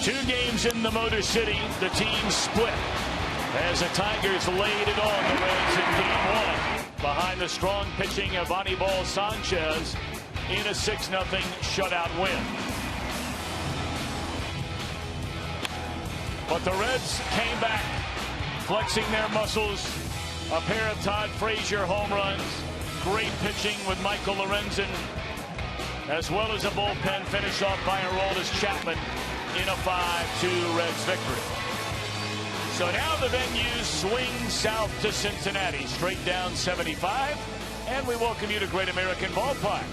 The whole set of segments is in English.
2 games in the Motor City, the team split as the Tigers laid it on the Reds in Game 1 behind the strong pitching of Anibal Sanchez in a 6-0 shutout win. But the Reds came back, flexing their muscles. A pair of Todd Frazier home runs, great pitching with Michael Lorenzen, as well as a bullpen finish off by Aroldis Chapman in a 5-2 Reds victory. So now the venue swings south to Cincinnati, straight down 75, and we welcome you to Great American Ballpark.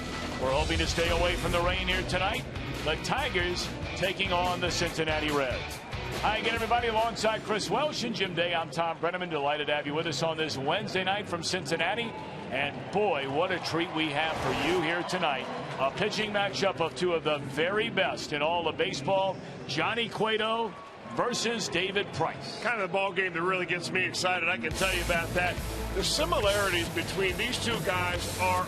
We're hoping to stay away from the rain here tonight. The Tigers taking on the Cincinnati Reds. Hi again, everybody, alongside Chris Welsh and Jim Day. I'm Tom Brenneman, delighted to have you with us on this Wednesday night from Cincinnati. And boy, what a treat we have for you here tonight. A pitching matchup of 2 of the very best in all of baseball. Johnny Cueto versus David Price. Kind of the ball game that really gets me excited. I can tell you about that. The similarities between these 2 guys are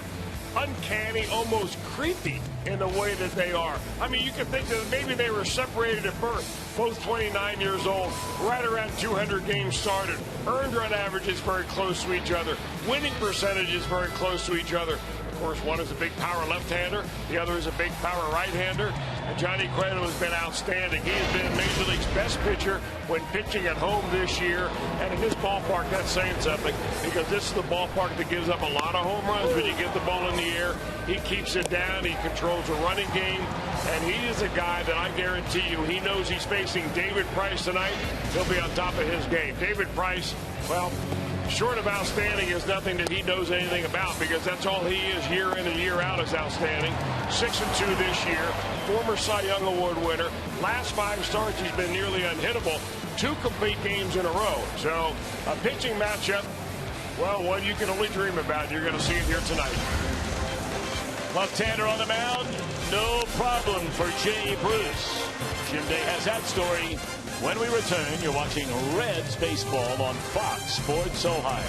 uncanny, almost creepy in the way that they are. I mean, you could think that maybe they were separated at birth. Both 29 years old, right around 200 games started. Earned run average is very close to each other. Winning percentage is very close to each other. Of course, one is a big power left-hander. The other is a big power right-hander. And Johnny Cueto has been outstanding. He has been Major League's best pitcher when pitching at home this year. And in this ballpark, that's saying something, because this is the ballpark that gives up a lot of home runs when you get the ball in the air. He keeps it down. He controls the running game. And he is a guy that I guarantee you, he knows he's facing David Price tonight. He'll be on top of his game. David Price, well, short of outstanding is nothing that he knows anything about, because that's all he is year in and year out is outstanding. 6-2 this year. Former Cy Young Award winner. Last 5 starts, he's been nearly unhittable. 2 complete games in a row. So a pitching matchup, well, one you can only dream about. You're going to see it here tonight. Left-hander on the mound, no problem for Jay Bruce. Jim Day has that story. When we return, you're watching Reds baseball on Fox Sports Ohio.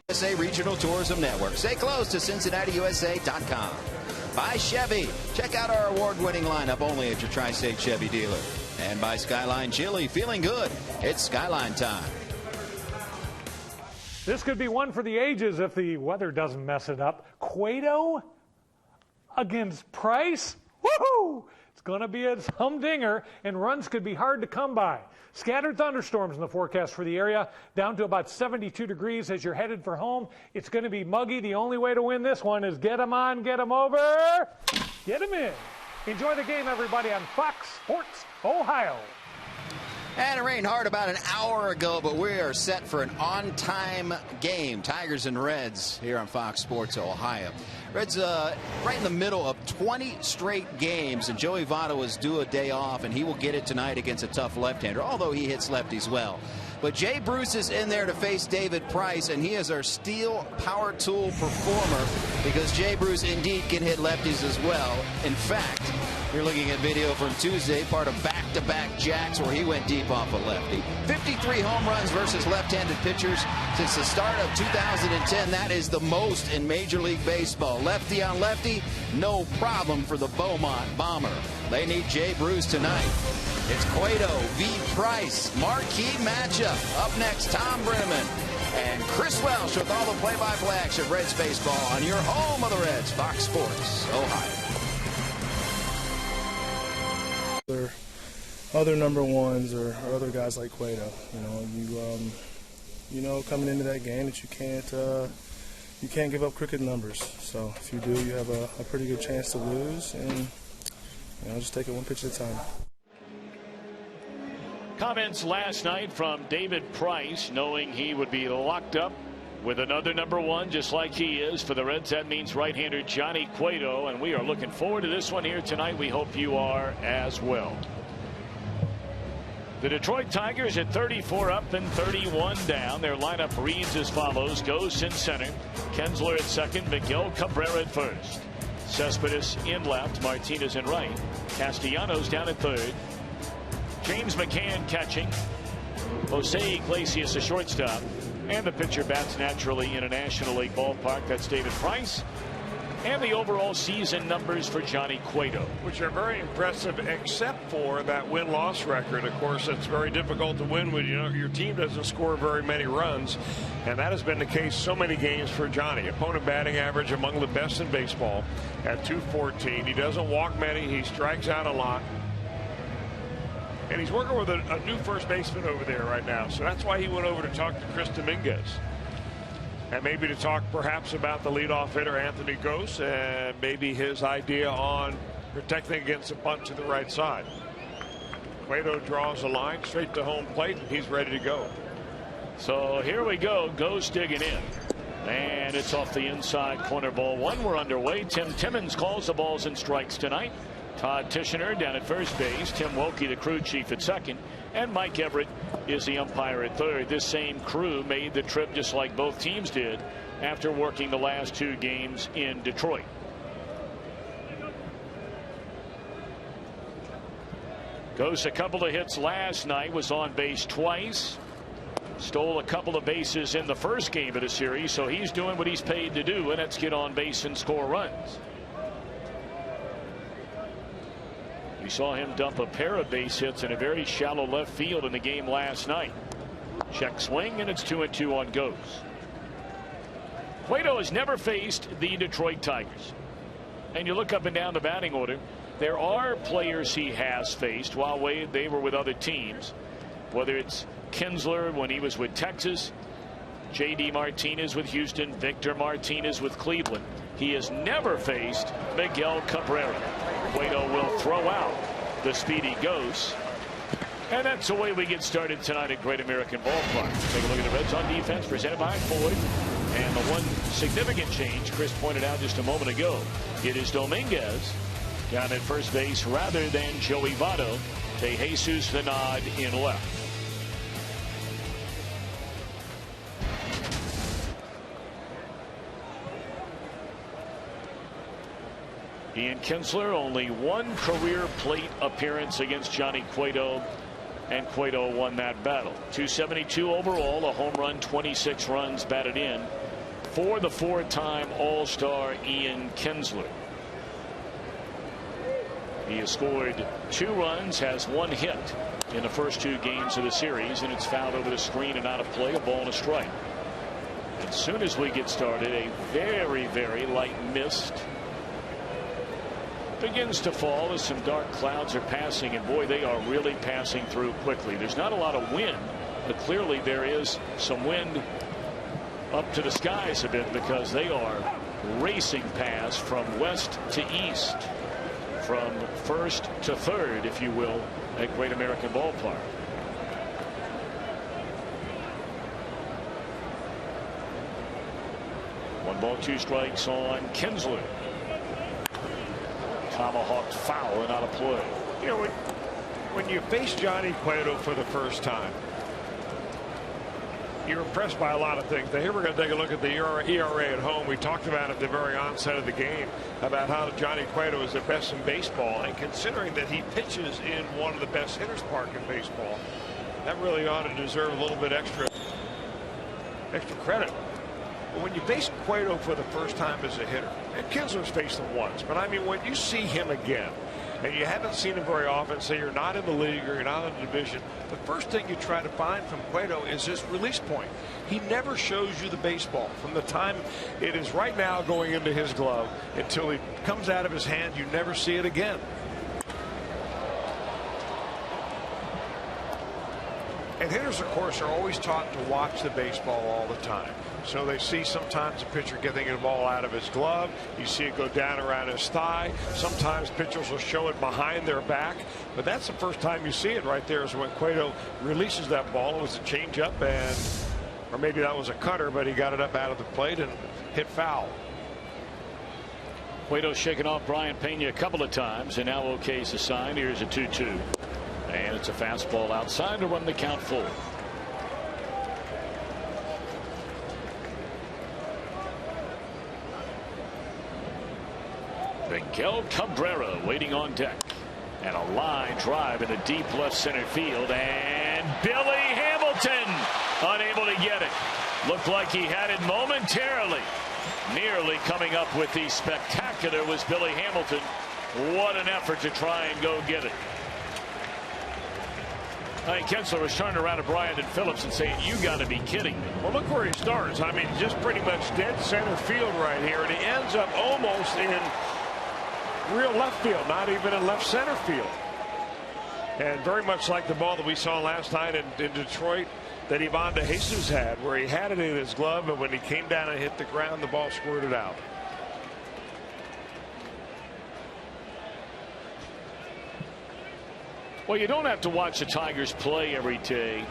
USA Regional Tourism Network. Stay close to CincinnatiUSA.com. By Chevy. Check out our award-winning lineup only at your Tri-State Chevy dealer. And by Skyline Chili. Feeling good. It's Skyline time. This could be one for the ages if the weather doesn't mess it up. Cueto against Price? Woohoo! It's going to be a humdinger, and runs could be hard to come by. Scattered thunderstorms in the forecast for the area, down to about 72 degrees as you're headed for home. It's going to be muggy. The only way to win this one is get them on, get them over, get them in. Enjoy the game, everybody, on Fox Sports Ohio. And it rained hard about an hour ago, but we are set for an on-time game. Tigers and Reds here on Fox Sports Ohio. Reds right in the middle of 20 straight games, and Joey Votto is due a day off, and he will get it tonight against a tough left-hander, although he hits lefties well. But Jay Bruce is in there to face David Price, and he is our steel power tool performer, because Jay Bruce indeed can hit lefties as well. In fact, you're looking at video from Tuesday, part of back-to-back jacks where he went deep off a lefty. 53 home runs versus left-handed pitchers since the start of 2010. That is the most in Major League Baseball. Lefty on lefty, no problem for the Beaumont Bomber. They need Jay Bruce tonight. It's Cueto v. Price. Marquee matchup. Up next, Tom Brenneman and Chris Welsh with all the play-by-play action of Reds baseball on your home of the Reds, Fox Sports Ohio. Other number ones or other guys like Cueto, you know, coming into that game that you can't give up cricket numbers. So if you do, you have a pretty good chance to lose, and just take it one pitch at a time. Comments last night from David Price, knowing he would be locked up with another number 1, just like he is. For the Reds, that means right-hander Johnny Cueto, and we are looking forward to this one here tonight. We hope you are as well. The Detroit Tigers at 34 up and 31 down. Their lineup reads as follows. Goes in center. Kinsler at second. Miguel Cabrera at first. Cespedes in left. Martinez in right. Castellanos down at third. James McCann catching. Jose Iglesias a shortstop. And the pitcher bats naturally in a National League ballpark. That's David Price. and the overall season numbers for Johnny Cueto, which are very impressive, except for that win-loss record. Of course, it's very difficult to win when your team doesn't score very many runs, and that has been the case so many games for Johnny. Opponent batting average among the best in baseball at .214. He doesn't walk many. He strikes out a lot. And he's working with a new first baseman over there right now. So that's why he went over to talk to Chris Dominguez. And maybe to talk perhaps about the leadoff hitter, Anthony Gose, and maybe his idea on protecting against a bunt to the right side. Cueto draws a line straight to home plate, and he's ready to go. So here we go. Gose digging in. And it's off the inside corner, ball one. We're underway. Tim Timmons calls the balls and strikes tonight. Todd Tishner down at first base. Tim Wilkie, the crew chief, at second. And Mike Everett is the umpire at third. This same crew made the trip just like both teams did after working the last two games in Detroit. Gose, a couple of hits last night, was on base twice. Stole a couple of bases in the first game of the series, so he's doing what he's paid to do, and that's get on base and score runs. We saw him dump a pair of base hits in a very shallow left field in the game last night. Check swing, and it's 2-2 on Gose. Cueto has never faced the Detroit Tigers. And you look up and down the batting order, there are players he has faced while they were with other teams. Whether it's Kinsler when he was with Texas, J.D. Martinez with Houston, Victor Martinez with Cleveland. He has never faced Miguel Cabrera. Cueto will throw out the speedy Gose. And that's the way we get started tonight at Great American Ballpark. Take a look at the Reds on defense, presented by Ford. And the one significant change Chris pointed out just a moment ago, it is Dominguez down at first base rather than Joey Votto. De Jesus the nod in left. Ian Kinsler, only one career plate appearance against Johnny Cueto, and Cueto won that battle. 272 overall, a home run, 26 runs batted in for the four-time All-Star Ian Kinsler. He has scored 2 runs, has 1 hit in the first 2 games of the series, and it's fouled over the screen and out of play, a ball and a strike. As soon as we get started, a very, very light mist begins to fall as some dark clouds are passing, and boy, they are really passing through quickly. There's not a lot of wind, but clearly there is some wind up to the skies a bit because they are racing past from west to east, from first to third, if you will, at Great American Ballpark. One ball, 2 strikes on Kinsler. Tomahawk foul and out of play. You know, when you face Johnny Cueto for the first time, you're impressed by a lot of things. Now, here we're going to take a look at the ERA at home. We talked about at the very onset of the game about how Johnny Cueto is the best in baseball, and considering that he pitches in one of the best hitters park in baseball, that really ought to deserve a little bit extra credit. But when you face Cueto for the first time as a hitter, and Kinsler's faced him once, but I mean, when you see him again, and you haven't seen him very often, say you're not in the league or you're not in the division, the first thing you try to find from Cueto is his release point. He never shows you the baseball from the time it is right now going into his glove until it comes out of his hand. You never see it again. And hitters, of course, are always taught to watch the baseball all the time. So they see sometimes a pitcher getting the ball out of his glove. You see it go down around his thigh. Sometimes pitchers will show it behind their back. But that's the first time you see it right there is when Cueto releases that ball. It was a changeup, or maybe that was a cutter, but he got it up out of the plate and hit foul. Cueto shaking off Brayan Pena a couple of times, and now okay's the sign. Here's a 2-2. And it's a fastball outside to run the count full. Miguel Cabrera waiting on deck. And a line drive in the deep left center field. And Billy Hamilton unable to get it. Looked like he had it momentarily. Nearly coming up with the spectacular was Billy Hamilton. What an effort to try and go get it. I think Kinsler was turning around to Bryant and Phillips and saying, you got to be kidding me. Well, look where he starts. I mean, just pretty much dead center field right here. And he ends up almost in real left field, not even in left center field. And very much like the ball that we saw last night in Detroit that Ivan De Jesus had, where he had it in his glove, and when he came down and hit the ground, the ball squirted out. Well, you don't have to watch the Tigers play every day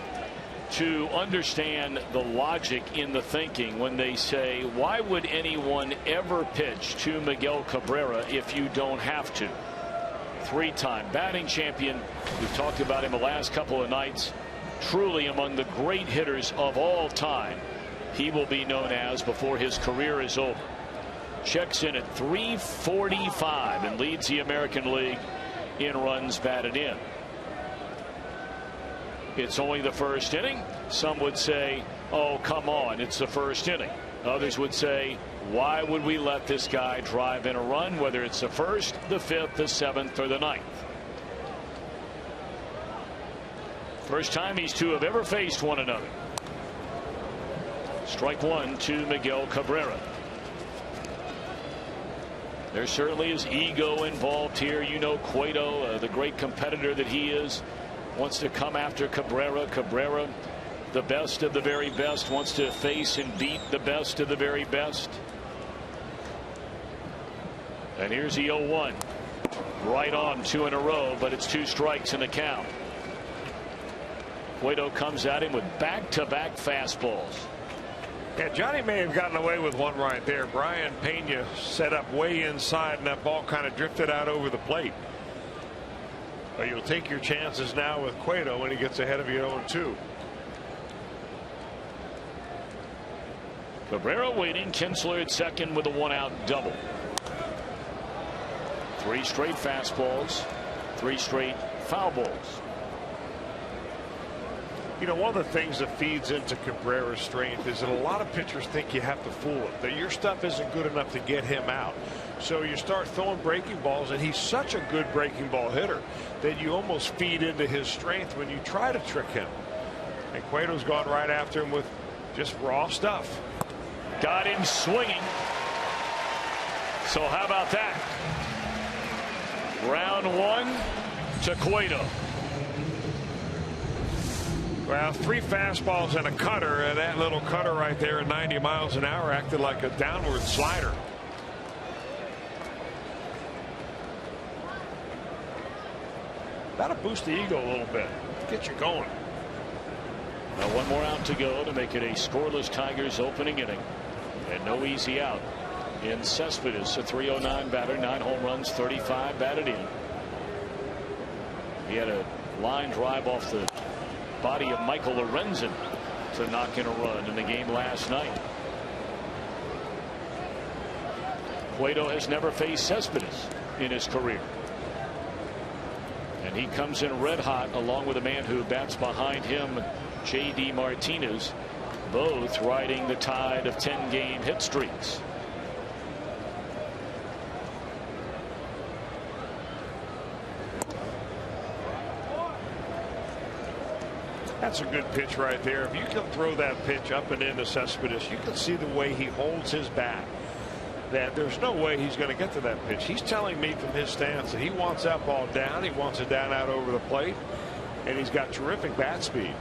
to understand the logic in the thinking when they say, why would anyone ever pitch to Miguel Cabrera if you don't have to? Three-time batting champion. We've talked about him the last couple of nights. Truly among the great hitters of all time. He will be known as before his career is over. Checks in at 345 and leads the American League in runs batted in. It's only the first inning. Some would say, oh, come on, it's the first inning. Others would say, why would we let this guy drive in a run, whether it's the first, the fifth, the seventh, or the ninth? First time these two have ever faced one another. Strike one to Miguel Cabrera. There certainly is ego involved here. You know, Cueto, the great competitor that he is, wants to come after Cabrera. Cabrera, the best of the very best, wants to face and beat the best of the very best. And here's the 0-1. Right on, 2 in a row, but it's 2 strikes in the count. Cueto comes at him with back-to-back fastballs. Yeah, Johnny may have gotten away with one right there. Brayan Pena set up way inside, and that ball kind of drifted out over the plate. But you'll take your chances now with Cueto when he gets ahead of you 0-2. Cabrera waiting. Kinsler at second with a 1-out double. 3 straight fastballs, 3 straight foul balls. You know, one of the things that feeds into Cabrera's strength is that a lot of pitchers think you have to fool him, that your stuff isn't good enough to get him out. So you start throwing breaking balls, and he's such a good breaking ball hitter that you almost feed into his strength when you try to trick him. And Cueto's gone right after him with just raw stuff. Got him swinging. So how about that? Round 1 to Cueto. Well, 3 fastballs and a cutter, and that little cutter right there at 90 miles an hour acted like a downward slider. That'll boost the ego a little bit, get you going. Now 1 more out to go to make it a scoreless Tigers opening inning, and no easy out in Cespedes, a .309 batter, 9 home runs, 35 batted in. He had a line drive off the body of Michael Lorenzen to knock in a run in the game last night. Cueto has never faced Cespedes in his career, and he comes in red hot along with a man who bats behind him, J.D. Martinez, both riding the tide of 10-game hit streaks. That's a good pitch right there. If you can throw that pitch up and into Cespedes, you can see the way he holds his bat, that there's no way he's going to get to that pitch. He's telling me from his stance that he wants that ball down. He wants it down out over the plate, and he's got terrific bat speed.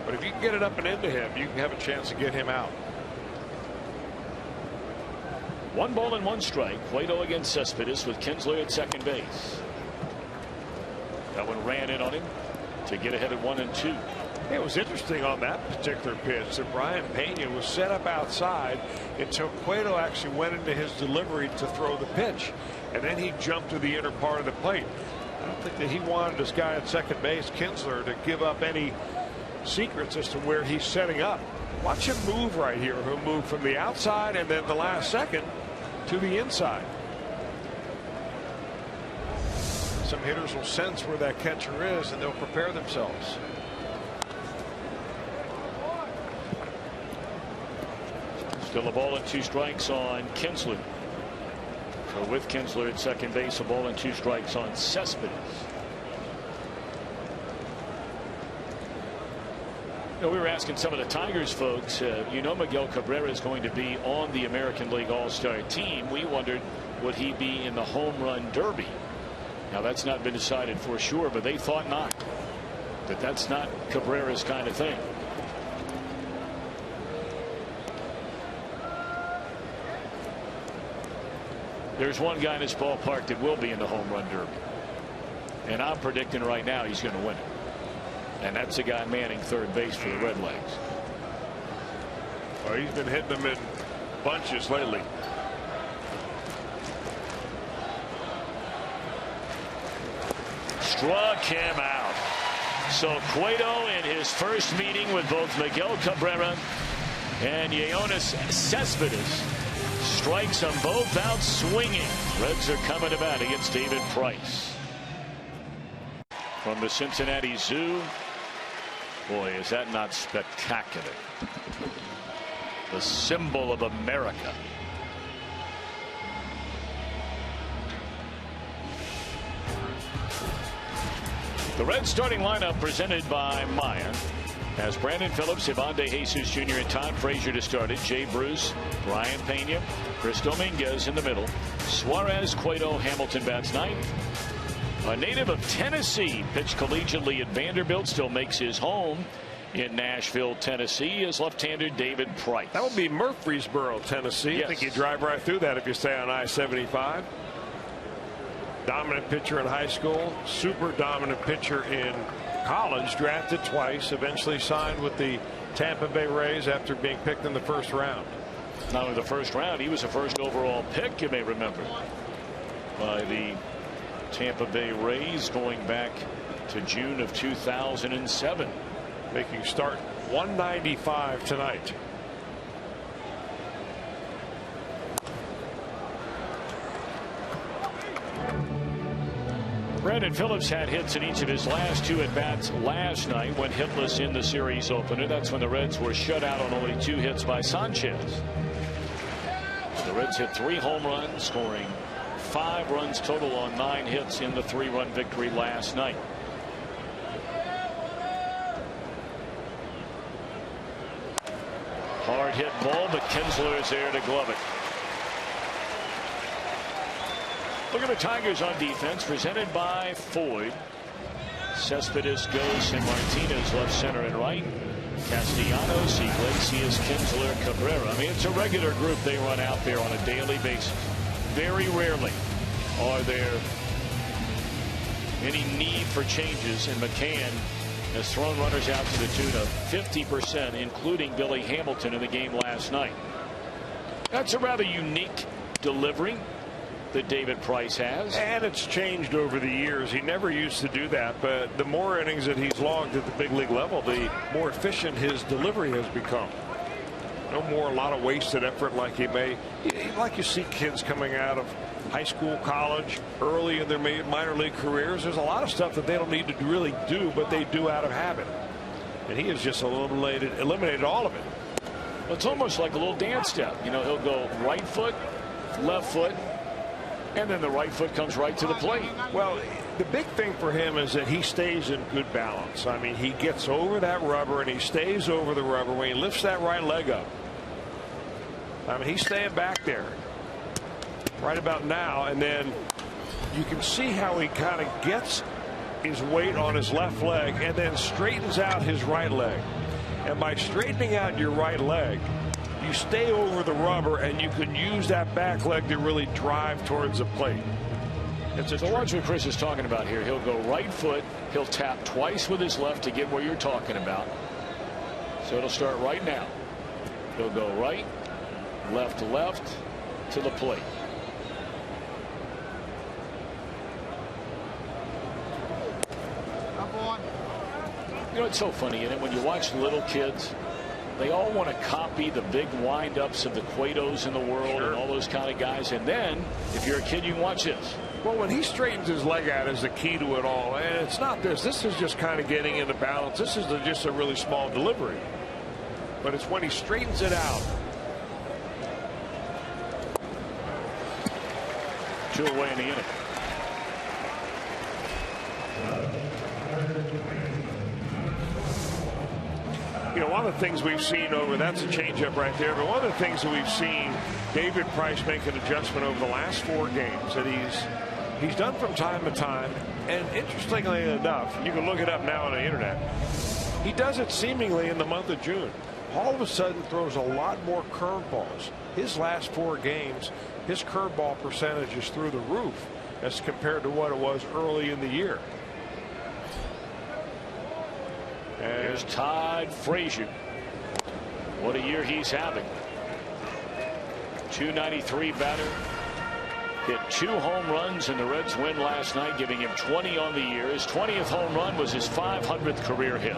But if you can get it up and into him, you can have a chance to get him out. 1 ball and 1 strike. Cueto against Cespedes with Kinsler at second base. That one ran in on him to get ahead at 1-2. It was interesting on that particular pitch that Brayan Pena was set up outside until Cueto actually went into his delivery to throw the pitch, and then he jumped to the inner part of the plate. I don't think that he wanted this guy at second base, Kinsler, to give up any secrets as to where he's setting up. Watch him move right here. He'll move from the outside and then the last second to the inside. Some hitters will sense where that catcher is, and they'll prepare themselves. Still a ball and 2 strikes on Kinsler. So with Kinsler at second base, a ball and 2 strikes on Cespedes. We were asking some of the Tigers folks, Miguel Cabrera is going to be on the American League All-Star team. We wondered, would he be in the home run derby? Now that's not been decided for sure, but they thought not. That's not Cabrera's kind of thing. There's one guy in this ballpark that will be in the home run derby. And I'm predicting right now he's going to win it. And that's the guy manning third base for the Redlegs. Well, he's been hitting them in bunches lately. Struck him out. So Cueto in his first meeting with both Miguel Cabrera and Yoenis Cespedes strikes them both out swinging. Reds are coming to bat against David Price. From the Cincinnati Zoo. Boy, is that not spectacular. The symbol of America. The Reds starting lineup presented by Maya has Brandon Phillips, Evande Jesus Jr. and Todd Frazier to start it. Jay Bruce, Brayan Pena, Chris Dominguez in the middle. Suarez, Cueto, Hamilton bats ninth. A native of Tennessee, pitched collegiately at Vanderbilt, still makes his home in Nashville, Tennessee, is left-hander David Price. That would be Murfreesboro, Tennessee. Yes. I think you drive right through that if you stay on I-75. Dominant pitcher in high school, super dominant pitcher in college, drafted twice, eventually signed with the Tampa Bay Rays after being picked in the first round. Not in the first round, he was the first overall pick, you may remember, by the Tampa Bay Rays going back to June of 2007. Making start 195 tonight. Brandon Phillips had hits in each of his last 2 at-bats last night, went hitless in the series opener. That's when the Reds were shut out on only 2 hits by Sanchez. The Reds hit 3 home runs, scoring 5 runs total on 9 hits in the 3-run victory last night. Hard hit ball, but Kinsler is there to glove it. Look at the Tigers on defense, presented by Ford. Cespedes, Gose, and Martinez left, center, and right. Castellanos, Iglesias, Kinsler, Cabrera. I mean, it's a regular group they run out there on a daily basis. Very rarely are there any need for changes, and McCann has thrown runners out to the tune of 50%, including Billy Hamilton in the game last night. That's a rather unique delivery that David Price has. And it's changed over the years. He never used to do that, but the more innings that he's logged at the big league level, the more efficient his delivery has become. No more a lot of wasted effort like like you see kids coming out of high school, college, early in their minor league careers. There's a lot of stuff that they don't need to really do, but they do out of habit. And he has just eliminated all of it. It's almost like a little dance step. You know, he'll go right foot, left foot, and then the right foot comes right to the plate. Well, the big thing for him is that he stays in good balance. I mean, he gets over that rubber and he stays over the rubber when he lifts that right leg up. I mean, he's staying back there right about now, and then you can see how he kind of gets his weight on his left leg and then straightens out his right leg. And by straightening out your right leg, you stay over the rubber and you can use that back leg to really drive towards the plate. So watch what Chris is talking about here. He'll go right foot. He'll tap twice with his left to get where you're talking about. So it'll start right now. He'll go right, left to left to the plate. You know, it's so funny, isn't it? When you watch little kids, they all want to copy the big wind-ups of the Cuetos in the world. Sure. And all those kind of guys. And then, if you're a kid, you can watch this. Well, when he straightens his leg out is the key to it all. And it's not this. This is just kind of getting into balance. This is just a really small delivery. But it's when he straightens it out 2 away in the inning. You know, one of the things we've seen that's a changeup right there, but one of the things that we've seen David Price make an adjustment over the last 4 games that he's done from time to time, and interestingly enough, you can look it up now on the internet, he does it seemingly in the month of June. All of a sudden throws a lot more curveballs. His last 4 games, his curveball percentage is through the roof as compared to what it was early in the year. And here's Todd Frazier. What a year he's having. .293 batter. Hit 2 home runs and the Reds win last night, giving him 20 on the year. His 20th home run was his 500th career hit.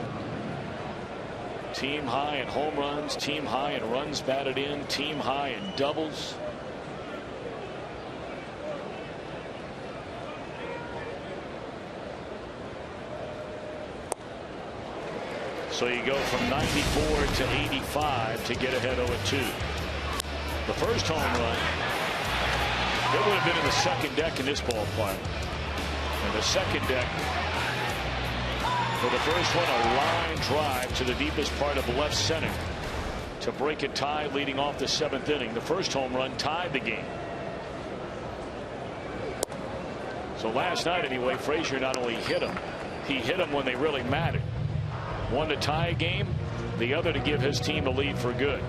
Team high in home runs, team high in runs batted in, team high in doubles. So you go from 94 to 85 to get ahead 0-2. The first home run, it would have been in the second deck in this ballpark. And the second deck, for the first one, a line drive to the deepest part of left center to break a tie leading off the 7th inning. The first home run tied the game. So last night anyway, Frazier not only hit him, he hit him when they really mattered. One to tie a game, the other to give his team a lead for good.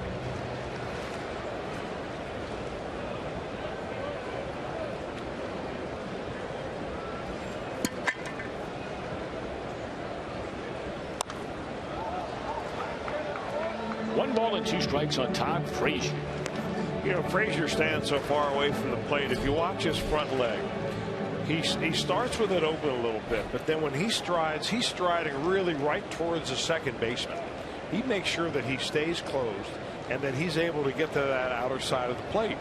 One ball and 2 strikes on Todd Frazier. You know, Frazier stands so far away from the plate. If you watch his front leg, he starts with it open a little bit, but then when he strides, he's striding really right towards the second baseman. He makes sure that he stays closed and that he's able to get to that outer side of the plate.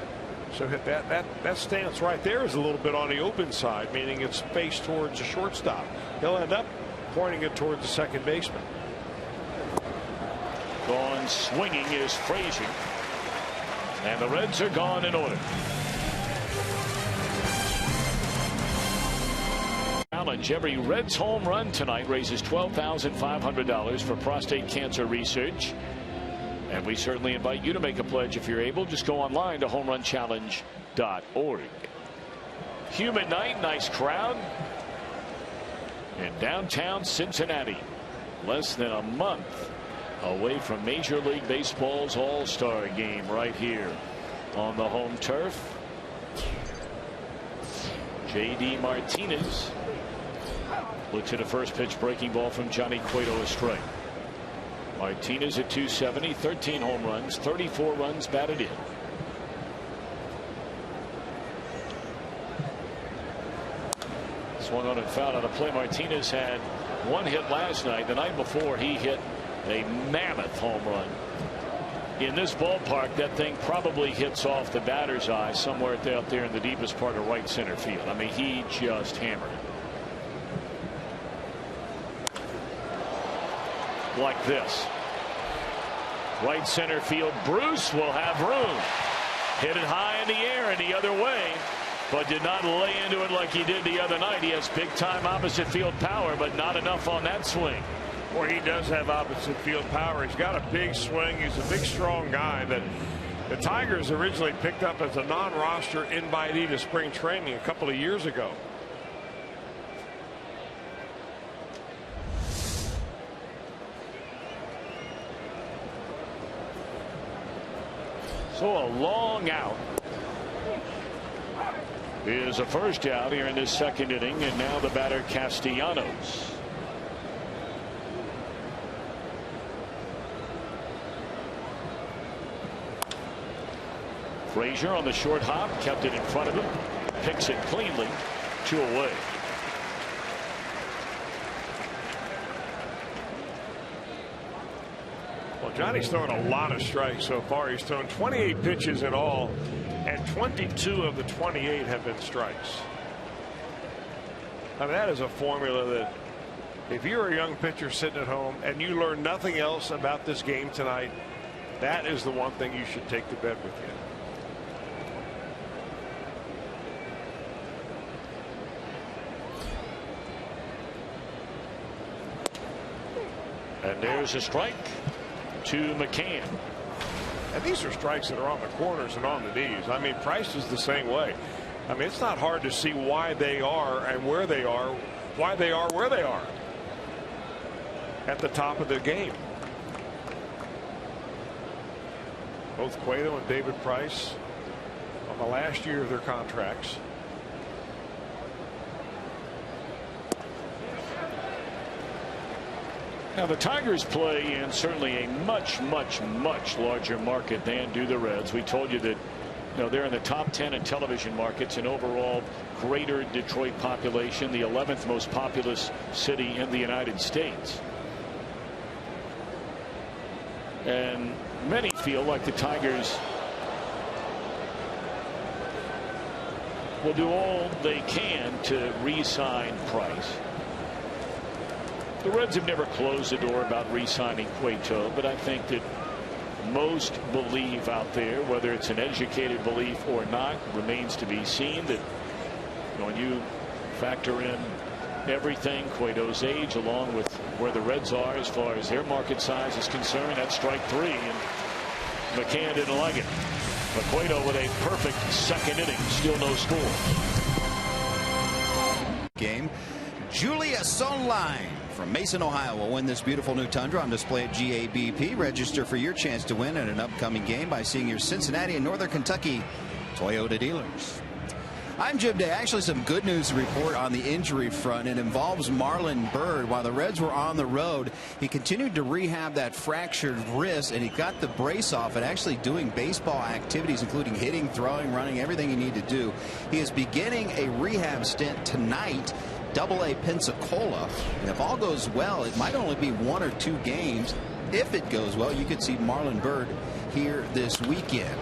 So that stance right there is a little bit on the open side, meaning it's faced towards the shortstop. He'll end up pointing it towards the second baseman. Gone swinging is Frazier, and the Reds are gone in order. Challenge. Every Reds home run tonight raises $12,500 for prostate cancer research, and we certainly invite you to make a pledge if you're able. Just go online to homerunchallenge.org. Humid night, nice crowd in downtown Cincinnati. Less than a month away from Major League Baseball's All-Star game right here on the home turf. J.D. Martinez looks at a first pitch breaking ball from Johnny Cueto, a strike. Martinez at .270, 13 home runs, 34 runs batted in. Swung on and fouled on a play. Martinez had 1 hit last night. The night before, he hit a mammoth home run. In this ballpark, that thing probably hits off the batter's eye somewhere out there in the deepest part of right center field. I mean, he just hammered it. Like this. Right center field. Bruce will have room. Hit it high in the air and the other way, but did not lay into it like he did the other night. He has big time opposite field power, but not enough on that swing. Boy, he does have opposite field power. He's got a big swing. He's a big, strong guy that the Tigers originally picked up as a non-roster invitee to spring training a couple of years ago. So a long out. Is a first out here in this second inning, and now the batter Castellanos. Frazier on the short hop, kept it in front of him, picks it cleanly, 2 away. Well, Johnny's thrown a lot of strikes so far. He's thrown 28 pitches in all, and 22 of the 28 have been strikes. I mean, that is a formula that if you're a young pitcher sitting at home and you learn nothing else about this game tonight, that is the one thing you should take to bed with you. And there's a strike to McCann. And these are strikes that are on the corners and on the knees. I mean, Price is the same way. I mean, it's not hard to see why they are and where they are, why they are where they are at the top of the game. Both Cueto and David Price on the last year of their contracts. Now the Tigers play in certainly a much larger market than do the Reds. We told you that they're in the top 10 in television markets and overall greater Detroit population, the 11th most populous city in the United States. And many feel like the Tigers will do all they can to re-sign Price. The Reds have never closed the door about re-signing Cueto, but I think that most believe out there, whether it's an educated belief or not, remains to be seen, that when you factor in everything, Cueto's age, along with where the Reds are as far as their market size is concerned, that's strike 3, and McCann didn't like it. But Cueto with a perfect second inning, still no score. Game. Julia Sonline from Mason, Ohio will win this beautiful new Tundra on display at GABP. Register for your chance to win in an upcoming game by seeing your Cincinnati and Northern Kentucky Toyota dealers. I'm Jim Day. Actually, some good news to report on the injury front. It involves Marlon Byrd. While the Reds were on the road, he continued to rehab that fractured wrist, and he got the brace off and actually doing baseball activities, including hitting, throwing, running, everything he needed to do. He is beginning a rehab stint tonight, Double-A Pensacola. And if all goes well, it might only be 1 or 2 games. If it goes well, you could see Marlon Byrd here this weekend.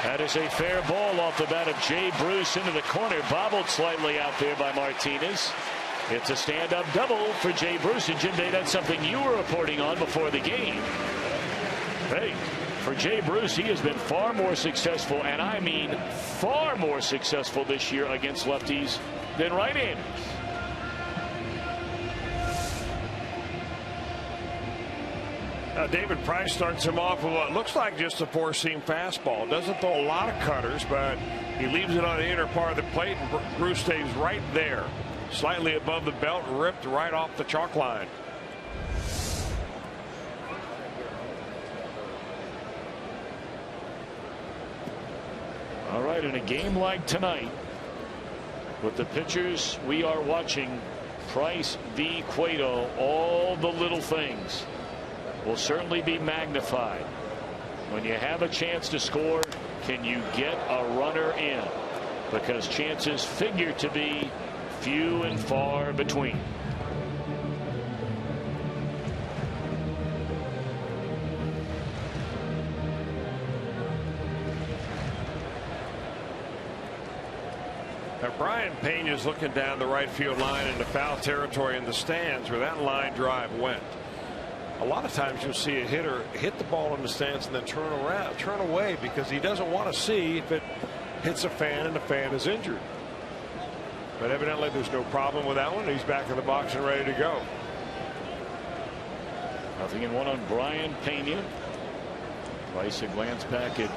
That is a fair ball off the bat of Jay Bruce into the corner, bobbled slightly out there by Martinez. It's a stand-up double for Jay Bruce. And Jim Day, that's something you were reporting on before the game. Hey, for Jay Bruce, he has been far more successful, and I mean far more successful this year against lefties than right-handers. David Price starts him off with what looks like just a 4-seam fastball. Doesn't throw a lot of cutters, but he leaves it on the inner part of the plate, and Bruce stays right there, slightly above the belt, ripped right off the chalk line. All right, in a game like tonight, with the pitchers we are watching, Price v. Cueto, all the little things will certainly be magnified. When you have a chance to score, can you get a runner in? Because chances figure to be few and far between. Now Brayan Pena is looking down the right field line into foul territory in the stands where that line drive went. A lot of times you'll see a hitter hit the ball in the stands and then turn away because he doesn't want to see if it hits a fan and the fan is injured. But evidently there's no problem with that one. He's back in the box and ready to go. 0-1 on Brayan Pena. Price a glance back at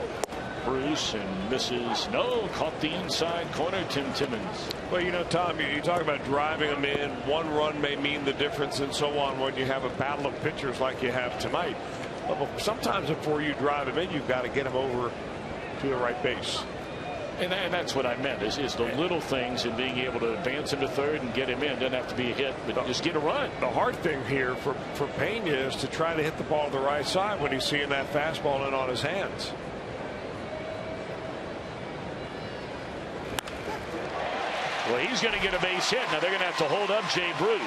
Bruce and misses. No, caught the inside corner. Tim Timmons. Well, you know, Tom, you talk about driving them in. 1 run may mean the difference and so on when you have a battle of pitchers like you have tonight. But sometimes before you drive them in, you've got to get them over to the right base. And that's what I meant is the little things and being able to advance into third and get him in. Doesn't have to be a hit, but just get a run. The hard thing here for Pena is to try to hit the ball to the right side when he's seeing that fastball in on his hands. Well, he's going to get a base hit. Now they're going to have to hold up Jay Bruce.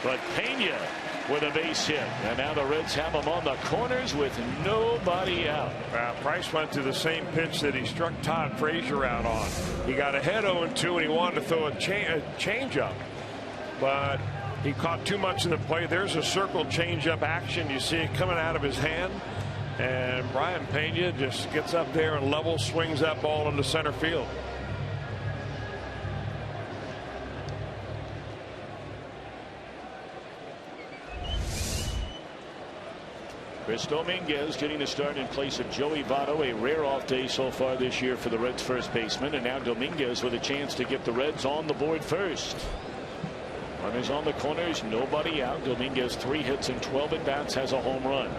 But Pena with a base hit. And now the Reds have him on the corners with nobody out. Price went to the same pitch that he struck Todd Frazier out on. He got ahead 0-2 and he wanted to throw a changeup. But he caught too much in the play. There's a circle changeup action. You see it coming out of his hand. And Brayan Pena just gets up there and level swings that ball into center field. Chris Dominguez getting the start in place of Joey Votto, a rare off day so far this year for the Reds first baseman, and now Dominguez with a chance to get the Reds on the board first. Runners on the corners, nobody out. Dominguez 3 hits and 12 at bats, has a home run.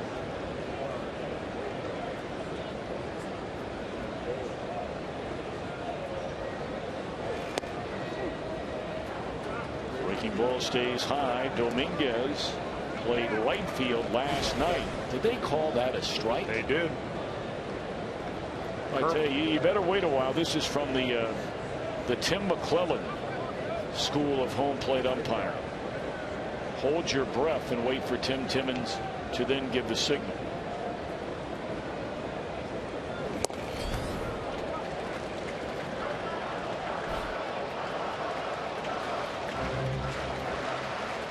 Breaking ball stays high. Dominguez played right field last night. Did they call that a strike? They did. I tell you, you better wait a while. This is from the Tim McClellan school of home plate umpire. Hold your breath and wait for Tim Timmons to then give the signal.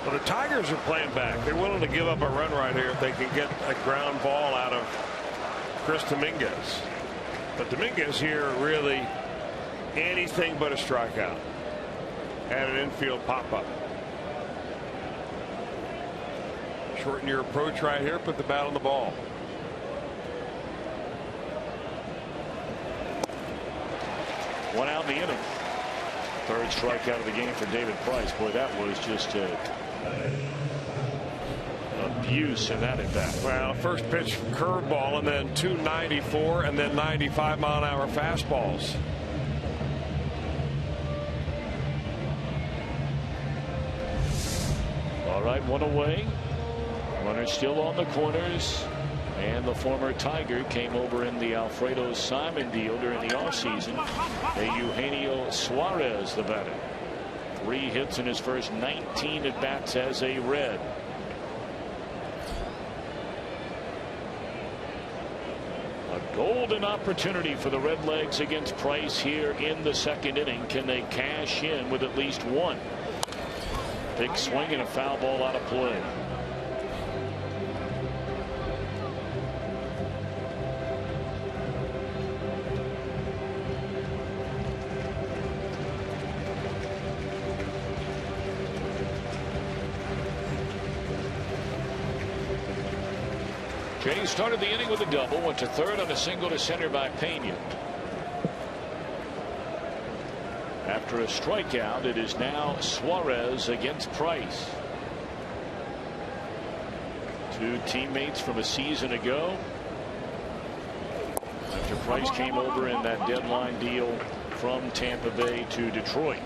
Well, the Tigers are playing back. They're willing to give up a run right here if they can get a ground ball out of Chris Dominguez. But Dominguez here really anything but a strikeout. And an infield pop-up. Shorten your approach right here. Put the bat on the ball. One out in the inning. Third strikeout of the game for David Price. Boy, that was just abuse in that at bat. Well, first pitch curveball and then 294 and then 95-mile-an-hour fastballs. All right, one away. Runner still on the corners. And the former Tiger came over in the Alfredo Simon deal during the offseason. Eugenio Suarez, the batter. 3 hits in his first 19 at bats as a Red. A golden opportunity for the Redlegs against Price here in the second inning. Can they cash in with at least one? Big swing and a foul ball out of play. Jay started the inning with a double, went to third on a single to center by Pena. After a strikeout, it is now Suarez against Price. 2 teammates from a season ago. After Price came over in that deadline deal from Tampa Bay to Detroit.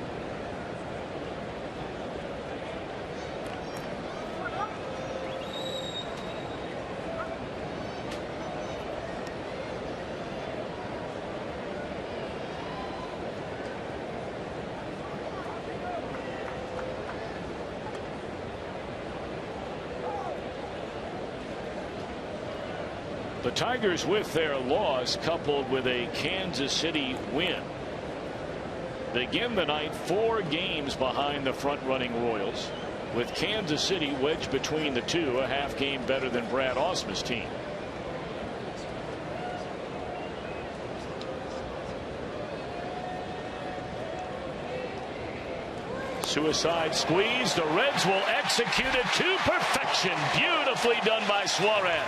The Tigers, with their loss coupled with a Kansas City win, begin the night 4 games behind the front-running Royals, with Kansas City wedged between the two, a half game better than Brad Osma's team. Suicide squeeze. The Reds will execute it to perfection. Beautifully done by Suarez.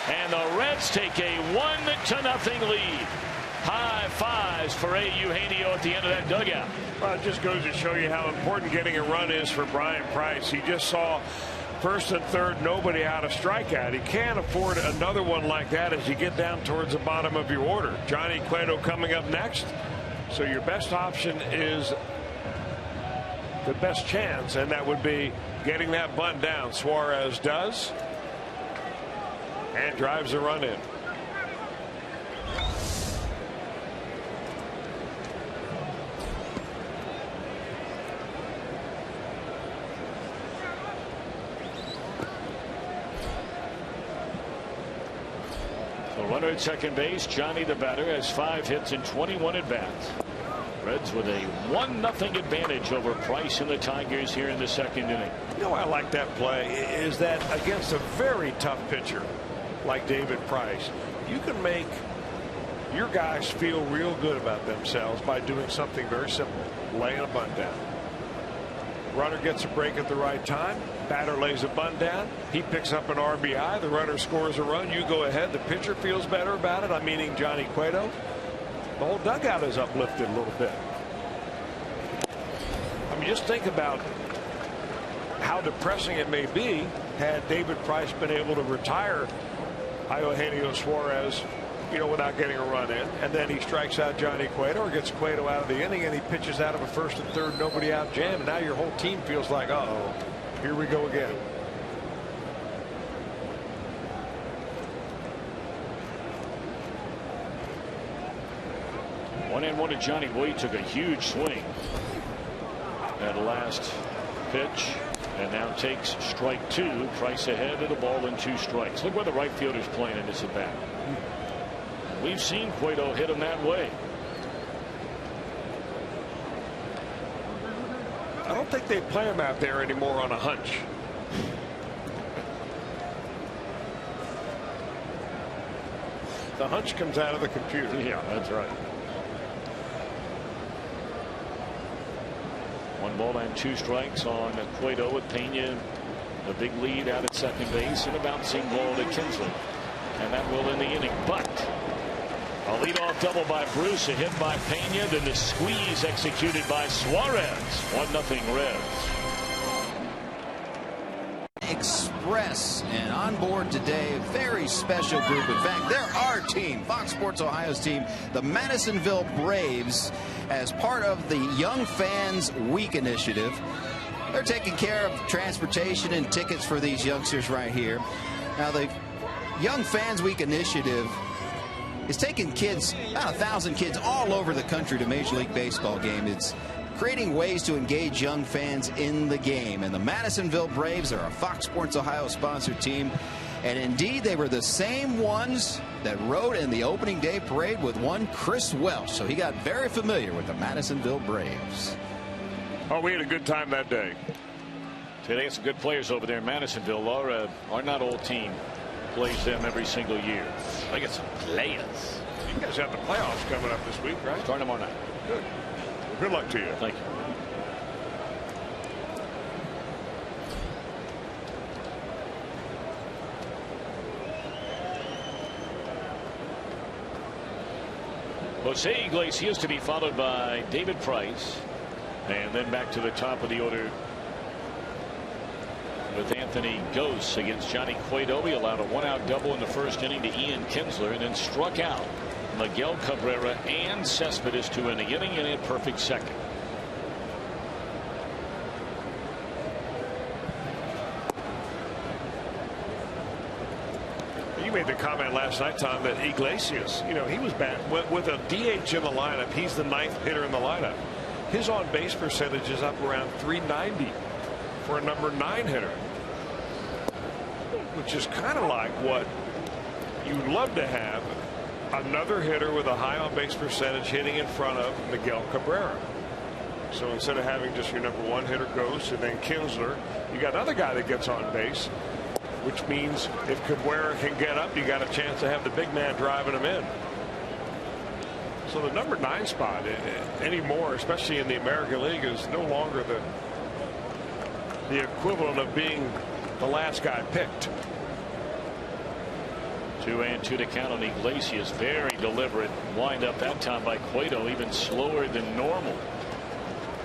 And the Reds take a 1-0 lead. High fives for Eugenio at the end of that dugout. Well, it just goes to show you how important getting a run is for Brayan Price. He just saw first and third, nobody out, of strikeout. He can't afford another one like that as you get down towards the bottom of your order. Johnny Cueto coming up next. So your best option is the best chance, and that would be getting that bunt down. Suarez does. And drives a run in. The runner at second base, Johnny the batter, has 5 hits and 21 at bats. Reds with a 1-0 advantage over Price and the Tigers here in the second inning. You know, I like that play is that against a very tough pitcher like David Price, you can make your guys feel real good about themselves by doing something very simple, laying a bunt down. Runner gets a break at the right time. Batter lays a bunt down. He picks up an RBI. The runner scores a run. You go ahead. The pitcher feels better about it. I'm meaning Johnny Cueto. The whole dugout is uplifted a little bit. I mean, just think about how depressing it may be had David Price been able to retire Yoenis Suarez, you know, without getting a run in, and then he strikes out Johnny Cueto or gets Cueto out of the inning and he pitches out of a first and third, nobody out jam, and now your whole team feels like, uh-oh, here we go again. One and one to Johnny Boyd. Took a huge swing at last pitch and now takes strike two. Price ahead of the ball and 2 strikes. Look where the right fielder's playing in this at bat. We've seen Cueto hit him that way. I don't think they play him out there anymore on a hunch. The hunch comes out of the computer. Yeah, that's right. 1 ball and 2 strikes on Cueto with Pena a big lead out at second base and a bouncing ball to Kinsler. And that will end the inning. But a leadoff double by Bruce, a hit by Pena, then the squeeze executed by Suarez. 1-0 Reds. Express and on board today, a very special group. In fact, they're our team, Fox Sports Ohio's team, the Madisonville Braves, as part of the Young Fans Week initiative. They're taking care of transportation and tickets for these youngsters right here. Now, the Young Fans Week initiative is taking kids, about 1,000 kids all over the country to Major League Baseball game. It's creating ways to engage young fans in the game. And the Madisonville Braves are a Fox Sports Ohio sponsored team. And indeed, they were the same ones that rode in the opening day parade with one Chris Welsh. So he got very familiar with the Madisonville Braves. Oh, we had a good time that day. Today, it's some good players over there in Madisonville. Our not old team plays them every single year. I get some players. You guys have the playoffs coming up this week, right? Starting tomorrow night. Good. Good luck to you. Thank you. Jose Iglesias to be followed by David Price, and then back to the top of the order with Anthony Gose against Johnny Cueto. He allowed a 1-out double in the first inning to Ian Kinsler and then struck out Miguel Cabrera and Cespedes to end the inning in a perfect second. You made the comment last night, Tom, that Iglesias, you know, he was bad with a DH in the lineup. He's the 9th hitter in the lineup. His on base percentage is up around .390 for a number 9 hitter, which is kind of like what you'd love to have, another hitter with a high on base percentage hitting in front of Miguel Cabrera. So instead of having just your number 1 hitter Gose and then Kinsler, you got another guy that gets on base, which means if Cabrera can get up, you got a chance to have the big man driving him in. So the number 9 spot anymore, especially in the American League, is no longer the equivalent of being the last guy picked. 2-2 to count on Iglesias. Very deliberate wind up that time by Cueto, even slower than normal.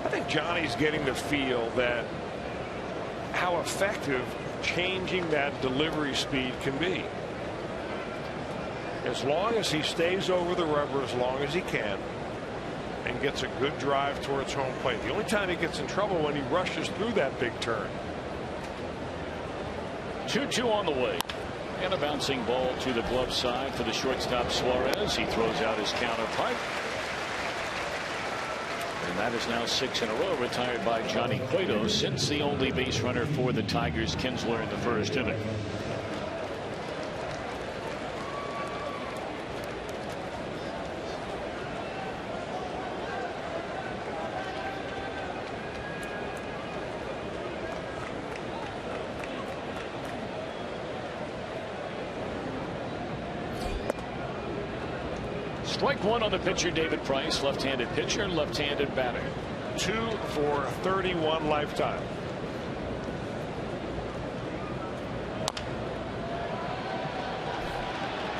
I think Johnny's getting the feel that how effective changing that delivery speed can be. As long as he stays over the rubber as long as he can and gets a good drive towards home plate. The only time he gets in trouble when he rushes through that big turn. 2-2 on the way. And a bouncing ball to the glove side for the shortstop Suarez. He throws out his counterpart. And that is now 6 in a row retired by Johnny Cueto, since the only base runner for the Tigers, Kinsler, in the first inning. Strike 1 on the pitcher, David Price, left-handed pitcher, left-handed batter. 2 for 31 lifetime.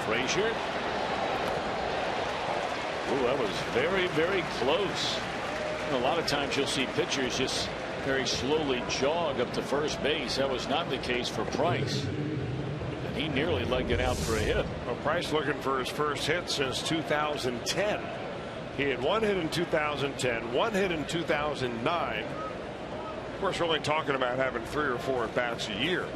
Frazier. Ooh, that was very, very close. A lot of times you'll see pitchers just very slowly jog up to first base. That was not the case for Price. And he nearly legged it out for a hit. Well, Price looking for his first hit since 2010. He had 1 hit in 2010, 1 hit in 2009. Of course, we're only talking about having 3 or 4 at bats a year.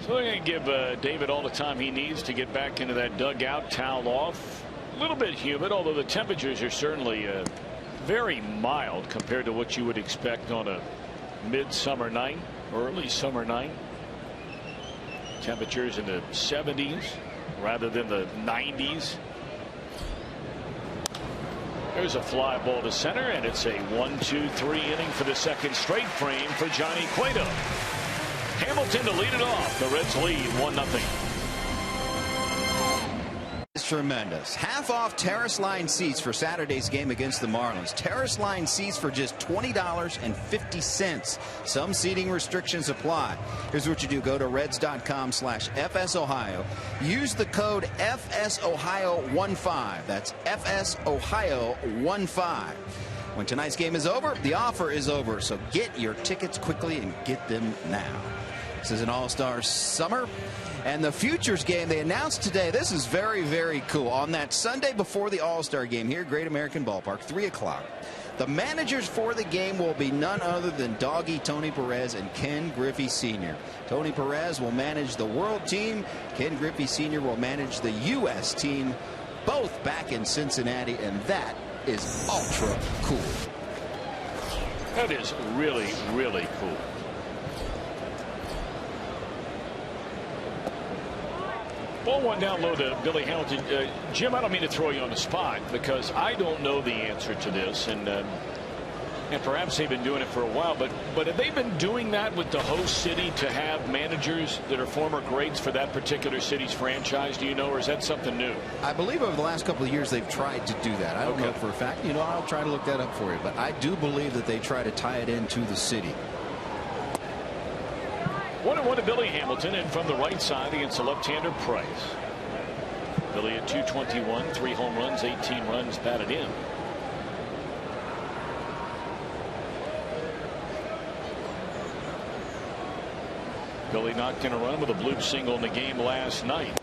So they're going to give David all the time he needs to get back into that dugout, towel off. A little bit humid, although the temperatures are certainly very mild compared to what you would expect on a midsummer night, early summer night. Temperatures in the 70s rather than the 90s. There's a fly ball to center, and it's a 1-2-3 inning for the second straight frame for Johnny Cueto. Hamilton to lead it off. The Reds lead 1-0. It's tremendous. Half off terrace line seats for Saturday's game against the Marlins. Terrace line seats for just $20.50. Some seating restrictions apply. Here's what you do. Go to reds.com/FSOhio. Use the code FSOhio15. That's FSOhio15. When tonight's game is over, the offer is over. So get your tickets quickly and get them now. This is an all-star summer. And the Futures game they announced today, this is very, very cool. On that Sunday before the All-Star game here, Great American Ballpark, 3 o'clock. The managers for the game will be none other than Doggy Tony Perez and Ken Griffey Sr. Tony Perez will manage the World team. Ken Griffey Sr. will manage the U.S. team, both back in Cincinnati, and that is ultra cool. That is really, really cool. Ball one down low to Billy Hamilton. Jim, I don't mean to throw you on the spot because I don't know the answer to this, and perhaps they've been doing it for a while, but have they been doing that with the host city to have managers that are former greats for that particular city's franchise? Do you know, or is that something new? I believe over the last couple of years they've tried to do that. I don't know for a fact. You know, I'll try to look that up for you, but I do believe that they try to tie it into the city. 1-1 to Billy Hamilton, and from the right side against the left-hander Price. Billy at .221, 3 home runs, 18 runs batted in. Billy knocked in a run with a bloop single in the game last night.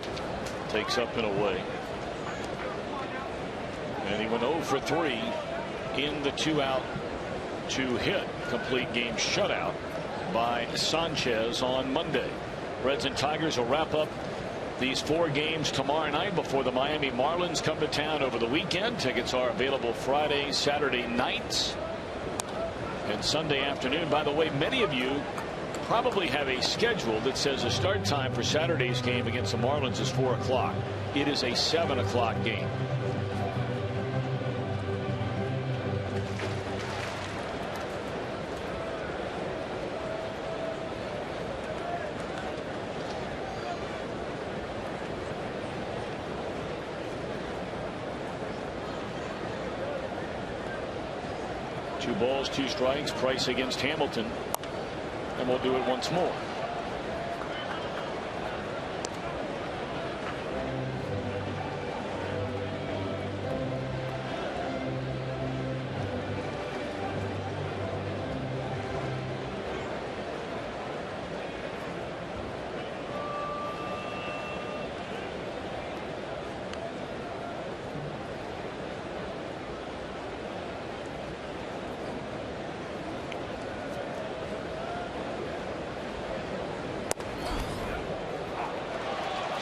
Takes up and away. And he went 0 for 3 in the 2-out 2-hit complete game shutout by Sanchez on Monday. Reds and Tigers will wrap up these 4 games tomorrow night before the Miami Marlins come to town over the weekend. Tickets are available Friday, Saturday nights, and Sunday afternoon. By the way, many of you probably have a schedule that says the start time for Saturday's game against the Marlins is 4 o'clock. It is a 7 o'clock game. Two balls, 2 strikes. Price against Hamilton. And we'll do it once more.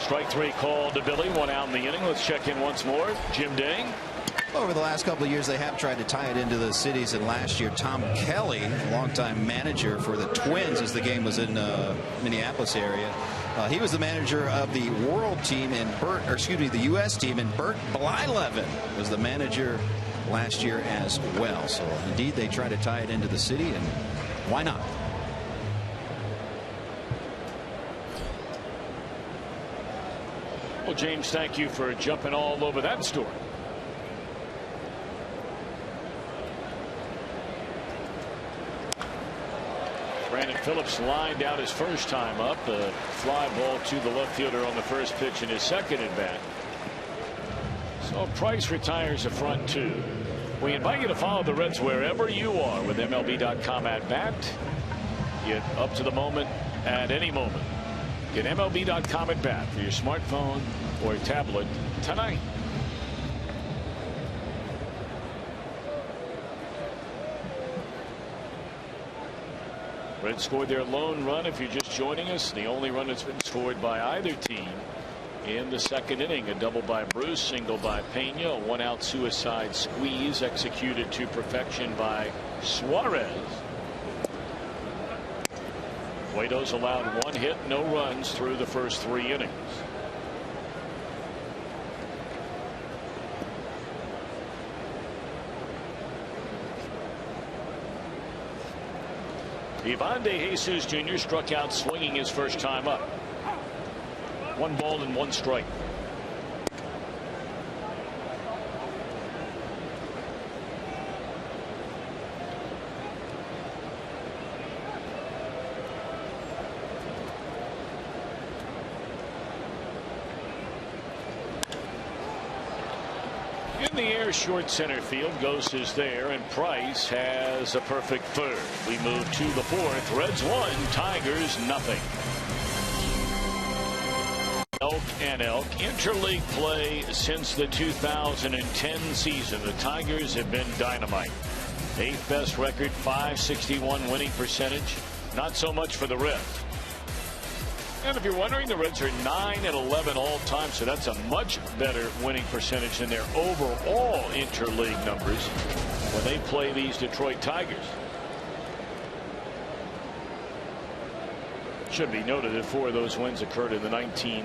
Strike 3 called to Billy. 1 out in the inning. Let's check in once more. Jim Day. Over the last couple of years, they have tried to tie it into the cities. And last year, Tom Kelly, longtime manager for the Twins, as the game was in Minneapolis area, he was the manager of the World team, and the U.S. team, and Bert Blyleven was the manager last year as well. So indeed, they try to tie it into the city, and why not? Well, James, thank you for jumping all over that story. Brandon Phillips lined out his first time up. A fly ball to the left fielder on the first pitch in his second at bat. So Price retires a front two. We invite you to follow the Reds wherever you are with MLB.com at bat. Get up to the moment at any moment. Get MLB.com at bat for your smartphone or tablet tonight. Reds scored their lone run. If you're just joining us, the only run that's been scored by either team in the second inning. A double by Bruce, single by Pena, a one-out suicide squeeze executed to perfection by Suarez. Cueto's allowed one hit, no runs through the first 3 innings. Ivan De Jesus Jr. struck out swinging his first time up. 1 ball and 1 strike. In the air, short center field. Ghost is there, and Price has a perfect third. We move to the 4th. Reds 1, Tigers nothing. Elk and Elk interleague play since the 2010 season. The Tigers have been dynamite. 8th best record, .561 winning percentage. Not so much for the Reds. And if you're wondering, the Reds are 9-11 all time, so that's a much better winning percentage than their overall interleague numbers when they play these Detroit Tigers. Should be noted that 4 of those wins occurred in the 19.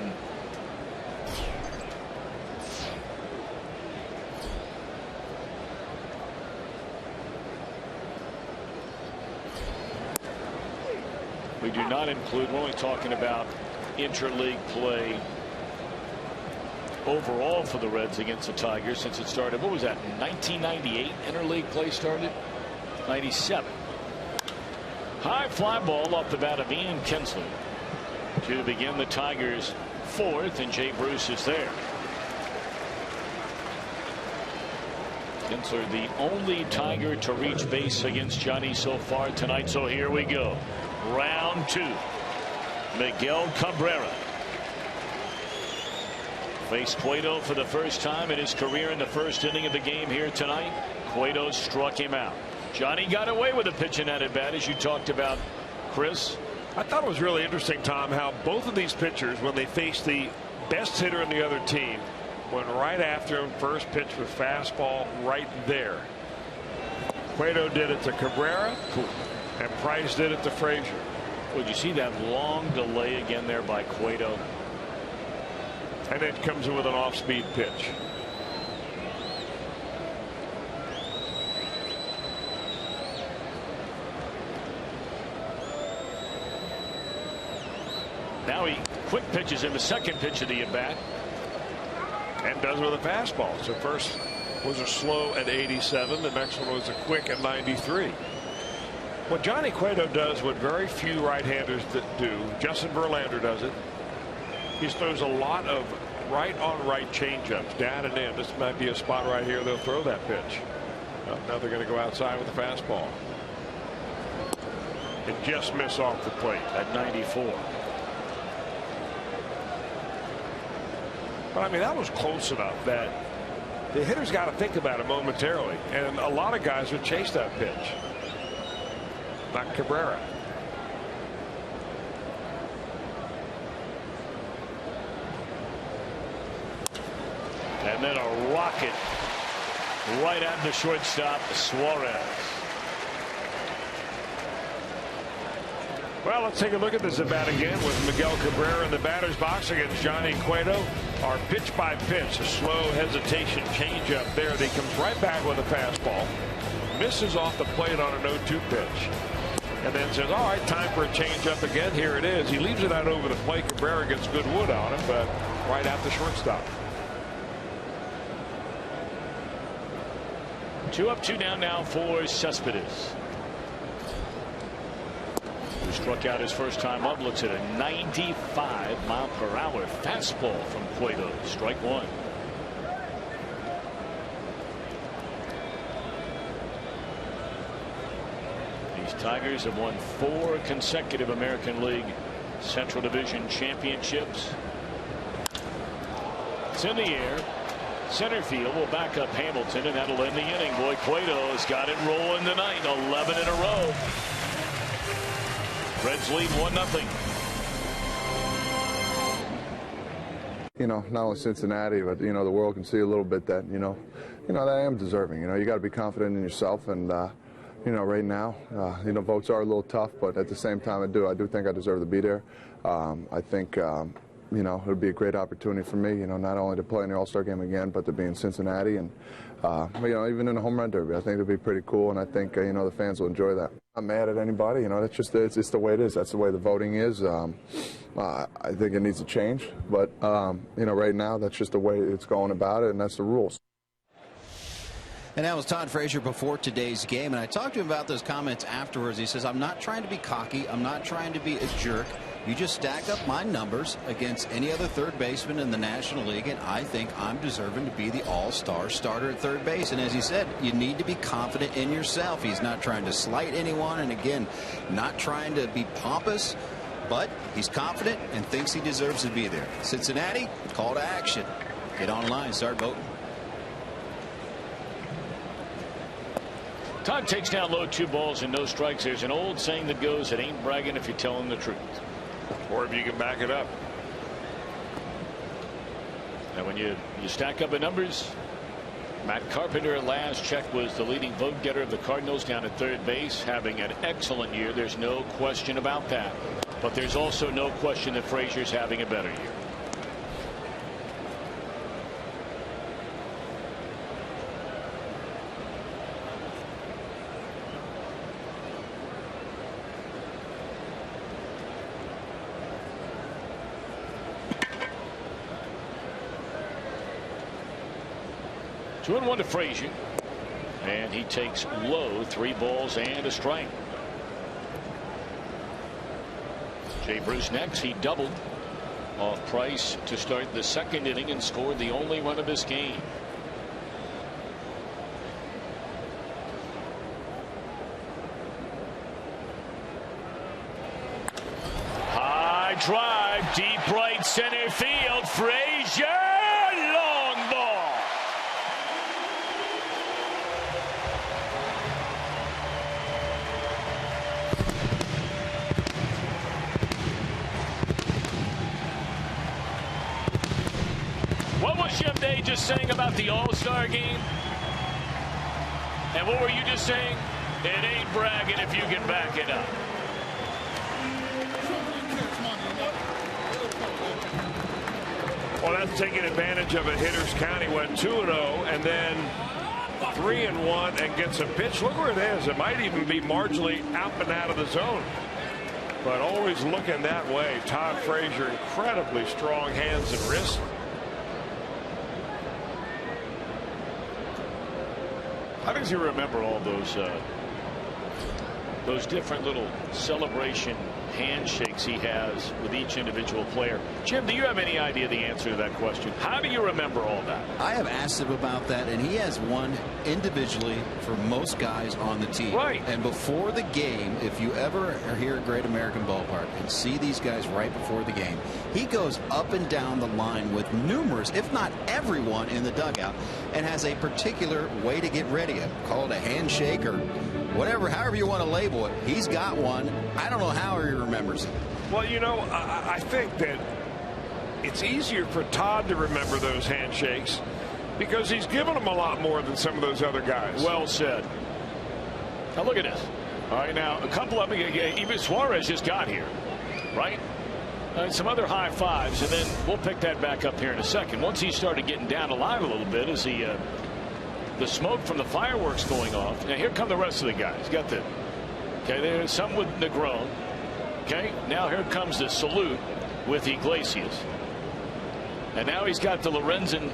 We do not include, we're only talking about interleague play overall for the Reds against the Tigers since it started. What was that, 1998 interleague play started? 97. High fly ball off the bat of Ian Kinsler to begin the Tigers' 4th, and Jay Bruce is there. Kinsler, the only Tiger to reach base against Johnny so far tonight. So here we go. Round 2. Miguel Cabrera faced Cueto for the first time in his career in the first inning of the game here tonight. Cueto struck him out. Johnny got away with a pitch in that at bat, as you talked about, Chris. I thought it was really interesting, Tom, how both of these pitchers, when they faced the best hitter in the other team, went right after him. First pitch was fastball right there. Cueto did it to Cabrera. Cool. And Price did it to Frazier. Would you see that long delay again there by Cueto? And it comes in with an off-speed pitch. Now he quick pitches him the second pitch of the at-bat. And does it with a fastball. So first was a slow at 87. The next one was a quick at 93. What Johnny Cueto does, what very few right-handers do, Justin Verlander does it. He throws a lot of right-on-right changeups, down and in. This might be a spot right here they'll throw that pitch. Now they're going to go outside with a fastball. And just miss off the plate at 94. But I mean, that was close enough that the hitter's got to think about it momentarily. And a lot of guys would chase that pitch. Not Cabrera. And then a rocket right at the shortstop, Suarez. Well, let's take a look at this at bat again with Miguel Cabrera in the batter's box against Johnny Cueto. Our pitch by pitch, a slow hesitation changeup there. He comes right back with a fastball, misses off the plate on an 0-2 pitch, and then says, all right, time for a changeup again. Here it is. He leaves it out over the plate. Cabrera gets good wood on him, but right at the shortstop. 2 up, 2 down now for Cespedes, who struck out his first time up. Looks at a 95-mile-per-hour fastball from Cueto. Strike 1. These Tigers have won 4 consecutive American League Central Division championships. It's in the air. Center field will back up Hamilton, and that'll end the inning. Boy, Cueto has got it rolling tonight. 11 in a row. Reds lead 1-0. You know, not only Cincinnati, but the world can see a little bit that that I am deserving. You got to be confident in yourself, and right now, votes are a little tough, but at the same time, I do think I deserve to be there. I think. It would be a great opportunity for me, not only to play in the All-Star game again, but to be in Cincinnati and, even in the home run derby. I think it'd be pretty cool, and I think, the fans will enjoy that. I'm not mad at anybody, that's just, it's the way it is. That's the way the voting is. I think it needs to change, but, right now, that's just the way it's going about it, and that's the rules. And that was Todd Frazier before today's game, and I talked to him about those comments afterwards. He says, I'm not trying to be cocky. I'm not trying to be a jerk. You just stack up my numbers against any other third baseman in the National League, and I think I'm deserving to be the all-star starter at third base. And as he said, you need to be confident in yourself. He's not trying to slight anyone, and again, not trying to be pompous, but he's confident and thinks he deserves to be there. Cincinnati, call to action. Get online, start voting. Todd takes down low, 2 balls and no strikes. There's an old saying that goes, it ain't bragging if you're telling the truth. Or if you can back it up. And when you stack up the numbers, Matt Carpenter at last check was the leading vote getter of the Cardinals down at third base, having an excellent year. There's no question about that. But there's also no question that Frazier's having a better year. Two and 1 to Frazier, and he takes low, 3 balls and a strike. Jay Bruce next. He doubled off Price to start the 2nd inning and scored the only run of this game. High drive, deep right center field. Frazier, long ball. What was Jim Day just saying about the All-Star game? And what were you just saying? It ain't bragging if you can back it up. Well, that's taking advantage of a hitter's count. He went 2-0 and then 3-1 and gets a pitch. Look where it is. It might even be marginally out and out of the zone. But always looking that way. Todd Frazier, incredibly strong hands and wrists. How does he remember all those different little celebration handshakes he has with each individual player? Jim, do you have any idea the answer to that question? How do you remember all that? I have asked him about that, and he has one individually for most guys on the team. Right. And before the game, if you ever are here at Great American Ballpark and see these guys right before the game, he goes up and down the line with numerous, if not everyone, in the dugout and has a particular way to get ready. Call it a handshake or whatever, however you want to label it. He's got one. I don't know how he remembers it. Well, I think that it's easier for Todd to remember those handshakes because he's given them a lot more than some of those other guys. Well said. Now look at this. All right, now a couple of them. Even Suarez just got here, right? Some other high fives, and then we'll pick that back up here in a second. Once he started getting down the line a little bit, as the smoke from the fireworks going off. Now here come the rest of the guys. Got the there's some with Negron. Okay, now here comes the salute with Iglesias, and now he's got the Lorenzen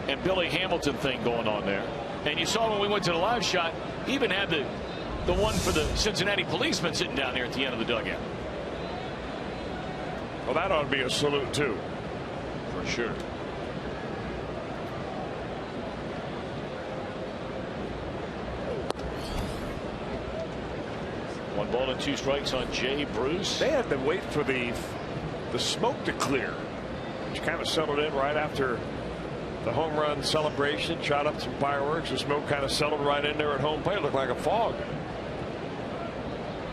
and Billy Hamilton thing going on there. And you saw when we went to the live shot, he even had the one for the Cincinnati policeman sitting down there at the end of the dugout. Well, that ought to be a salute too, for sure. One ball and 2 strikes on Jay Bruce. They had to wait for the smoke to clear, which kind of settled in right after the home run celebration. Shot up some fireworks. The smoke kind of settled right in there at home plate. It looked like a fog.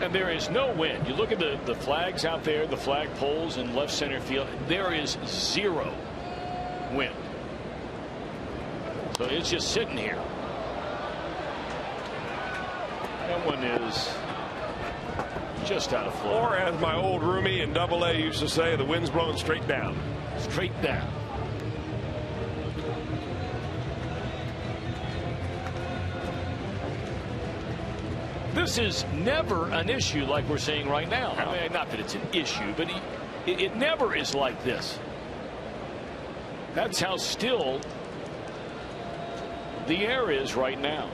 And there is no wind. You look at the flags out there, the flag poles in left center field. There is 0 wind. So it's just sitting here. That one is just out of flow. Or as my old roomie in AA used to say, the wind's blowing straight down. Straight down. This is never an issue like we're seeing right now. I mean, not that it's an issue, but it never is like this. That's how still the air is right now.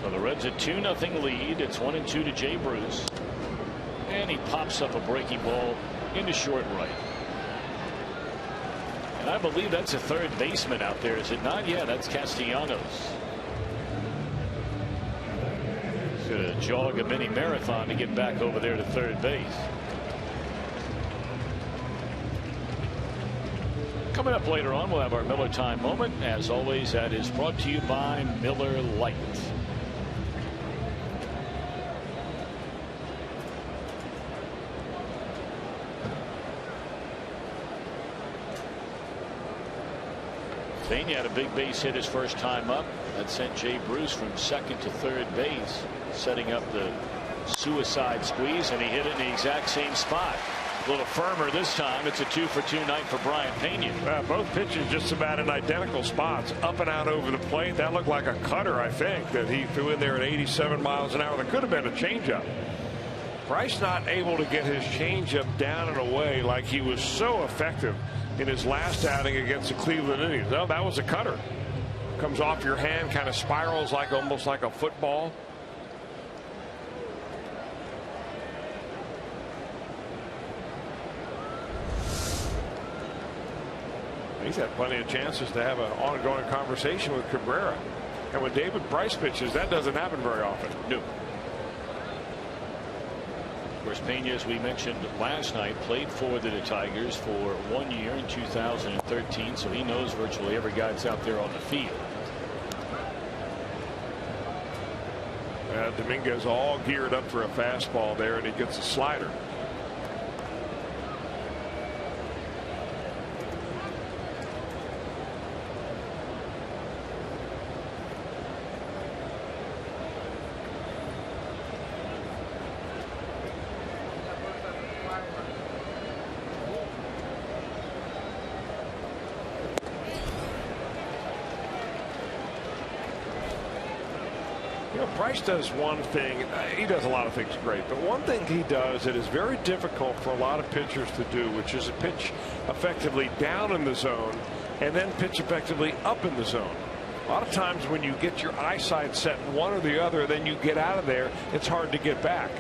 So the Reds a 2-0 lead. It's 1-2 to Jay Bruce. And he pops up a breaking ball into short right. And I believe that's a third baseman out there, is it not? Yeah, that's Castellanos. He's gonna jog a mini marathon to get back over there to third base. Coming up later on, we'll have our Miller Time moment. As always, that is brought to you by Miller Lite. Pena had a big base hit his first time up. That sent Jay Bruce from second to third base, setting up the suicide squeeze, and he hit it in the exact same spot. A little firmer this time. It's a 2-for-2 night for Brayan Pena. Both pitches just about in identical spots, up and out over the plate. That looked like a cutter, I think, that he threw in there at 87 miles an hour. There could have been a changeup. Bryce not able to get his changeup down and away like he was so effective in his last outing against the Cleveland Indians. No, that was a cutter. Comes off your hand, kind of spirals like almost like a football. He's had plenty of chances to have an ongoing conversation with Cabrera. And when David Price pitches, that doesn't happen very often. No. Of course, Pena, as we mentioned last night, played for the Tigers for 1 year in 2013, so he knows virtually every guy that's out there on the field. Dominguez all geared up for a fastball there, and he gets a slider. Price does one thing. He does a lot of things great, but one thing he does that is very difficult for a lot of pitchers to do, which is a pitch effectively down in the zone and then pitch effectively up in the zone. A lot of times when you get your eyesight set in one or the other, then you get out of there, it's hard to get back.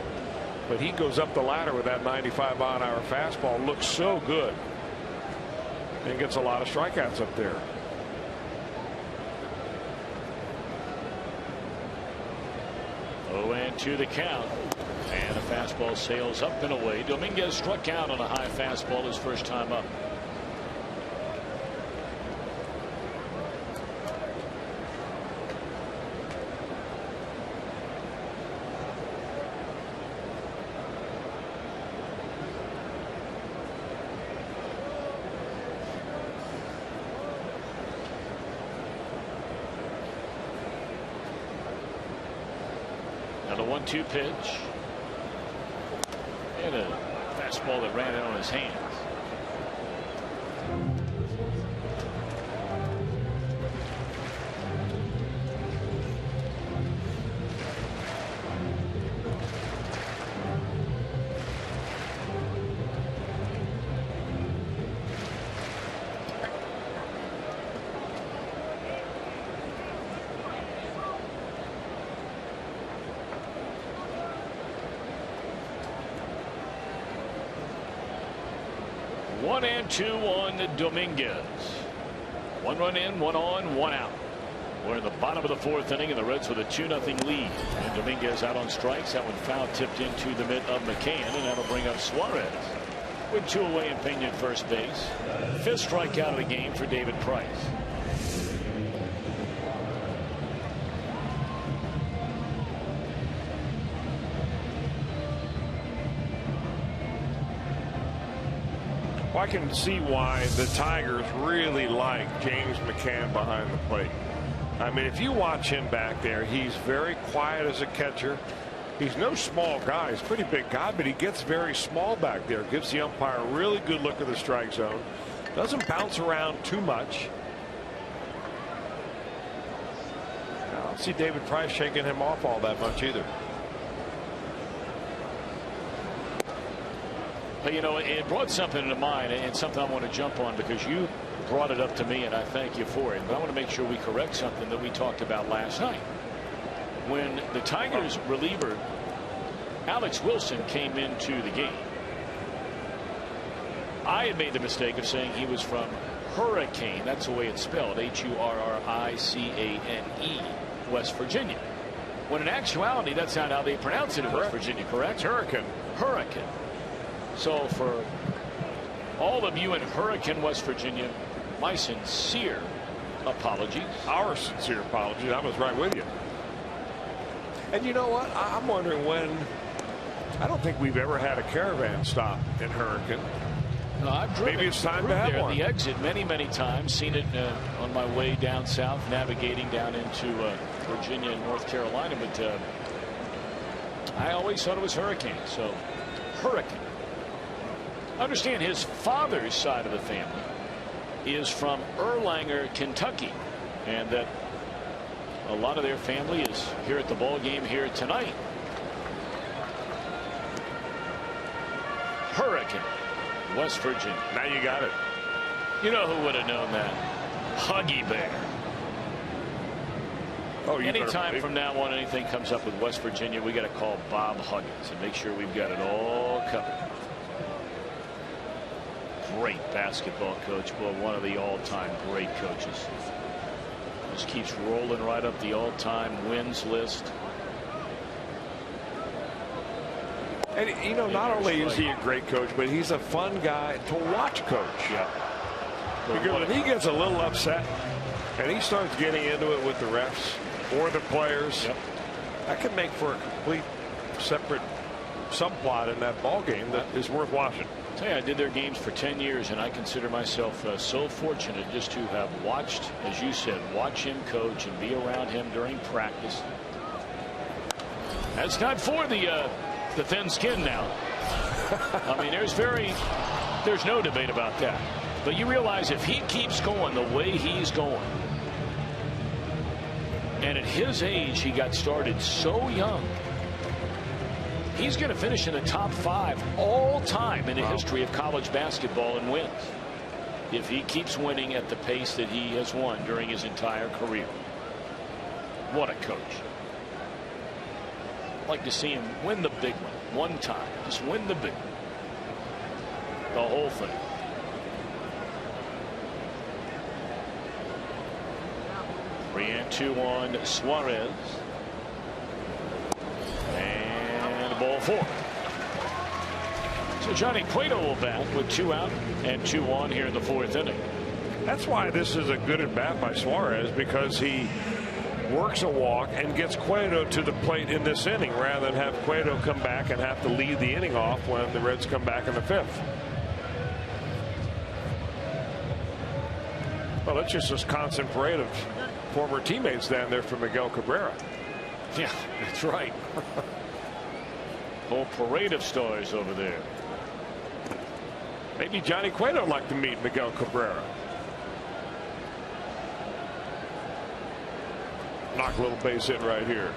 But he goes up the ladder with that 95-mile-an-hour fastball. Looks so good and gets a lot of strikeouts up there. To the count, and a fastball sails up and away. Dominguez struck out on a high fastball his first time up. Now the 1-2 pitch. And a fastball that ran in on his hands. One and two on Dominguez. 1 run in, 1 on, 1 out. We're in the bottom of the 4th inning, and the Reds with a 2-0 lead. And Dominguez out on strikes. That one foul tipped into the mitt of McCann, and that'll bring up Suarez with 2 away and Pena at first base. 5th strikeout of the game for David Price. I can see why the Tigers really like James McCann behind the plate. I mean, if you watch him back there, he's very quiet as a catcher. He's no small guy. He's a pretty big guy, but he gets very small back there. Gives the umpire a really good look at the strike zone. Doesn't bounce around too much. I don't see David Price shaking him off all that much either. But, you know, it brought something to mind, and something I want to jump on because you brought it up to me, and I thank you for it. But I want to make sure we correct something that we talked about last night. When the Tigers reliever Alex Wilson came into the game, I had made the mistake of saying he was from Hurricane. That's the way it's spelled, Hurricane, West Virginia. When in actuality, that's not how they pronounce it in West Virginia, correct? Hurricane. Hurricane. So for all of you in Hurricane, West Virginia, my sincere apologies. Our sincere apologies. I was right with you. And you know what? I'm wondering when. I don't think we've ever had a caravan stop in Hurricane. No, I've driven Maybe it's time to have one. The exit many times. Seen it on my way down south, navigating down into Virginia and North Carolina. But I always thought it was Hurricane. So Hurricane. Understand his father's side of the family is from Erlanger, Kentucky, and that a lot of their family is here at the ball game here tonight. Hurricane, West Virginia. Now you got it. You know who would have known that? Huggy Bear. Oh, anytime from now on anything comes up with West Virginia, we got to call Bob Huggins and make sure we've got it all covered. Great basketball coach, boy, one of the all-time great coaches. Just keeps rolling right up the all-time wins list. And you know, not only is he a great coach, but he's a fun guy to watch coach. Yeah. Because when he gets a little upset and he starts getting into it with the refs or the players, that can make for a complete separate subplot in that ball game that is worth watching. I tell you, I did their games for 10 years, and I consider myself so fortunate just to have watched, as you said, watch him coach and be around him during practice. That's not for the thin skin now. I mean, there's no debate about that. But you realize if he keeps going the way he's going, and at his age he got started so young, he's going to finish in the top 5 all time in the history of college basketball in wins if he keeps winning at the pace that he has won during his entire career. What a coach. I'd like to see him win the big one time. Just win the big one. The whole thing. Brayan 2 on Suarez. And ball 4. So Johnny Cueto will bat with 2 out and 2 on here in the 4th inning. That's why this is a good at bat by Suarez, because he works a walk and gets Cueto to the plate in this inning rather than have Cueto come back and have to lead the inning off when the Reds come back in the 5th. Well, it's just this constant parade of former teammates down there for Miguel Cabrera. Yeah, that's right. Whole parade of stars over there. Maybe Johnny Cueto would like to meet Miguel Cabrera. Knock a little base hit right here.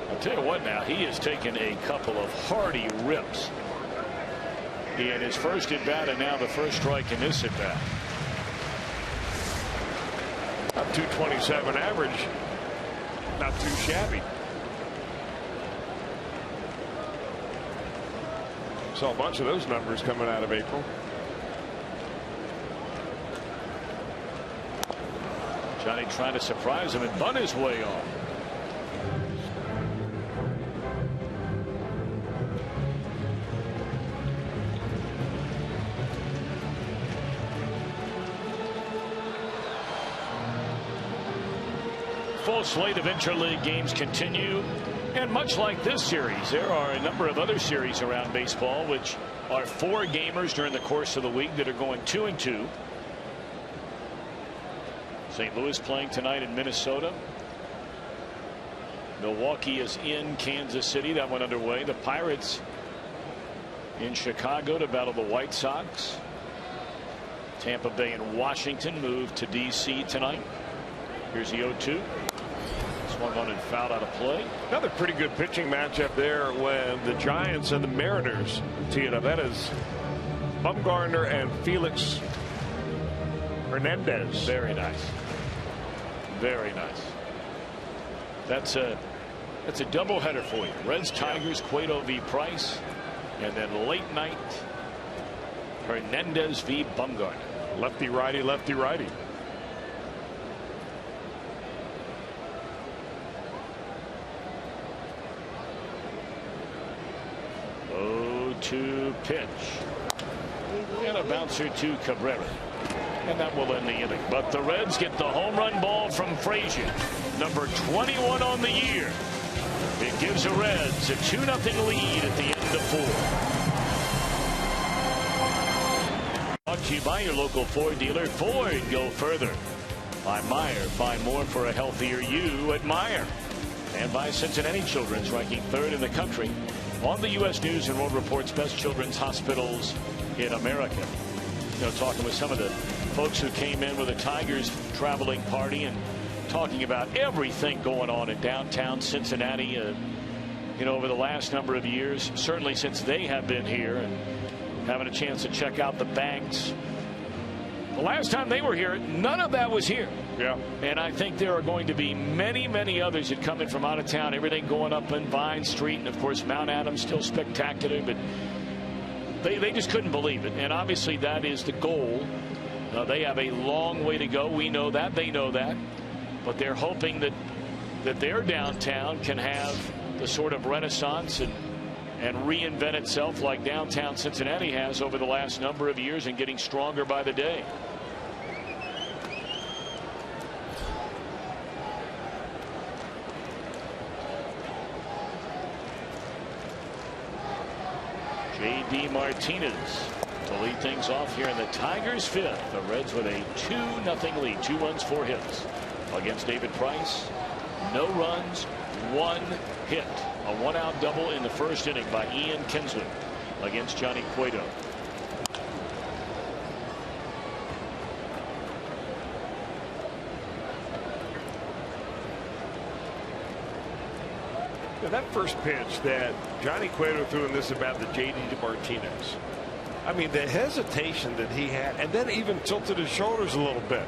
I'll tell you what now, he has taken a couple of hearty rips in his first at bat, and now the first strike in this at bat. A 227 average. Not too shabby. Saw a bunch of those numbers coming out of April. Johnny trying to surprise him and bunt his way off. Full slate of interleague games continue, and much like this series, there are a number of other series around baseball which are 4 gamers during the course of the week that are going 2-2. St. Louis playing tonight in Minnesota. Milwaukee is in Kansas City. That went underway. The Pirates in Chicago to battle the White Sox. Tampa Bay and Washington move to D.C. tonight. Here's the 0-2. Swung on and fouled out of play. Another pretty good pitching matchup there when the Giants and the Mariners tee it up. That is Bumgarner and Felix Hernandez. Very nice. Very nice. That's a doubleheader for you. Reds, Tigers, Cueto v. Price, and then late night Hernandez v. Bumgarner. Lefty righty, lefty righty. 0-2 pitch. And a bouncer to Cabrera. And that will end the inning. But the Reds get the home run ball from Frazier, number 21 on the year. It gives the Reds a 2-0 lead at the end of 4. Brought to you by your local Ford dealer. Ford, go further. By Meyer, find more for a healthier you at Meyer. And by Cincinnati Children's, ranking 3rd in the country on the U.S. News and World Report's best children's hospitals in America. You know, talking with some of the folks who came in with a Tigers traveling party and talking about everything going on in downtown Cincinnati, you know, over the last number of years, certainly since they have been here, and having a chance to check out the banks. The last time they were here, none of that was here. Yeah. And I think there are going to be many, many others that come in from out of town. Everything going up in Vine Street, and of course Mount Adams still spectacular, but they just couldn't believe it. And obviously that is the goal. They have a long way to go. We know that. They know that. But they're hoping that their downtown can have the sort of renaissance and reinvent itself like downtown Cincinnati has over the last number of years, and getting stronger by the day. J.D. Martinez to lead things off here in the Tigers' 5th. The Reds with a 2-0 lead. 2 runs, 4 hits against David Price. No runs, 1 hit. A 1-out double in the first inning by Ian Kinsler against Johnny Cueto. Now that first pitch that Johnny Cueto threw in this about the J.D. Martinez. I mean, the hesitation that he had, and then even tilted his shoulders a little bit.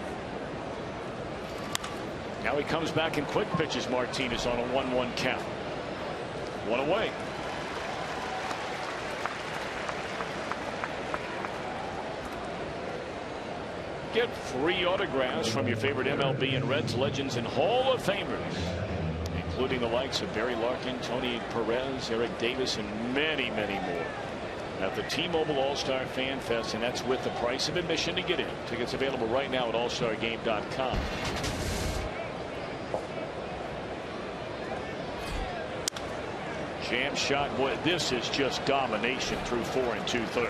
Now he comes back and quick pitches Martinez on a 1-1 count. 1 away. Get free autographs from your favorite MLB and Reds legends and Hall of Famers, including the likes of Barry Larkin, Tony Perez, Eric Davis, and many, many more at the T-Mobile All-Star Fan Fest, and that's with the price of admission to get in. Tickets available right now at allstargame.com. Jam shot. Boy, this is just domination through 4 2/3.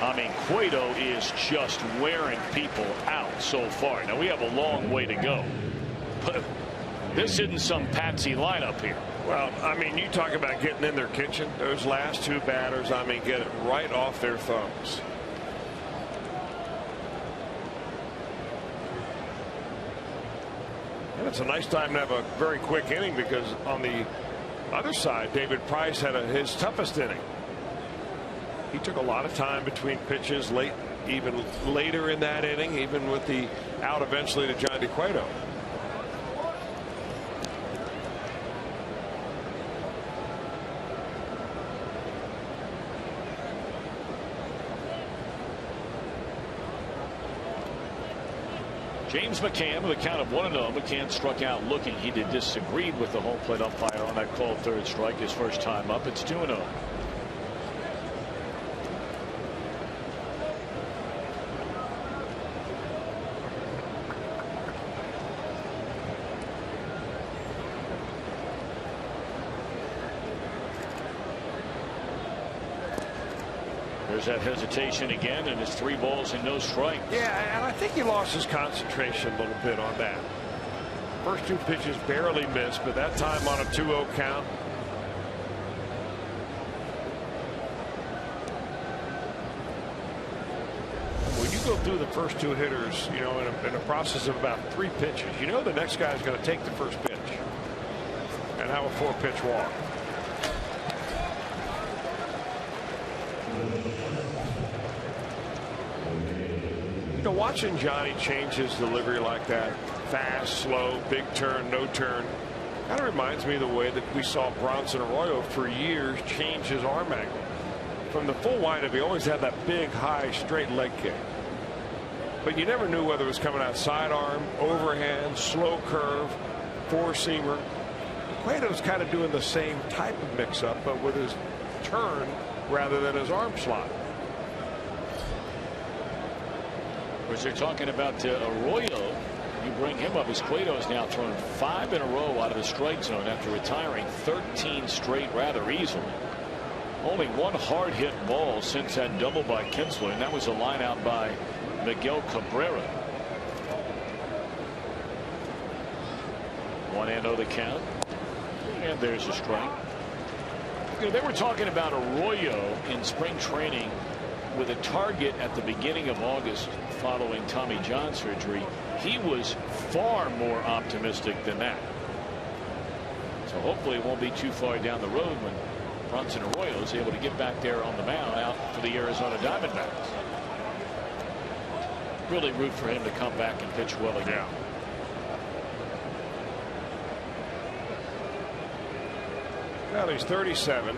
I mean, Cueto is just wearing people out. so far. Now we have a long way to go, but this isn't some patsy lineup here. Well, I mean, you talk about getting in their kitchen. Those last two batters, I mean, get it right off their thumbs. And it's a nice time to have a very quick inning, because on the other side, David Price had his toughest inning. He took a lot of time between pitches, even later in that inning, even with the out eventually to John Cueto. James McCann with a count of 1-0. McCann struck out looking. He disagreed with the home plate umpire on that called third strike. His first time up. It's 2-0. There's that hesitation again, and it's 3 balls and no strikes. Yeah, and I think he lost his concentration a little bit on that. First 2 pitches barely missed, but that time on a 2-0 count. When you go through the first 2 hitters, you know, in a process of about 3 pitches, you know the next guy is going to take the first pitch and have a 4-pitch walk. You know, watching Johnny change his delivery like that, fast, slow, big turn, no turn, kind of reminds me of the way that we saw Bronson Arroyo for years change his arm angle. From the full windup, he always had that big, high, straight leg kick. But you never knew whether it was coming out sidearm, overhand, slow curve, four-seamer. Cueto's kind of doing the same type of mix-up, but with his turn rather than his arm slot. As they're talking about Arroyo, you bring him up as Cueto's now thrown 5 in a row out of the strike zone after retiring 13 straight rather easily. Only 1 hard hit ball since that double by Kinsler, and that was a line out by Miguel Cabrera. 1-0 the count, and there's a strike. You know, they were talking about Arroyo in spring training with a target at the beginning of August following Tommy John surgery. He was far more optimistic than that. So hopefully it won't be too far down the road when Bronson Arroyo is able to get back there on the mound out for the Arizona Diamondbacks. Really root for him to come back and pitch well again. Well, he's 37.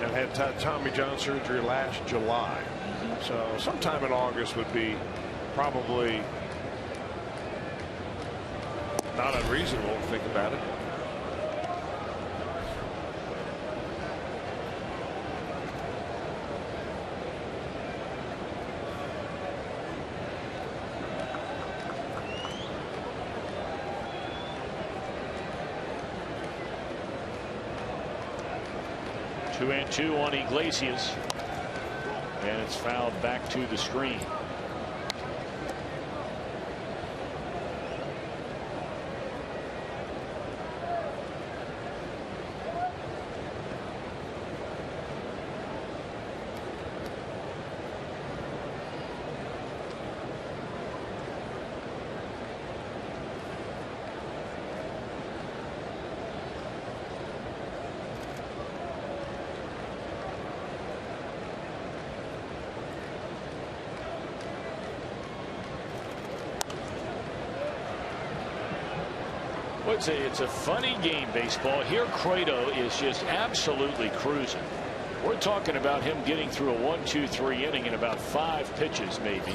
And had Tommy John surgery last July. So sometime in August would be probably not unreasonable to think about it. Two and 2 on Iglesias, and it's fouled back to the screen. It's a funny game, baseball. Here Cueto is just absolutely cruising. We're talking about him getting through a 1-2-3 inning in about 5 pitches maybe.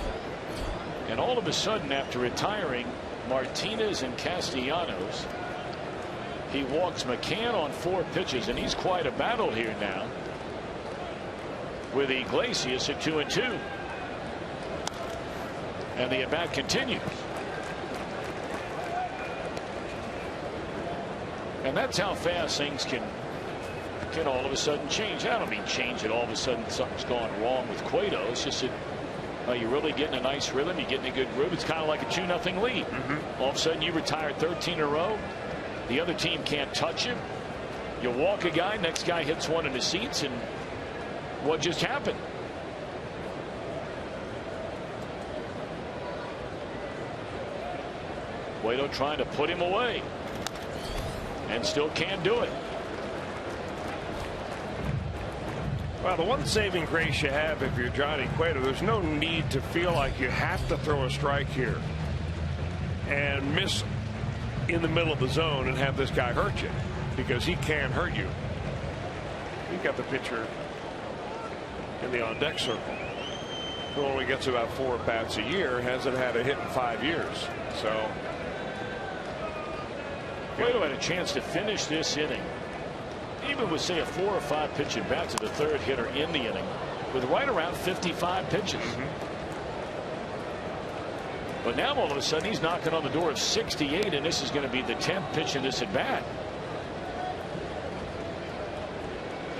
And all of a sudden, after retiring Martinez and Castellanos, he walks McCann on 4 pitches, and he's quite a battle here now with Iglesias at 2-2. And the at-bat continues. And that's how fast things can all of a sudden change. I don't mean change it all of a sudden something's gone wrong with Cueto. It's just that You're really getting a nice rhythm. You're getting a good groove. It's kind of like a 2-0 lead. All of a sudden, you retire 13 in a row. The other team can't touch you. You walk a guy, next guy hits one in the seats, and what just happened? Cueto trying to put him away, and still can't do it. Well, the one saving grace you have if you're Johnny Cueto, there's no need to feel like you have to throw a strike here and miss in the middle of the zone and have this guy hurt you, because he can hurt you. You've got the pitcher in the on-deck circle who only gets about 4 at-bats a year, hasn't had a hit in 5 years. So Cueto had a chance to finish this inning, even with, say, a 4 or 5 pitch at bat to the third hitter in the inning, with right around 55 pitches. But now all of a sudden he's knocking on the door of 68, and this is going to be the 10th pitch of this at bat.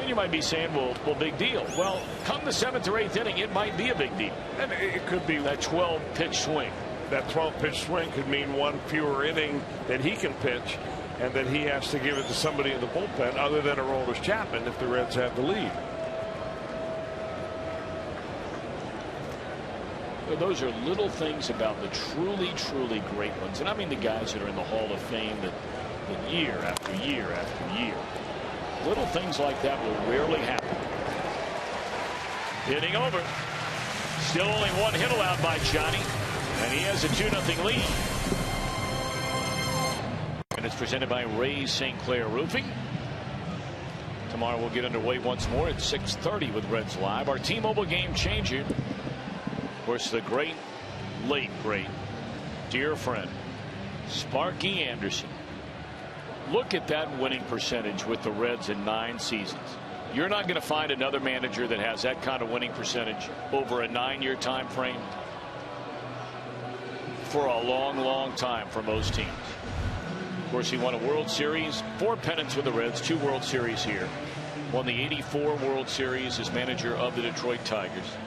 And you might be saying, well, big deal. Well, come the 7th or 8th inning, it might be a big deal. And it could be that 12 pitch swing. That 12 pitch swing could mean one fewer inning that he can pitch, and then he has to give it to somebody in the bullpen other than Aroldis Chapman if the Reds have the lead. Well, those are little things about the truly great ones, and I mean the guys that are in the Hall of Fame that year after year after year. Little things like that will rarely happen. Hitting over. Still only one hit allowed by Johnny, and he has a 2-0 lead. And it's presented by Ray St. Clair Roofing. Tomorrow we'll get underway once more at 6:30 with Reds Live. Our T-Mobile game changer, of course, the late great, dear friend, Sparky Anderson. Look at that winning percentage with the Reds in 9 seasons. You're not going to find another manager that has that kind of winning percentage over a 9-year time frame for a long time for most teams. Of course, he won a World Series, 4 pennants with the Reds, 2 World Series here. Won the '84 World Series as manager of the Detroit Tigers.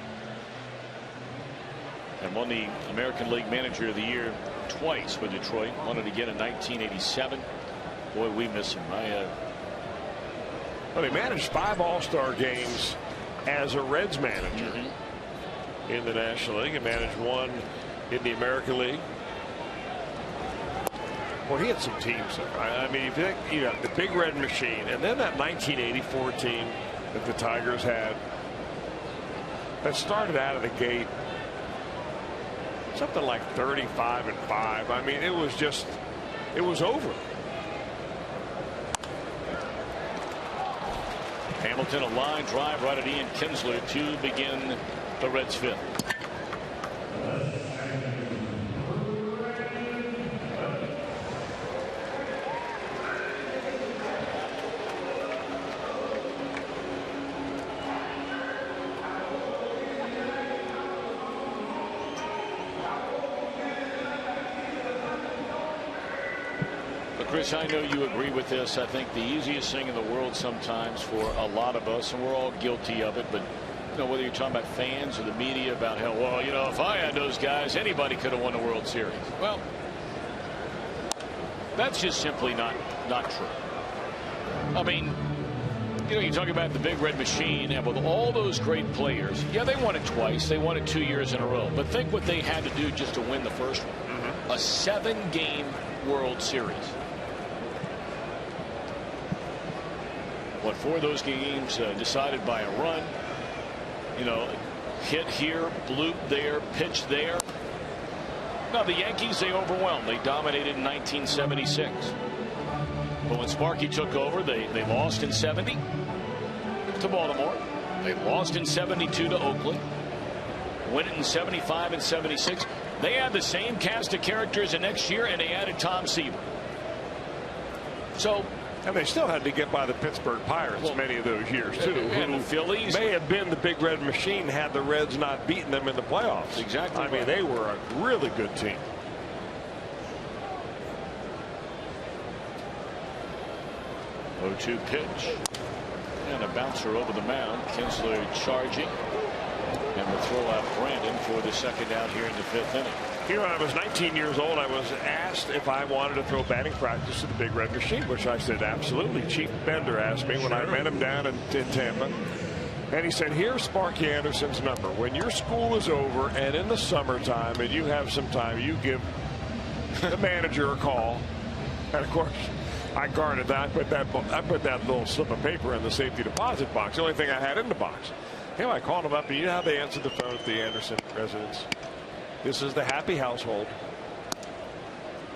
And won the American League Manager of the Year twice with Detroit. Won it again in 1987. Boy, we miss him. Well, he managed 5 All-Star games as a Reds manager in the National League. He managed 1 in the American League. Well, he had some teams. I mean, if you think, you got the Big Red Machine, and then that 1984 team that the Tigers had that started out of the gate something like 35-5. I mean, it was over. Hamilton, a line drive right at Ian Kinsler to begin the Reds' 5th. Chris, I know you agree with this. I think the easiest thing in the world sometimes for a lot of us, and we're all guilty of it, but you know, whether you're talking about fans or the media about how, well, you know, if I had those guys, anybody could have won the World Series. Well, that's just simply not true. I mean, you know, you talk about the Big Red Machine, and with all those great players, yeah, they won it twice. They won it 2 years in a row. But think what they had to do just to win the first one. A 7-game World Series. What, 4 of those games decided by a run, you know, hit here, bloop there, pitch there. No, the Yankees, they overwhelmed. They dominated in 1976. But when Sparky took over, they lost in 70 to Baltimore. They lost in 72 to Oakland. Win it in 75 and 76. They had the same cast of characters the next year, and they added Tom Seaver. So. And they still had to get by the Pittsburgh Pirates many of those years, too. And the Phillies. May have been the Big Red Machine had the Reds not beaten them in the playoffs. Exactly. I mean, they were a really good team. Oh, 2 pitch. And a bouncer over the mound. Kinsler charging. And will throw out Brandon for the second out here in the 5th inning. Here, when I was 19 years old, I was asked if I wanted to throw batting practice at the Big Red Machine, which I said absolutely. Chief Bender asked me when I met him down in Tampa. And he said, here's Sparky Anderson's number. When your school is over and in the summertime and you have some time, you give the manager a call. And, of course, I guarded that. I put that little slip of paper in the safety deposit box, the only thing I had in the box. Anyway, I called him up, and you know how they answered the phone at the Anderson residence? This is the happy household.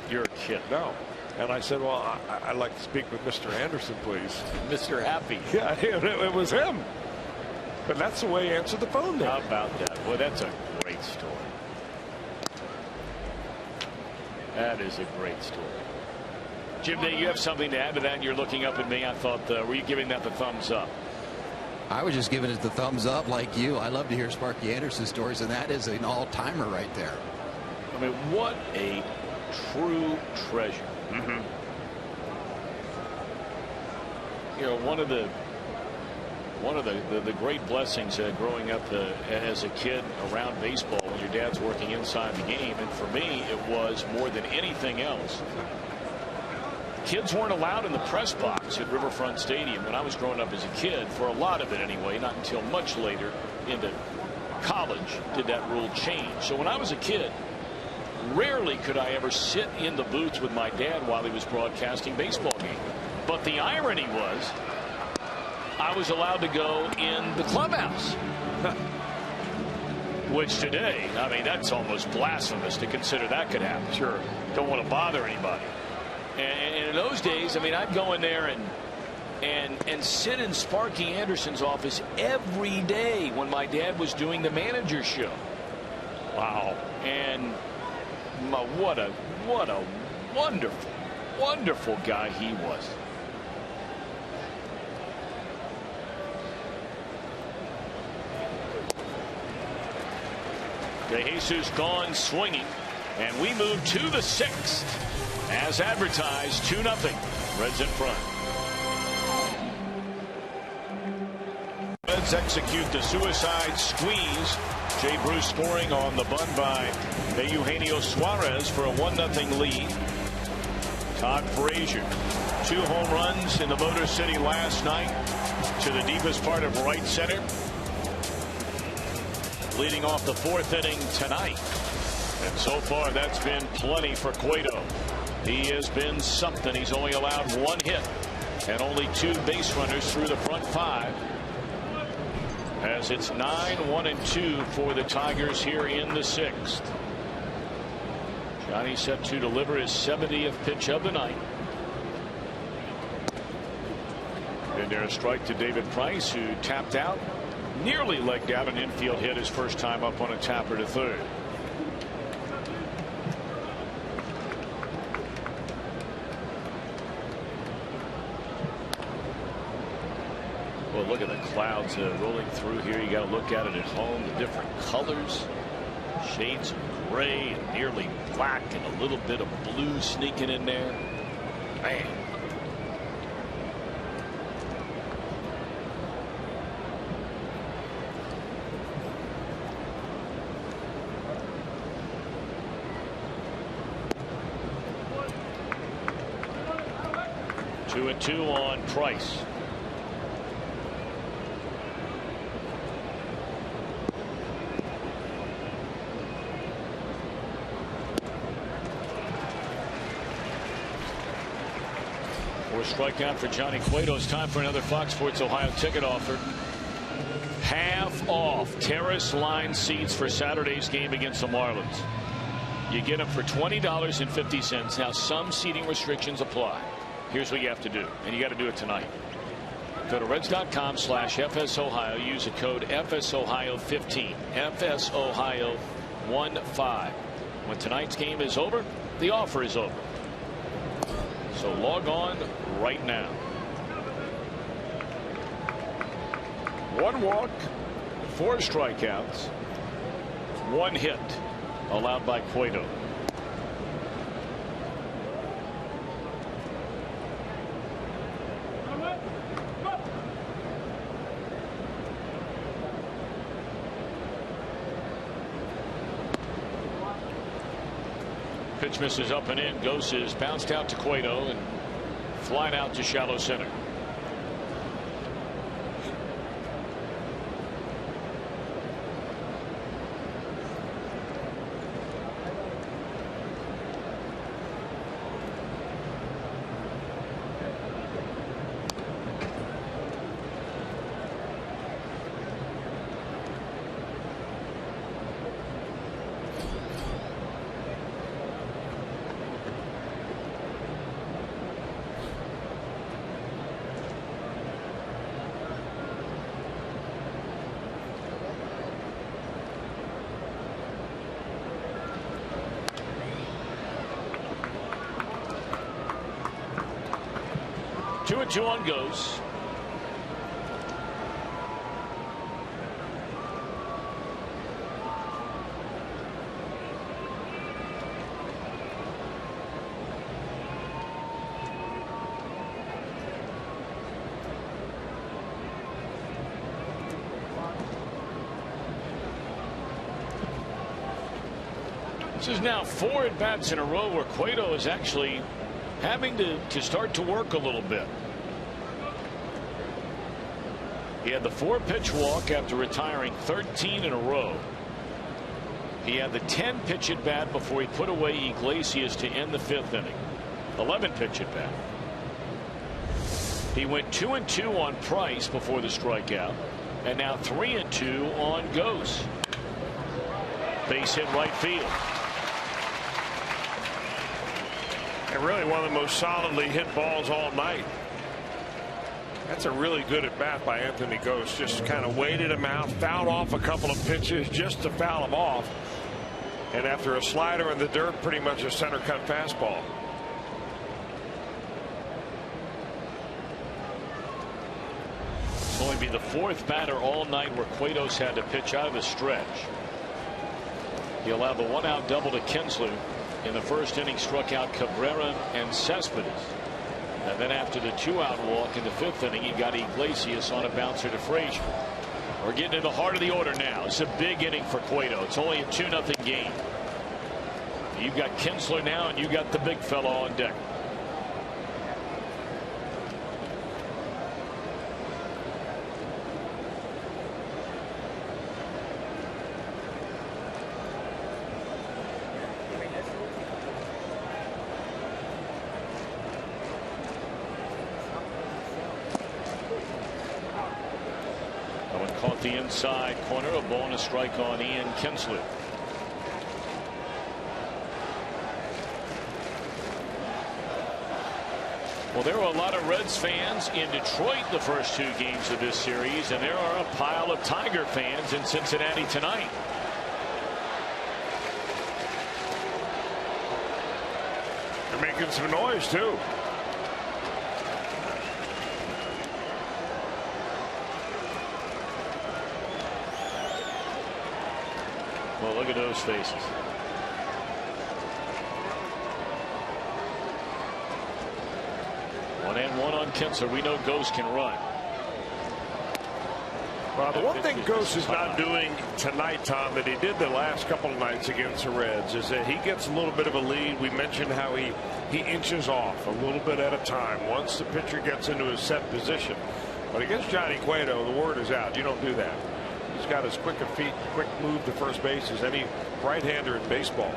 You're a kid. No. And I said, well, I'd like to speak with Mr. Anderson, please. Mr. Happy. Yeah, it was him. But that's the way he answered the phone there. How about that? Well, that's a great story. That is a great story. Jim, you have something to add to that, and you're looking up at me. I thought, were you giving that the thumbs up? I was just giving it the thumbs up like you. I love to hear Sparky Anderson stories, and that is an all-timer right there. I mean, what a true treasure. Mm-hmm. You know, one of the great blessings growing up as a kid around baseball when your dad's working inside the game, and for me it was more than anything else. Kids weren't allowed in the press box at Riverfront Stadium when I was growing up as a kid, for a lot of it anyway. Not until much later into college did that rule change. So when I was a kid, rarely could I ever sit in the booth with my dad while he was broadcasting baseball games. But the irony was, I was allowed to go in the clubhouse. Which today, I mean, that's almost blasphemous to consider that could happen. Sure. Don't want to bother anybody. And in those days, I mean, I'd go in there and sit in Sparky Anderson's office every day when my dad was doing the manager show. Wow. And what a wonderful, wonderful guy he was. De Jesus gone swinging, and we move to the 6th. As advertised, 2-0. Reds in front. Reds execute the suicide squeeze. Jay Bruce scoring on the bunt by Eugenio Suarez for a 1-0 lead. Todd Frazier, 2 home runs in the Motor City last night to the deepest part of right center. Leading off the 4th inning tonight. And so far, that's been plenty for Cueto. He has been something. He's only allowed 1 hit and only 2 base runners through the front 5. As it's 9-1-2 for the Tigers here in the 6th. Johnny set to deliver his 70th pitch of the night. And there's a strike to David Price, who tapped out, nearly legged out an infield hit his first time up on a tapper to third. Well, look at the clouds rolling through here. You got to look at it at home. The different colors, shades of gray and nearly black, and a little bit of blue sneaking in there. Man. Two and 2 on Price. Strikeout for Johnny Cueto. It's time for another Fox Sports Ohio ticket offer. Half off terrace line seats for Saturday's game against the Marlins. You get them for $20.50. Now, some seating restrictions apply. Here's what you have to do, and you got to do it tonight. Go to Reds.com/FSOhio. Use the code FSOhio15. FSOhio15. When tonight's game is over, the offer is over. So log on right now. 1 walk, 4 strikeouts, 1 hit allowed by Cueto. Pitch misses up and in. Ghost is bounced out to Cueto and flying out to shallow center. Two and two on Ghost. This is now 4 at-bats in a row where Cueto is actually having to start to work a little bit. He had the 4-pitch walk after retiring 13 in a row. He had the 10-pitch at bat before he put away Iglesias to end the 5th inning. 11-pitch at bat. He went 2 and 2 on Price before the strikeout, and now 3 and 2 on Ghost. Base hit right field. And really one of the most solidly hit balls all night. That's a really good at bat by Anthony Ghost. Just kind of waited him out, fouled off a couple of pitches just to foul him off. And after a slider in the dirt, pretty much a center cut fastball. It's only be the 4th batter all night where Cueto's had to pitch out of the stretch. He allowed the 1-out double to Kinsler. In the 1st inning, struck out Cabrera and Cespedes. And then after the 2-out walk in the 5th inning, he got Iglesias on a bouncer to Frazier. We're getting to the heart of the order now. It's a big inning for Cueto. It's only a 2-0 game. You've got Kinsler now, and you've got the big fellow on deck. Caught the inside corner, a ball and a strike on Ian Kinsler. Well, there are a lot of Reds fans in Detroit the first 2 games of this series, and there are a pile of Tiger fans in Cincinnati tonight. They're making some noise too. Well, look at those faces. One and one on Kinsler. We know Ghost can run. Well, the one thing Ghost is not doing tonight, Tom, that he did the last couple of nights against the Reds, is that he gets a little bit of a lead. We mentioned how he inches off a little bit at a time once the pitcher gets into his set position. But against Johnny Cueto, the word is out. You don't do that. He's got as quick a feet, quick move to first base as any right-hander in baseball.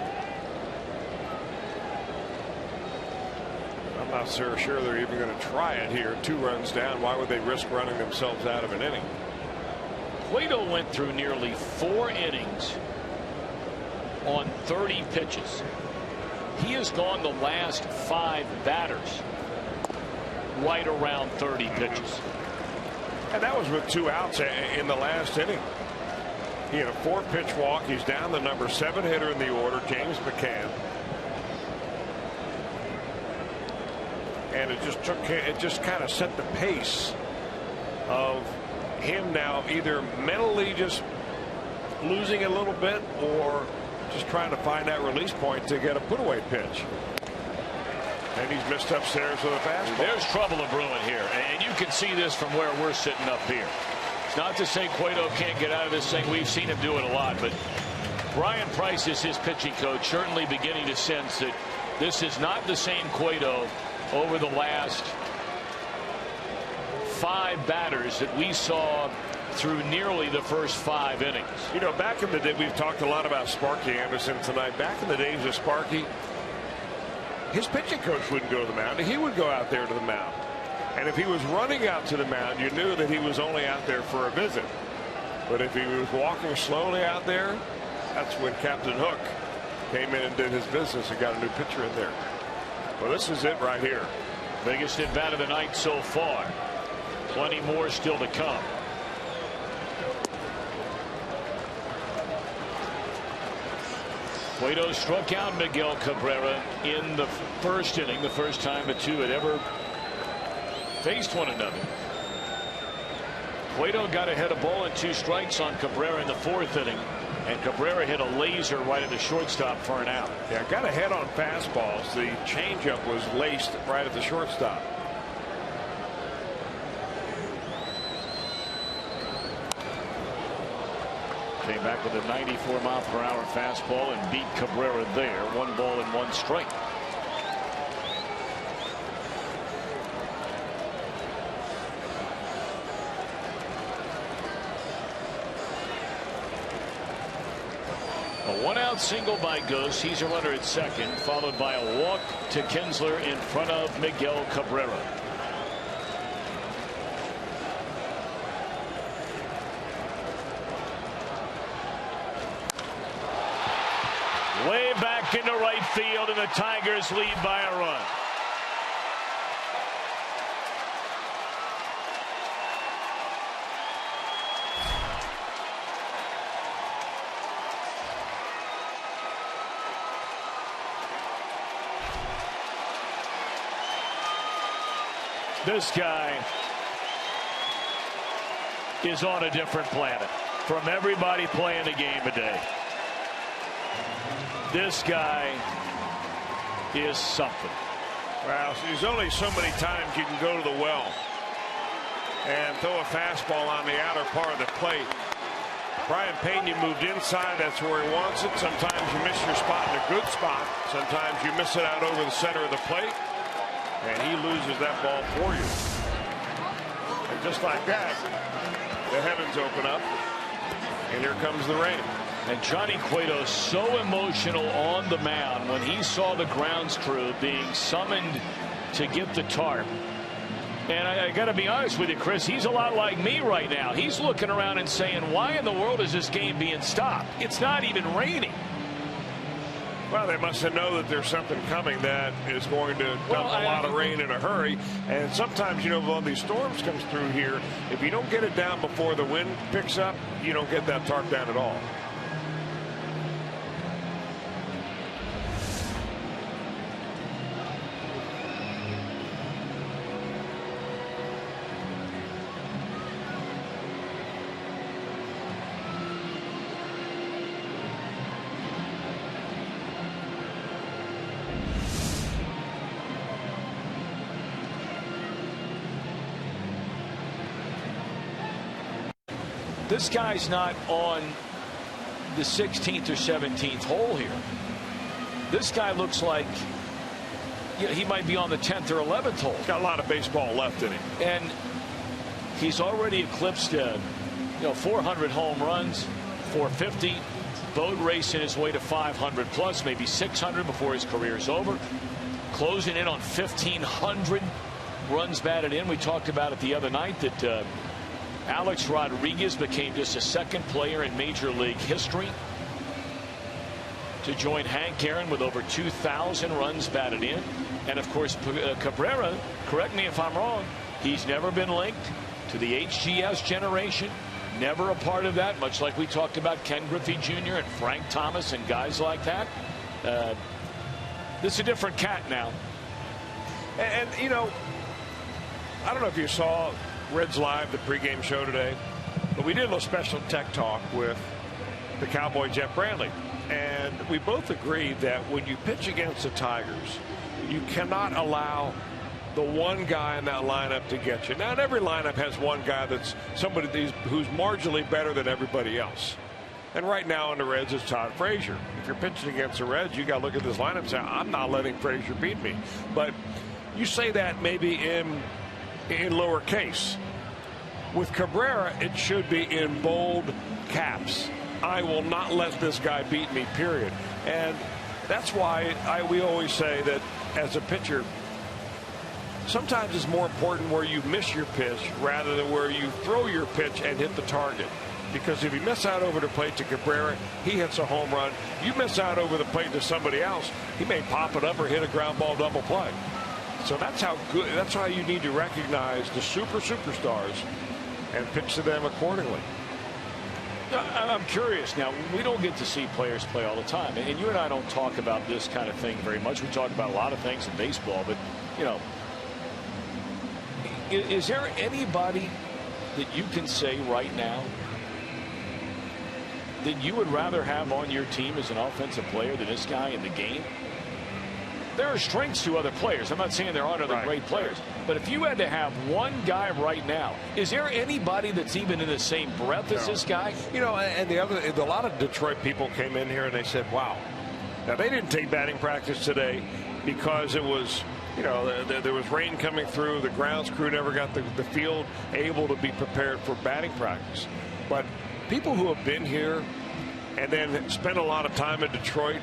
I'm not so sure they're even going to try it here. 2 runs down. Why would they risk running themselves out of an inning? Cueto went through nearly 4 innings on 30 pitches. He has gone the last 5 batters right around 30 pitches. And that was with 2 outs in the last inning. He had a 4-pitch walk. He's down the number 7 hitter in the order, James McCann. And it just kind of set the pace of him now either mentally just losing a little bit or just trying to find that release point to get a put-away pitch. And he's missed upstairs with a fastball. There's trouble in brewing here, and you can see this from where we're sitting up here. It's not to say Cueto can't get out of this thing. We've seen him do it a lot, but Brian Price is his pitching coach, certainly beginning to sense that this is not the same Cueto over the last 5 batters that we saw through nearly the first 5 innings. You know, back in the day, we've talked a lot about Sparky Anderson tonight. Back in the days of Sparky, his pitching coach wouldn't go to the mound. He would go out there to the mound. And if he was running out to the mound, you knew that he was only out there for a visit. But if he was walking slowly out there, that's when Captain Hook came in and did his business and got a new pitcher in there. Well, this is it right here. Biggest at bat of the night so far. Plenty more still to come. Cueto struck out Miguel Cabrera in the first inning, the first time the two had ever faced one another. Cueto got ahead of ball and 2 strikes on Cabrera in the 4th inning, and Cabrera hit a laser right at the shortstop for an out. Yeah, got ahead on fastballs. The changeup was laced right at the shortstop. Came back with a 94-mile-per-hour fastball and beat Cabrera there. 1 ball and 1 strike. A 1-out single by Ghost. He's a runner at second, followed by a walk to Kinsler in front of Miguel Cabrera. Way back into right field, and the Tigers lead by a run. This guy is on a different planet from everybody playing the game today. This guy is something. Well, there's only so many times you can go to the well and throw a fastball on the outer part of the plate. Brayan Pena moved inside. That's where he wants it. Sometimes you miss your spot in a good spot. Sometimes you miss it out over the center of the plate. And he loses that ball for you. And just like that, the heavens open up. And here comes the rain. And Johnny Cueto so emotional on the mound when he saw the grounds crew being summoned to get the tarp. And I got to be honest with you, Chris, he's a lot like me right now. He's looking around and saying, why in the world is this game being stopped? It's not even raining. Well, they must have known that there's something coming that is going to dump a lot of rain in a hurry. And sometimes, you know, when these storms comes through here, if you don't get it down before the wind picks up, you don't get that tarp down at all. This guy's not on the 16th or 17th hole here. This guy looks like, you know, he might be on the 10th or 11th hole. He's got a lot of baseball left in him. And he's already eclipsed 400 home runs, 450, boat racing his way to 500 plus, maybe 600 before his career's over. Closing in on 1,500 runs batted in. We talked about it the other night that Alex Rodriguez became just a 2nd player in Major League history to join Hank Aaron with over 2,000 runs batted in. And of course, Cabrera, correct me if I'm wrong, he's never been linked to the HGS generation. Never a part of that, much like we talked about Ken Griffey Jr. and Frank Thomas and guys like that. This is a different cat now. And you know, I don't know if you saw Reds Live, the pregame show today, but we did a little special tech talk with the Cowboy Jeff Brantley, and we both agreed that when you pitch against the Tigers, you cannot allow the one guy in that lineup to get you. Now, every lineup has one guy that's somebody who's marginally better than everybody else, And right now on the Reds is Todd Frazier. If you're pitching against the Reds, you got to look at this lineup and say, I'm not letting Frazier beat me. But you say that maybe in lowercase. With Cabrera, it should be in bold caps. I will not let this guy beat me, period. And that's why we always say that as a pitcher, sometimes it's more important where you miss your pitch rather than where you throw your pitch and hit the target. Because if you miss out over the plate to Cabrera, he hits a home run. You miss out over the plate to somebody else, he may pop it up or hit a ground ball double play. So that's how good. That's how you need to recognize the superstars and pitch to them accordingly. I'm curious now. We don't get to see players play all the time, and you and I don't talk about this kind of thing very much. We talk about a lot of things in baseball, but you know, is there anybody that you can say right now that you would rather have on your team as an offensive player than this guy in the game? There are strengths to other players. I'm not saying there aren't other great players. But if you had to have one guy right now, is there anybody that's even in the same breath as this guy? You know, and a lot of Detroit people came in here and they said, wow. Now, they didn't take batting practice today because it was, you know, there was rain coming through. The grounds crew never got the field able to be prepared for batting practice. But people who have been here and then spent a lot of time in Detroit,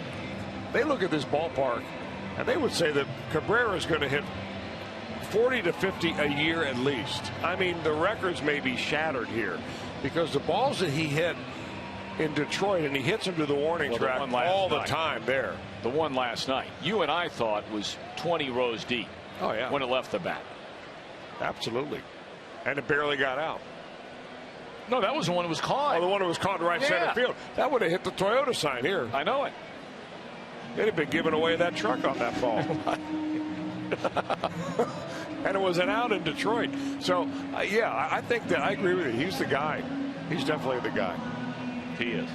they look at this ballpark and they would say that Cabrera is going to hit 40 to 50 a year at least. I mean, the records may be shattered here because the balls that he hit in Detroit, and he hits them to the warning track all the time there. The one last night, you and I thought was 20 rows deep. Oh, yeah. When it left the bat. Absolutely. And it barely got out. No, that was the one that was caught. Oh, the one that was caught in right center field. That would have hit the Toyota sign here. I know it. They'd have been giving away that truck on that ball. And it was an out in Detroit. So, yeah, I think that I agree with you. He's the guy. He's definitely the guy. He is.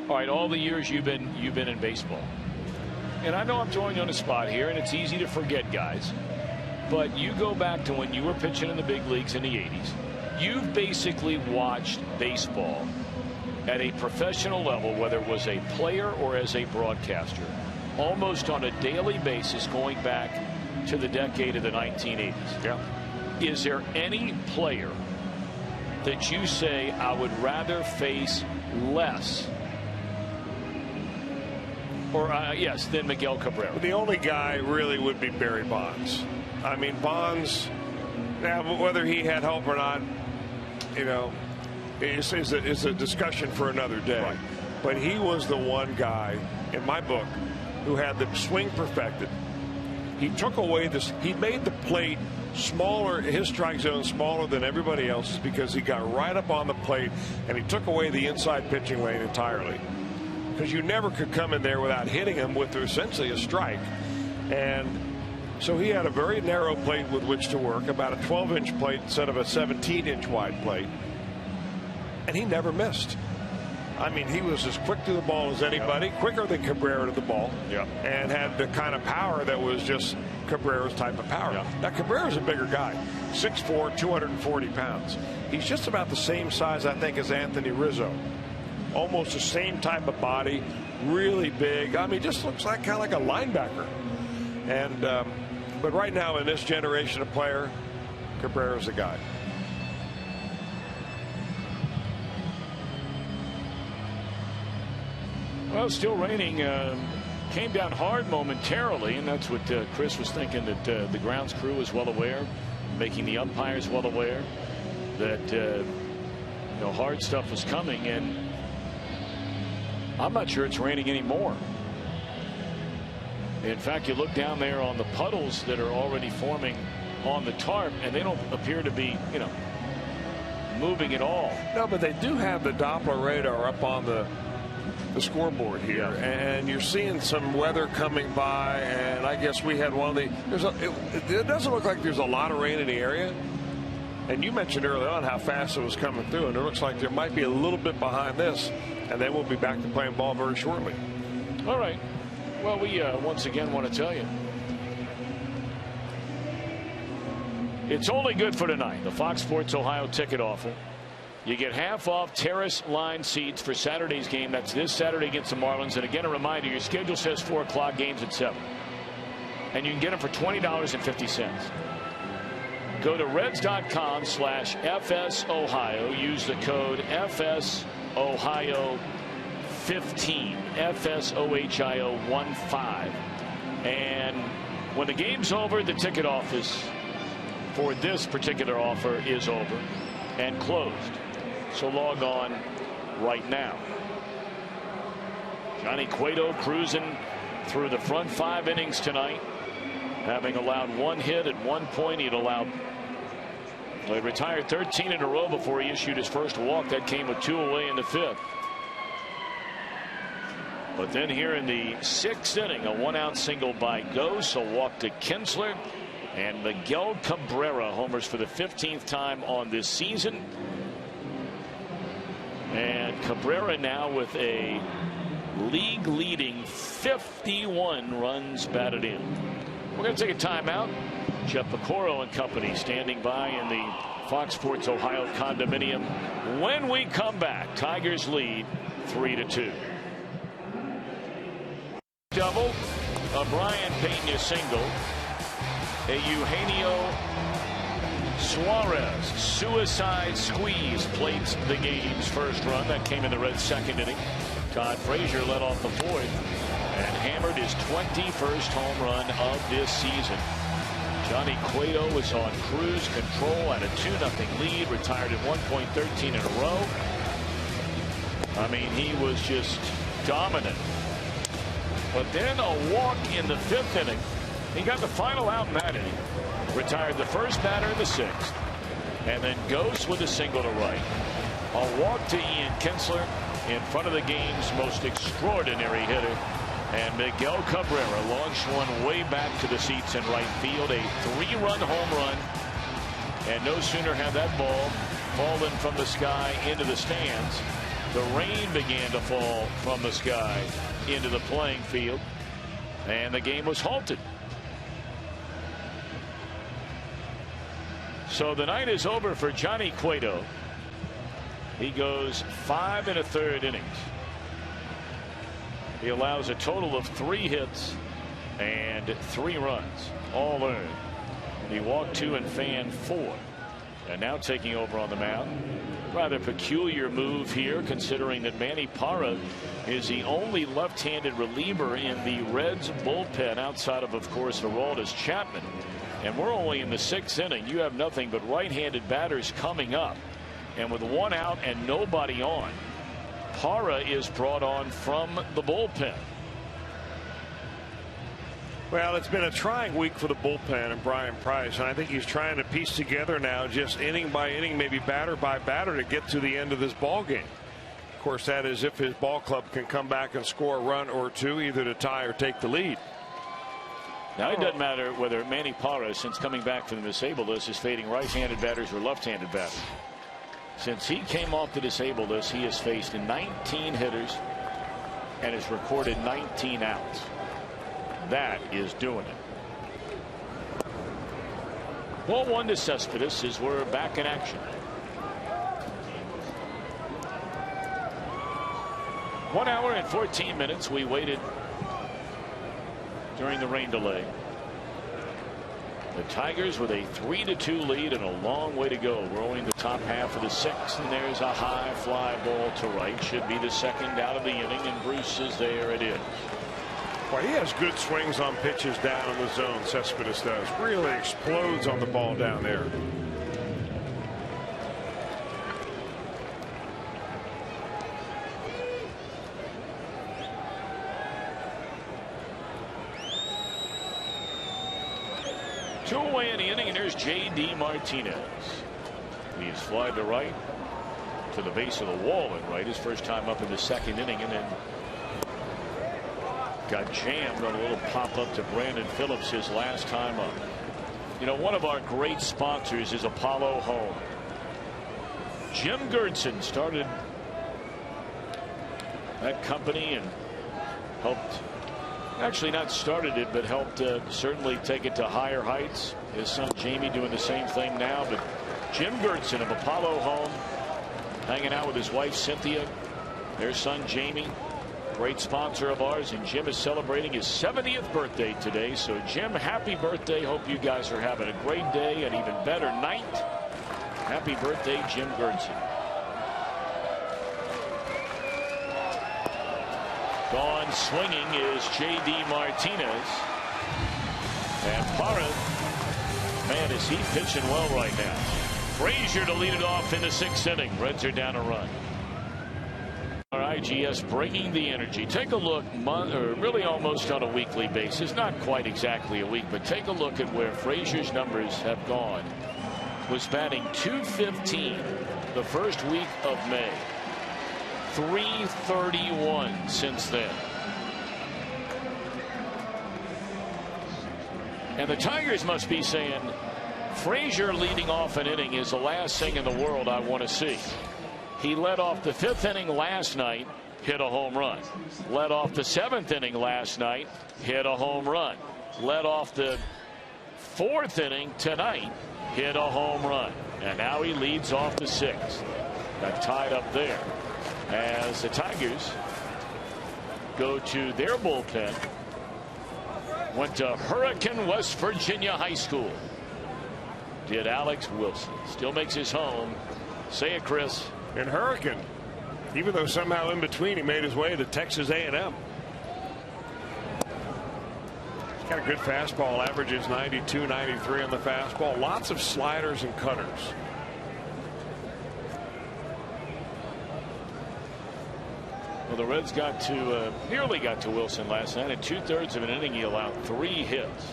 All right, all the years you've been in baseball. And I know I'm throwing you on the spot here, and it's easy to forget, guys. But you go back to when you were pitching in the big leagues in the 80s. You've basically watched baseball at a professional level, whether it was a player or as a broadcaster, almost on a daily basis going back to the decade of the 1980s. Yeah. Is there any player that you say I would rather face less or yes than Miguel Cabrera? The only guy really would be Barry Bonds. I mean, Bonds, now whether he had help or not, you know, is a discussion for another day. Right. But he was the one guy in my book who had the swing perfected. He took away this. He made the plate smaller, his strike zone smaller than everybody else's, because he got right up on the plate and he took away the inside pitching lane entirely. Because you never could come in there without hitting him with essentially a strike. And so he had a very narrow plate with which to work, about a 12-inch plate instead of a 17-inch wide plate. And he never missed. I mean, he was as quick to the ball as anybody, quicker than Cabrera to the ball, and had the kind of power that was just Cabrera's type of power. Now, Cabrera's a bigger guy, 6'4", 240 pounds. He's just about the same size, I think, as Anthony Rizzo. Almost the same type of body, really big. I mean, just looks like kind of like a linebacker. And but right now in this generation of player, Cabrera's the guy. Well, still raining. Came down hard momentarily, and that's what Chris was thinking, that the grounds crew is well aware, making the umpires well aware that you know, hard stuff was coming, and I'm not sure it's raining anymore. In fact, you look down there on the puddles that are already forming on the tarp, and they don't appear to be, you know, moving at all. No, but they do have the Doppler radar up on the scoreboard here, and you're seeing some weather coming by, and I guess we had one of the it doesn't look like there's a lot of rain in the area, and you mentioned early on how fast it was coming through, and it looks like there might be a little bit behind this, and then we'll be back to playing ball very shortly. All right, well, we once again want to tell you it's only good for tonight. The Fox Sports Ohio ticket offer You get half off terrace line seats for Saturday's game. That's this Saturday against the Marlins. And again, a reminder, your schedule says 4 o'clock, games at 7. And you can get them for $20.50. Go to Reds.com/FSOhio. Use the code FSOhio15. FSOhio15. And when the game's over, the ticket office for this particular offer is over and closed. So log on right now. Johnny Cueto cruising through the front 5 innings tonight, having allowed 1 hit. At one point he retired 13 in a row before he issued his first walk. That came with 2 away in the 5th. But then here in the 6th inning, a 1-out single by Gose, a walk to Kinsler, and Miguel Cabrera homers for the 15th time on this season. And Cabrera now with a league-leading 51 runs batted in. We're going to take a timeout. Jeff Piccoro and company standing by in the Fox Sports Ohio condominium. When we come back, Tigers lead 3-2. Double, a Brayan Pena single, a Eugenio Suarez suicide squeeze plates the game's first run. That came in the Reds' 2nd inning. Todd Frazier led off the 4th and hammered his 21st home run of this season. Johnny Cueto was on cruise control at a 2-0 lead, retired at 1.13 in a row. I mean, he was just dominant. But then a walk in the 5th inning. He got the final out in that inning. Retired the first batter in the 6th. And then Gose with a single to right. A walk to Ian Kinsler in front of the game's most extraordinary hitter. And Miguel Cabrera launched one way back to the seats in right field. A 3-run home run. And no sooner had that ball fallen from the sky into the stands, the rain began to fall from the sky into the playing field. And the game was halted. So the night is over for Johnny Cueto. He goes 5 1/3 innings. He allows a total of 3 hits and 3 runs, all earned. He walked 2 and fanned 4. And now taking over on the mound. Rather peculiar move here, considering that Manny Parra is the only left-handed reliever in the Reds bullpen outside of course, Aroldis Chapman. And we're only in the 6th inning. You have nothing but right-handed batters coming up. And with 1 out and nobody on, Parra is brought on from the bullpen. Well, it's been a trying week for the bullpen and Brian Price, and I think he's trying to piece together now just inning by inning, maybe batter by batter, to get to the end of this ball game. Of course, that is if his ball club can come back and score a run or 2, either to tie or take the lead. Now, it doesn't matter whether Manny Parra, since coming back from the disabled list, is fading right-handed batters or left-handed batters. Since he came off the disabled list, he has faced 19 hitters and has recorded 19 outs. That is doing it. Ball 1 to Cespedes as we're back in action. 1 hour and 14 minutes we waited during the rain delay. The Tigers with a 3-2 lead and a long way to go. We're only in the top half of the 6th, and there's a high fly ball to right. Should be the 2nd out of the inning, and Bruce is there. It is. Well, he has good swings on pitches down in the zone. Cespedes does. Really explodes on the ball down there. Two away in the inning, and there's J.D. Martinez. He's flied to right to the base of the wall and right. His first time up in the 2nd inning, and then got jammed on a little pop up to Brandon Phillips his last time up. You know, one of our great sponsors is Apollo Home. Jim Gertson started that company and helped, actually not started it, but helped certainly take it to higher heights. His son Jamie doing the same thing now. But Jim Gertson of Apollo Home hanging out with his wife Cynthia, their son Jamie, great sponsor of ours, and Jim is celebrating his 70th birthday today. So Jim, happy birthday. Hope you guys are having a great day and even better night. Happy birthday, Jim Gertson. Gone swinging is J.D. Martinez. And Parra, man, is he pitching well right now. Frazier to lead it off in the 6th inning. Reds are down a run. IGS breaking the energy. Take a look, really almost on a weekly basis, not quite exactly a week, but take a look at where Frazier's numbers have gone. Was batting .215 the first week of May. .331 since then. And the Tigers must be saying, Frazier leading off an inning is the last thing in the world I want to see. He led off the 5th inning last night, hit a home run. Led off the 7th inning last night, hit a home run. Led off the 4th inning tonight, hit a home run. And now he leads off the 6th. Got tied up there as the Tigers go to their bullpen. Went to Hurricane, West Virginia High School. Did Alex Wilson. Still makes his home. Say it, Chris. In Hurricane, even though somehow in between he made his way to Texas A&M. He's got a good fastball, averages 92, 93 on the fastball. Lots of sliders and cutters. Well, the Reds got to nearly got to Wilson last night. In 2/3 of an inning, he allowed 3 hits,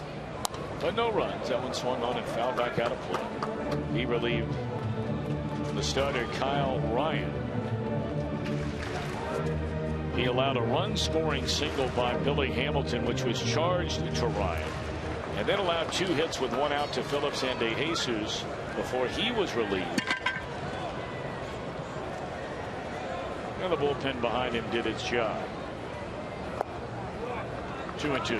but no runs. That one swung on and fouled back out of play. He relieved the starter Kyle Ryan. He allowed a run scoring single by Billy Hamilton, which was charged to Ryan, and then allowed 2 hits with 1 out to Phillips and De Jesus before he was relieved. And the bullpen behind him did its job. 2-2.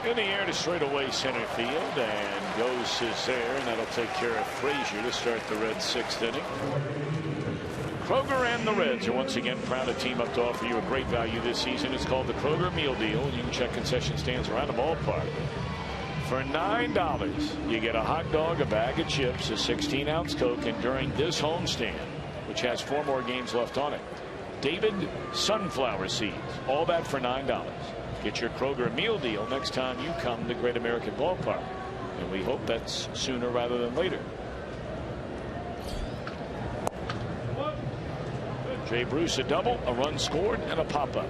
In the air to straightaway center field, and goes there, and that'll take care of Frazier to start the Reds' 6th inning. Kroger and the Reds are once again proud to team up to offer you a great value this season. It's called the Kroger Meal Deal. You can check concession stands around the ballpark. For $9, you get a hot dog, a bag of chips, a 16-ounce Coke, and during this homestand, which has 4 more games left on it, David sunflower seeds. All that for $9. Get your Kroger Meal Deal next time you come to Great American Ballpark. And we hope that's sooner rather than later. Jay Bruce a double, a run scored, and a pop-up.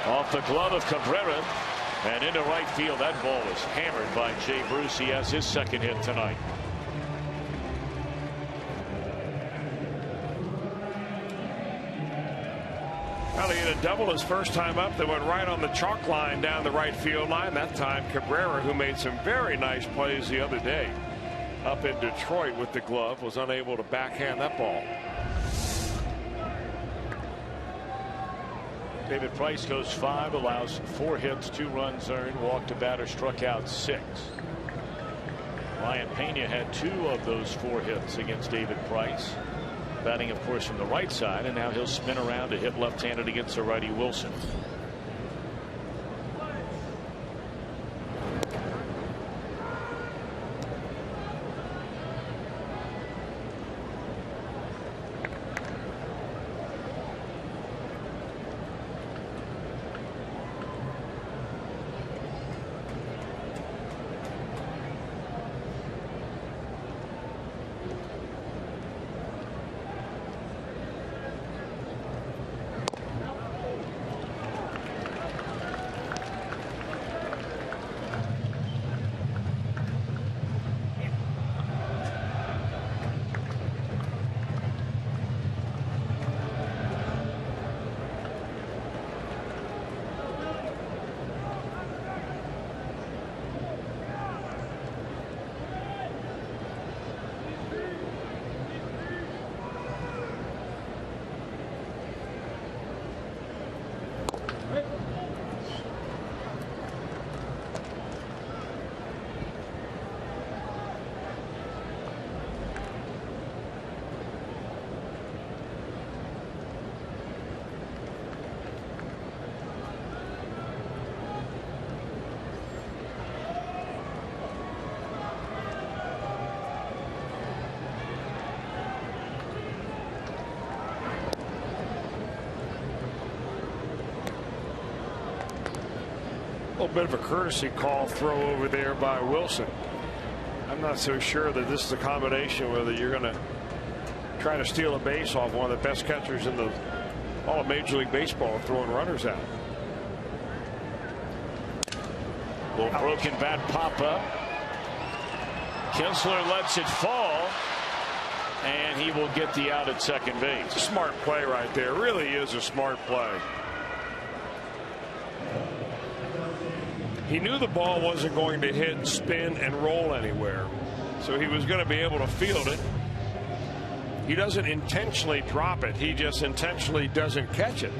Off the glove of Cabrera. And into right field, that ball was hammered by Jay Bruce. He has his 2nd hit tonight. Well, he hit a double his first time up that went right on the chalk line down the right field line. That time Cabrera, who made some very nice plays the other day up in Detroit with the glove, was unable to backhand that ball. David Price goes 5, allows 4 hits, 2 runs earned, walked a batter, struck out 6. Brayan Pena had 2 of those 4 hits against David Price. Batting, of course, from the right side, and now he'll spin around to hit left-handed against the righty Wilson. little bit of a courtesy call throw over there by Wilson. I'm not so sure that this is a combination whether you're going to try to steal a base off one of the best catchers in all of Major League Baseball throwing runners out. Little broken bat pop up. Kinsler lets it fall, and he will get the out at second base. Smart play right there. Really is a smart play. He knew the ball wasn't going to hit, spin, and roll anywhere, so he was going to be able to field it. He doesn't intentionally drop it. He just intentionally doesn't catch it.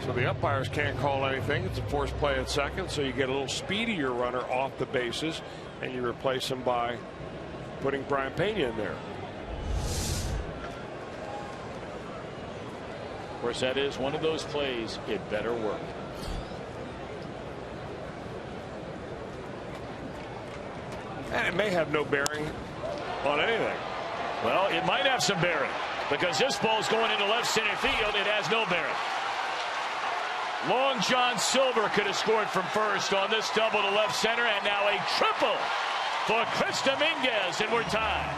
So the umpires can't call anything. It's a forced play at second, so you get a little speedier runner off the bases, and you replace him by putting Brayan Pena in there. Of course, that is one of those plays. It better work. And it may have no bearing on anything. Well, it might have some bearing, because this ball's going into left center field. It has no bearing. Long John Silver could have scored from first on this double to left center, and now a triple for Chris Dominguez, and we're tied.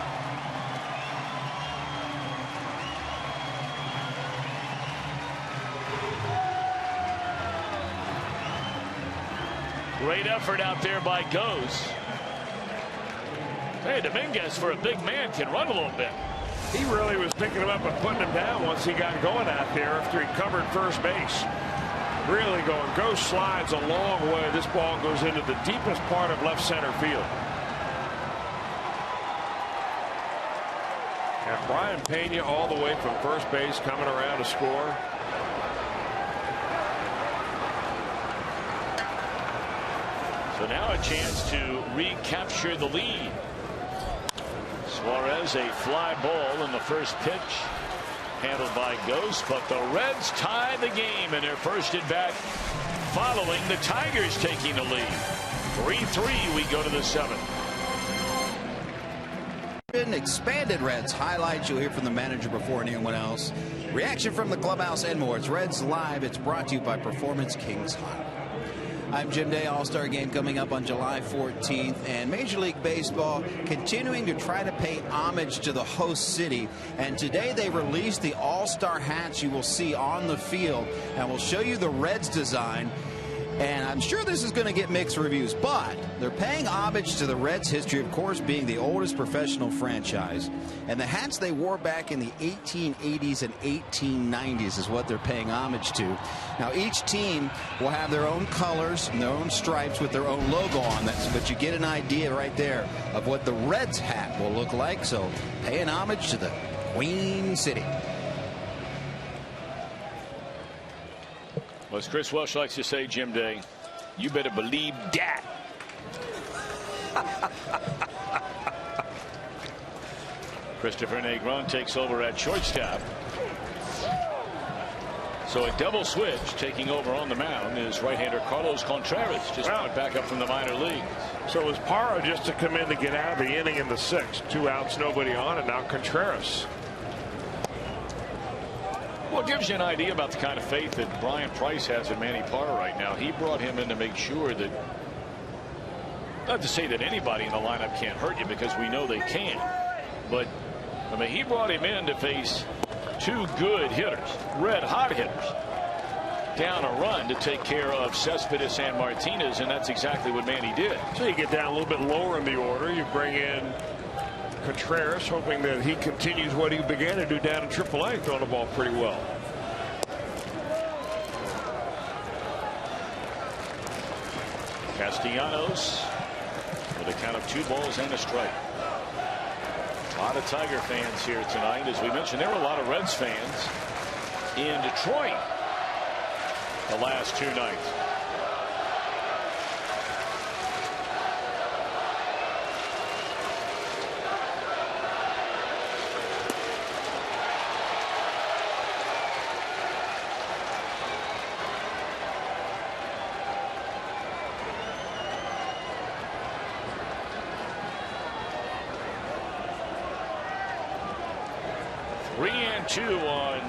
Great effort out there by Goes. Hey, Dominguez, for a big man, can run a little bit. He really was picking him up and putting him down once he got going out there after he covered first base. Really going. Goes slides a long way. This ball goes into the deepest part of left center field. And Brayan Pena all the way from first base coming around to score. So now a chance to recapture the lead. Suarez, a fly ball in the first pitch, handled by Ghost, but the Reds tie the game in their first at bat following the Tigers taking the lead. 3-3, we go to the seventh. Expanded Reds highlights you'll hear from the manager before anyone else. Reaction from the clubhouse and more. It's Reds Live. It's brought to you by Performance Kings Hot. I'm Jim Day. All-Star Game coming up on July 14th, and Major League Baseball continuing to try to pay homage to the host city. And today they released the All-Star hats you will see on the field, and we'll show you the Reds design. And I'm sure this is going to get mixed reviews, but they're paying homage to the Reds' history, of course, being the oldest professional franchise. And the hats they wore back in the 1880s and 1890s is what they're paying homage to. Now, each team will have their own colors and their own stripes with their own logo on that, but you get an idea right there of what the Reds hat will look like. So, paying homage to the Queen City. Well, as Chris Welsh likes to say, Jim Day, you better believe that. Christopher Negron takes over at shortstop. So a double switch taking over on the mound is right-hander Carlos Contreras, just went back up from the minor leagues. So it was Parra just to come in to get out of the inning in the sixth. 2 outs, nobody on, and now Contreras. Well, it gives you an idea about the kind of faith that Brian Price has in Manny Parra right now. He brought him in to make sure that, not to say that anybody in the lineup can't hurt you, because we know they can, but I mean, he brought him in to face 2 good hitters, red hot hitters, down a run to take care of Cespedes and Martinez, and that's exactly what Manny did. So you get down a little bit lower in the order. You bring in Contreras, hoping that he continues what he began to do down in AAA, throwing the ball pretty well. Castellanos with a count of 2 balls and a strike. A lot of Tiger fans here tonight. As we mentioned, there were a lot of Reds fans in Detroit the last 2 nights. Two on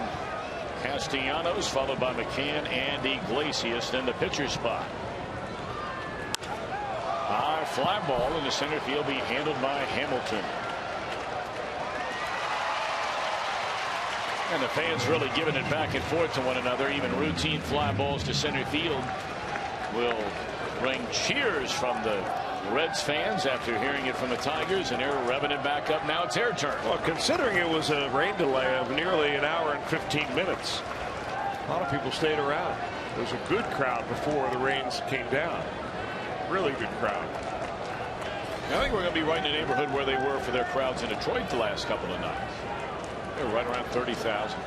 Castellanos, followed by McCann and Iglesias in the pitcher spot. a fly ball in the center field, be handled by Hamilton. And the fans really giving it back and forth to one another. Even routine fly balls to center field will bring cheers from the Reds fans after hearing it from the Tigers, and they're revving it back up. Now it's their turn. Well, considering it was a rain delay of nearly an hour and 15 minutes, a lot of people stayed around. There was a good crowd before the rains came down. Really good crowd. I think we're going to be right in the neighborhood where they were for their crowds in Detroit the last couple of nights. They're right around 30,000.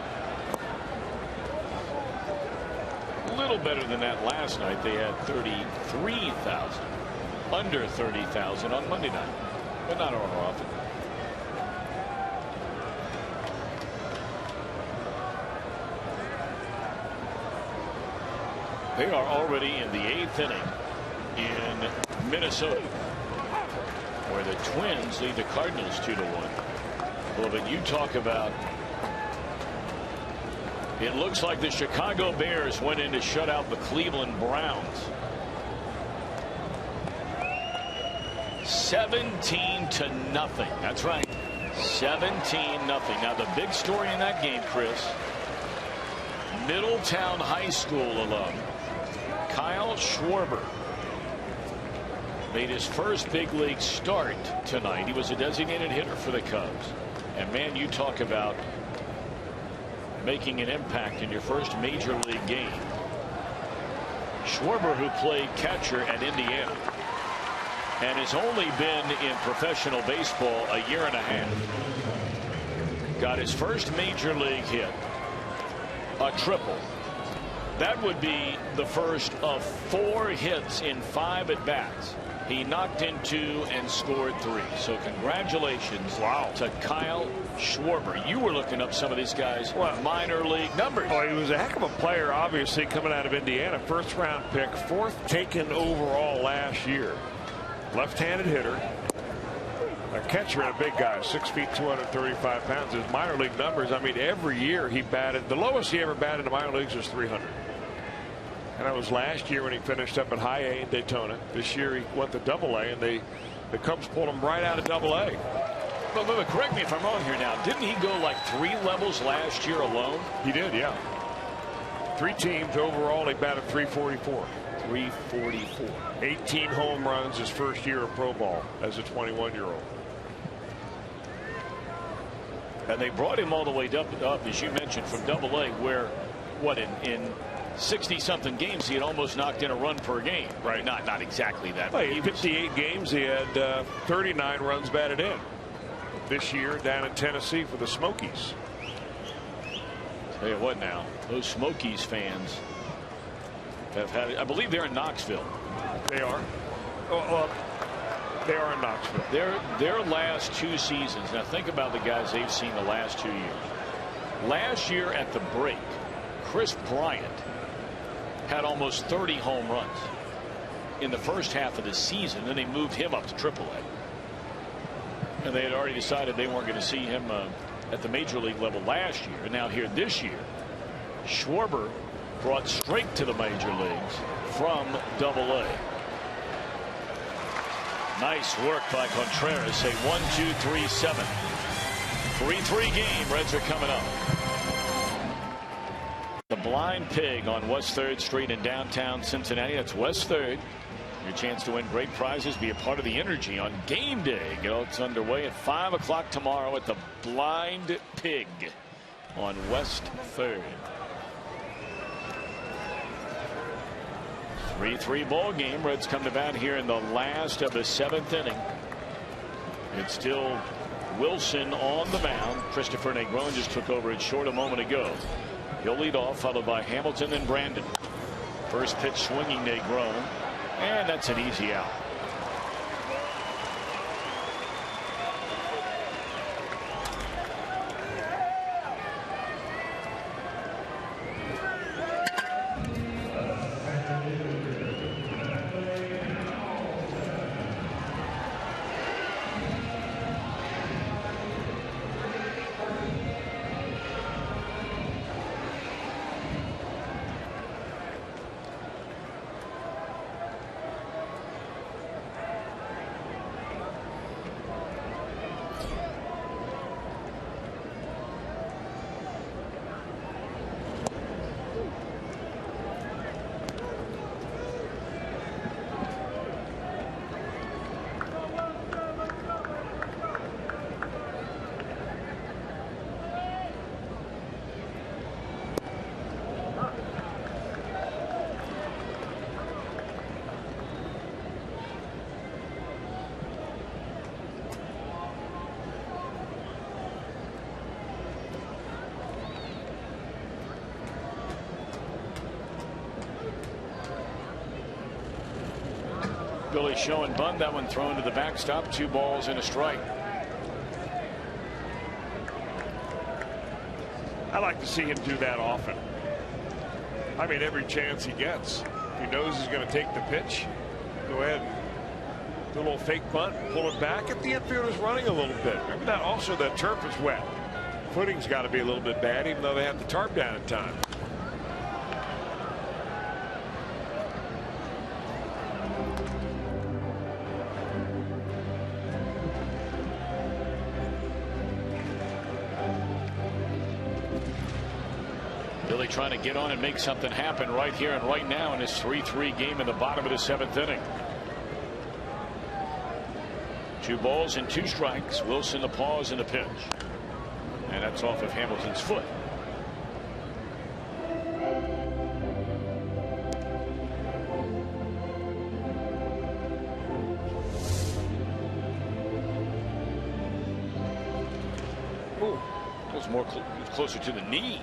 A little better than that last night. They had 33,000. Under 30,000 on Monday night, but not all often. They are already in the 8th inning in Minnesota, where the Twins lead the Cardinals 2-1. Well, but you talk about, it looks like the Chicago Bears went in to shut out the Cleveland Browns. 17-0. That's right. 17-0. Now the big story in that game, Chris, Middletown High School alum Kyle Schwarber made his first big league start tonight. He was a designated hitter for the Cubs. And man, you talk about making an impact in your first major league game. Schwarber, who played catcher at Indiana and has only been in professional baseball a year and a half, got his first major league hit, a triple. That would be the first of 4 hits in 5 at bats. He knocked in 2 and scored 3. So congratulations to Kyle Schwarber. You were looking up some of these guys' minor league numbers. Oh, he was a heck of a player, obviously, coming out of Indiana. 1st round pick, 4th taken overall last year. Left-handed hitter, a catcher, and a big guy, 6 feet 235 pounds. His minor league numbers, I mean, every year he batted, the lowest he ever batted in the minor leagues was 300. And that was last year when he finished up at high A in Daytona. This year he went to Double A, and the Cubs pulled him right out of Double A. But correct me if I'm wrong here now. Didn't he go like 3 levels last year alone? He did, yeah. 3 teams overall. He batted 344. 344. 18 home runs his first year of pro ball as a 21-year-old. And they brought him all the way up, as you mentioned, from Double A, where, what, in 60-something games he had almost knocked in a run per game. Right. Not exactly that. Well, in 58 games he had 39 runs batted in. This year down in Tennessee for the Smokies. Tell you what now, those Smokies fans have had, I believe they're in Knoxville. They are. They are in Knoxville. Their last 2 seasons. Now think about the guys they've seen the last 2 years. Last year at the break, Chris Bryant had almost 30 home runs in the first half of the season. Then they moved him up to AAA. And they had already decided they weren't going to see him at the major league level last year. And now here this year, Schwarber brought straight to the major leagues from Double A. Nice work by Contreras. Say 1, 2, 3, 7. 3-3 game. Reds are coming up. The Blind Pig on West 3rd Street in downtown Cincinnati. That's West 3rd. Your chance to win great prizes. Be a part of the energy on game day. It's underway at 5 o'clock tomorrow at the Blind Pig on West 3rd. 3-3 ball game. Reds come to bat here in the last of the 7th inning. It's still Wilson on the mound. Christopher Negron just took over at short a moment ago. He'll lead off, followed by Hamilton and Brandon. First pitch swinging Negron, and that's an easy out. show and bunt. That one thrown to the backstop. 2 balls and a strike. I like to see him do that often. I mean, every chance he gets. He knows he's going to take the pitch. Go ahead and do a little fake bunt, pull it back. If the infield is running a little bit. Remember that also, that turf is wet. Footing's got to be a little bit bad, even though they have the tarp down in time. Billy trying to get on and make something happen right here and right now in this 3-3 game in the bottom of the 7th inning. 2 balls and 2 strikes. Wilson the pause and the pitch. And that's off of Hamilton's foot. Ooh, that was more closer to the knee.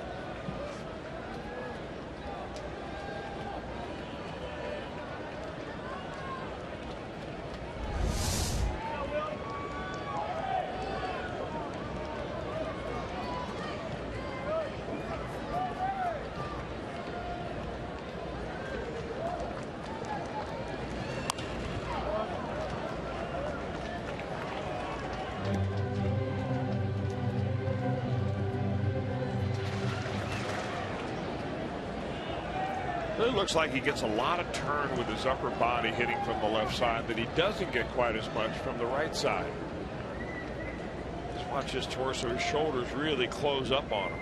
It looks like he gets a lot of turn with his upper body hitting from the left side that he doesn't get quite as much from the right side. Just watch his torso, his shoulders really close up on him.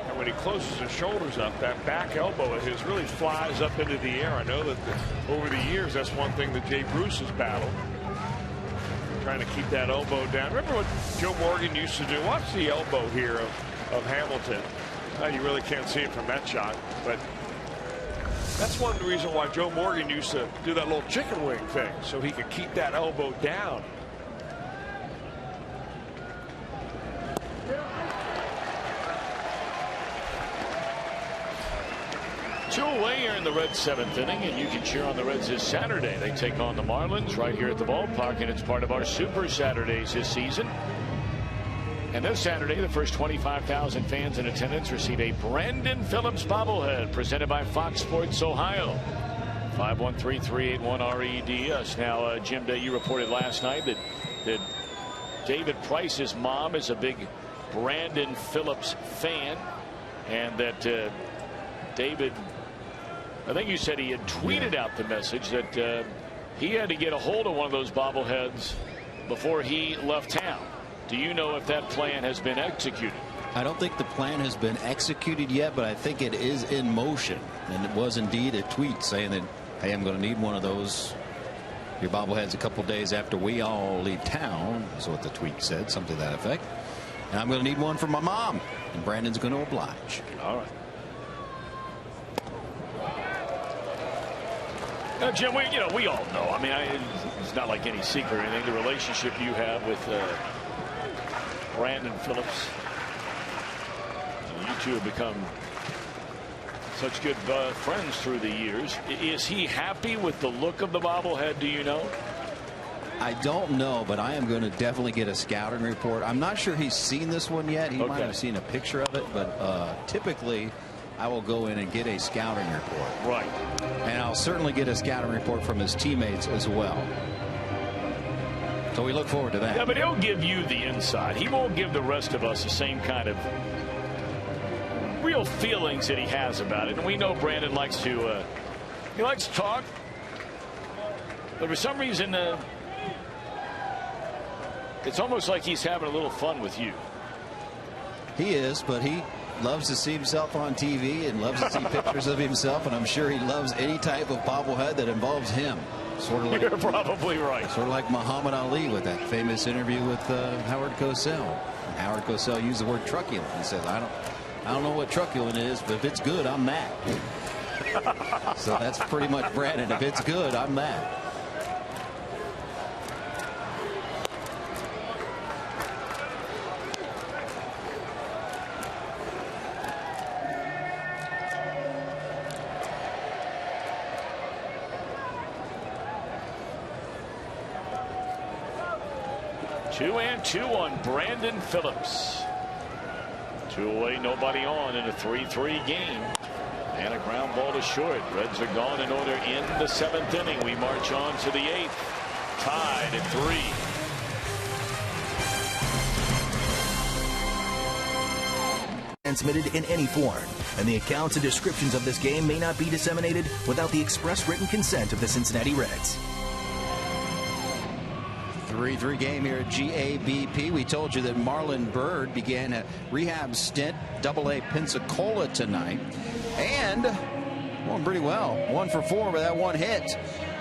And when he closes his shoulders up, that back elbow of his really flies up into the air. I know that over the years that's one thing that Jay Bruce has battled. Trying to keep that elbow down. Remember what Joe Morgan used to do? Watch the elbow here of Hamilton. You really can't see it from that shot, but that's one reason why Joe Morgan used to do that little chicken wing thing, so he could keep that elbow down. Two away here in the Reds' 7th inning, and you can cheer on the Reds this Saturday. They take on the Marlins right here at the ballpark, and it's part of our Super Saturdays this season. And this Saturday, the first 25,000 fans in attendance receive a Brandon Phillips bobblehead presented by Fox Sports Ohio. 513-381-REDS. Now, Jim Day, you reported last night that David Price's mom is a big Brandon Phillips fan, and that David, I think you said he had tweeted out the message that he had to get a hold of one of those bobbleheads before he left town. Do you know if that plan has been executed? I don't think the plan has been executed yet, but I think it is in motion. And it was indeed a tweet saying that, hey, I'm going to need one of those. Your bobbleheads a couple days after we all leave town, is what the tweet said, something to that effect. And I'm going to need one for my mom. And Brandon's going to oblige. All right. Now, Jim, we all know. I mean, it's not like any secret or anything. The relationship you have with Brandon Phillips. You two have become such good friends through the years. Is he happy with the look of the bobblehead? Do you know? I don't know, but I am going to definitely get a scouting report. I'm not sure he's seen this one yet. He might have seen a picture of it, but typically I will go in and get a scouting report. Right. And I'll certainly get a scouting report from his teammates as well. So we look forward to that. Yeah, but he'll give you the inside. He won't give the rest of us the same kind of real feelings that he has about it. And we know Brandon likes to talk, but for some reason it's almost like he's having a little fun with you. He is, but he loves to see himself on TV and loves to see pictures of himself, and I'm sure he loves any type of bobblehead that involves him. Sort of like, you're probably right. Sort of like Muhammad Ali with that famous interview with Howard Cosell. And Howard Cosell used the word truculent. He says, I don't know what truculent is, but if it's good, I'm that. So that's pretty much Brandon. If it's good, I'm that. 2-2 on Brandon Phillips. 2 away, nobody on in a 3-3 game. And a ground ball to short. Reds are gone in order in the 7th inning. We march on to the 8th. Tied at 3. Transmitted in any form, and the accounts and descriptions of this game may not be disseminated without the express written consent of the Cincinnati Reds. 3-3 game here at GABP. We told you that Marlon Byrd began a rehab stint, AA Pensacola tonight, and going pretty well. 1 for 4 with that one hit.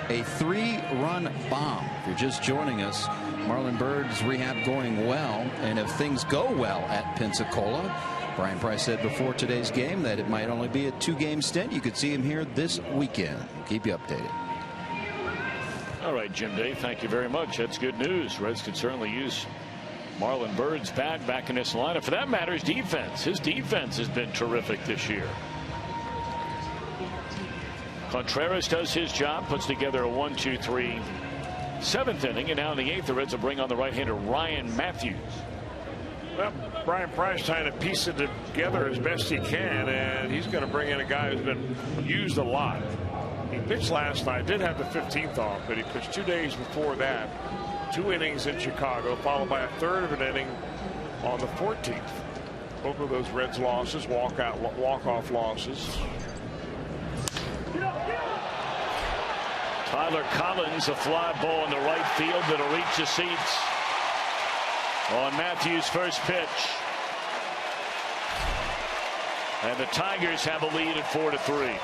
A 3-run bomb. If you're just joining us, Marlon Byrd's rehab going well, and if things go well at Pensacola, Brian Price said before today's game that it might only be a 2-game stint. You could see him here this weekend. We'll keep you updated. All right, Jim Day, thank you very much. That's good news. Reds could certainly use Marlon Byrd's bat back in this lineup. For that matter, his defense. His defense has been terrific this year. Contreras does his job, puts together a 1-2-3 7th inning, and now in the 8th, the Reds will bring on the right-hander Ryan Matthews. Well, Brian Price trying to piece it together as best he can, and he's going to bring in a guy who's been used a lot. He pitched last night, did have the 15th off, but he pitched 2 days before that. 2 innings in Chicago, followed by a 1/3 of an inning on the 14th. Both of those Reds losses, walk-off losses. Tyler Collins, a fly ball in the right field that'll reach the seats on Matthews' first pitch. And the Tigers have a lead at 4-3.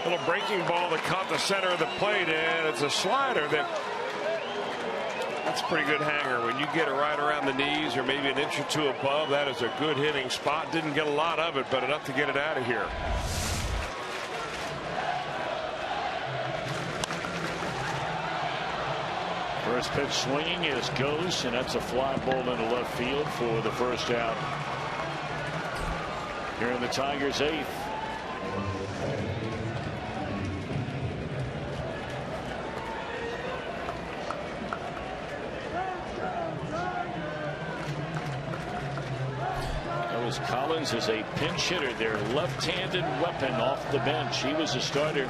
Little breaking ball that caught the center of the plate, and it's a slider that's a pretty good hanger. When you get it right around the knees or maybe an inch or two above, that is a good hitting spot. Didn't get a lot of it, but enough to get it out of here. First pitch swinging is Ghost, and that's a fly ball into left field for the first out. Here in the Tigers' 8th. Collins is a pinch hitter, their left-handed weapon off the bench. He was a starter.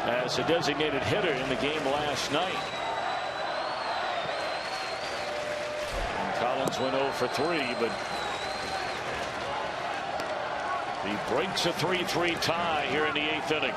As a designated hitter in the game last night. And Collins went 0 for 3, but he breaks a 3-3 tie here in the 8th inning.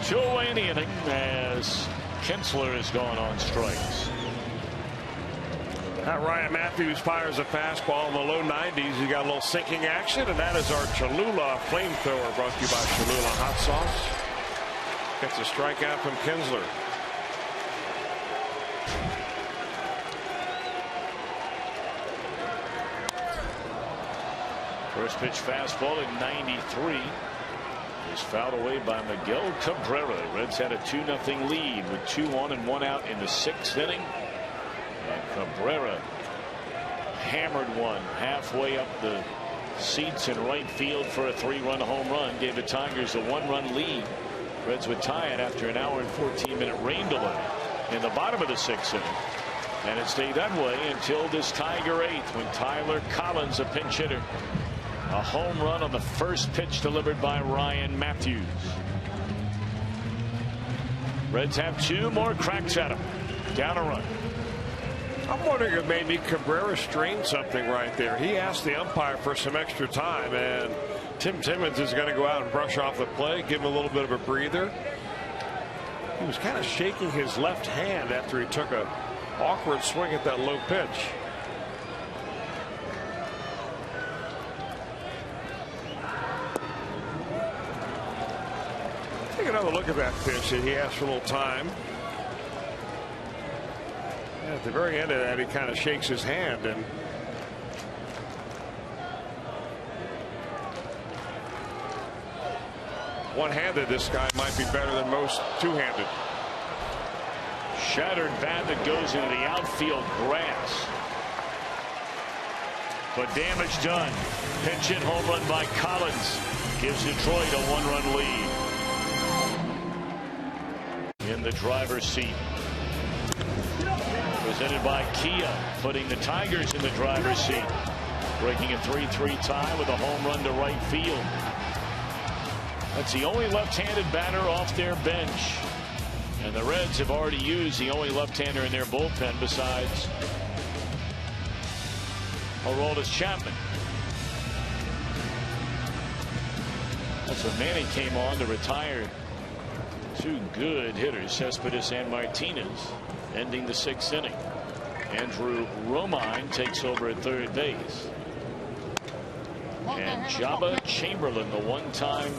Two away in the inning as Kinsler has gone on strikes. Ryan Matthews fires a fastball in the low 90s. He got a little sinking action, and that is our Cholula flamethrower, brought to you by Cholula Hot Sauce. Gets a strikeout from Kinsler. First pitch fastball at 93 is fouled away by Miguel Cabrera. Reds had a 2-0 lead with 2 on and 1 out in the 6th inning. And Cabrera hammered one halfway up the seats in right field for a 3-run home run. Gave the Tigers a 1-run lead. Reds would tie it after an hour and 14-minute rain delay in the bottom of the 6th inning. And it stayed that way until this Tiger 8th when Tyler Collins, a pinch hitter, a home run on the first pitch delivered by Ryan Matthews. Reds have 2 more cracks at him. Down a run. I'm wondering if maybe Cabrera strained something right there. He asked the umpire for some extra time, and Tim Timmons is going to go out and brush off the play, give him a little bit of a breather. He was kind of shaking his left hand after he took a awkward swing at that low pitch. Take another look at that pitch, and he asked for a little time. And at the very end of that, he kind of shakes his hand, and one-handed, this guy might be better than most two-handed. Shattered bat that goes into the outfield grass. But damage done. Pinch hit home run by Collins gives Detroit a 1-run lead. In the driver's seat. Presented by Kia, putting the Tigers in the driver's seat. Breaking a 3-3 tie with a home run to right field. That's the only left-handed batter off their bench. And the Reds have already used the only left-hander in their bullpen besides Aroldis Chapman. That's when Manny came on to retire 2 good hitters, Cespedes and Martinez, ending the 6th inning. Andrew Romine takes over at third base. And Jabba Chamberlain, the one-time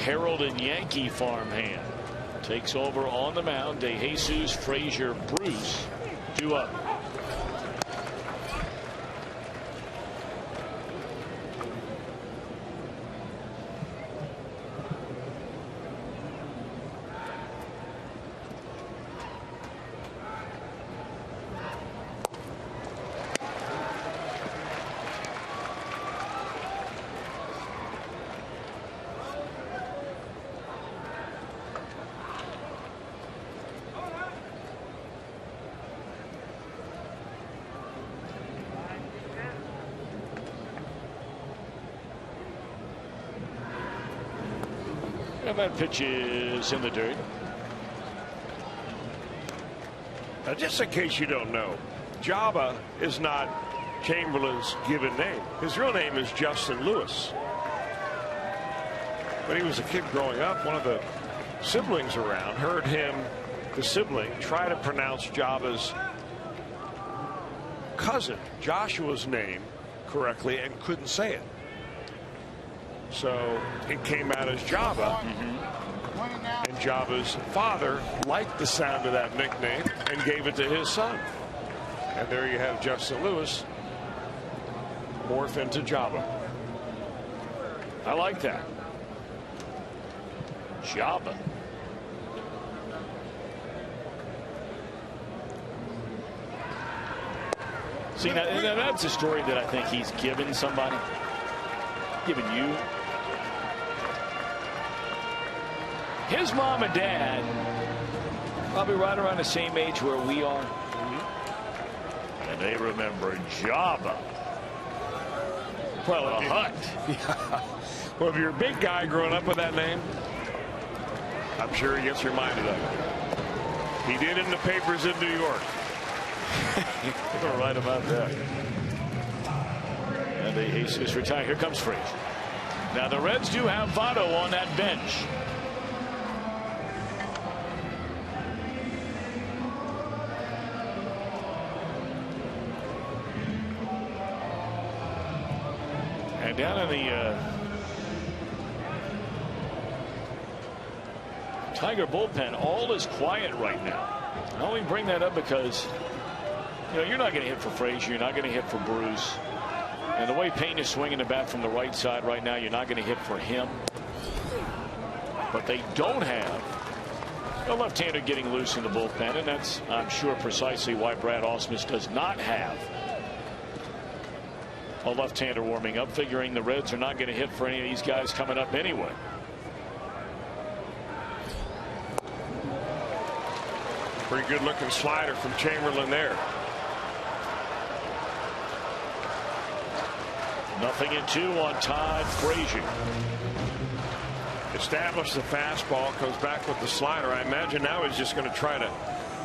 Herald and Yankee farmhand, takes over on the mound. DeJesus, Frazier, Bruce, 2 up. And that pitch is in the dirt. Now, just in case you don't know, Jabba is not Chamberlain's given name. His real name is Justin Lewis. When he was a kid growing up, one of the siblings around heard him, the sibling, try to pronounce Jabba's cousin Joshua's name correctly and couldn't say it. So it came out as Jabba. And Jabba's father liked the sound of that nickname and gave it to his son. And there you have Justin Lewis morph into Jabba. I like that. Jabba. See, now that's a story that I think he's given somebody. Given you. His mom and dad probably right around the same age where we are. And they remember Jabba. Well, the Hutt. Yeah. Well, if you're a big guy growing up with that name, I'm sure he gets reminded of it. He did in the papers in New York. You're right about that. And the Jesus retire. Here comes Frazier. Now the Reds do have Votto on that bench. And down in the Tiger bullpen, all is quiet right now. I only bring that up because, you know, you're not going to hit for Frazier, you're not going to hit for Bruce. And the way Pena's swinging the bat from the right side right now, you're not going to hit for him. But they don't have a left-hander getting loose in the bullpen, and that's, I'm sure, precisely why Brad Ausmus does not have a left-hander warming up, figuring the Reds are not going to hit for any of these guys coming up anyway. Pretty good looking slider from Chamberlain there. 0-2 on Todd Frazier. Established the fastball, comes back with the slider. I imagine now he's just going to try to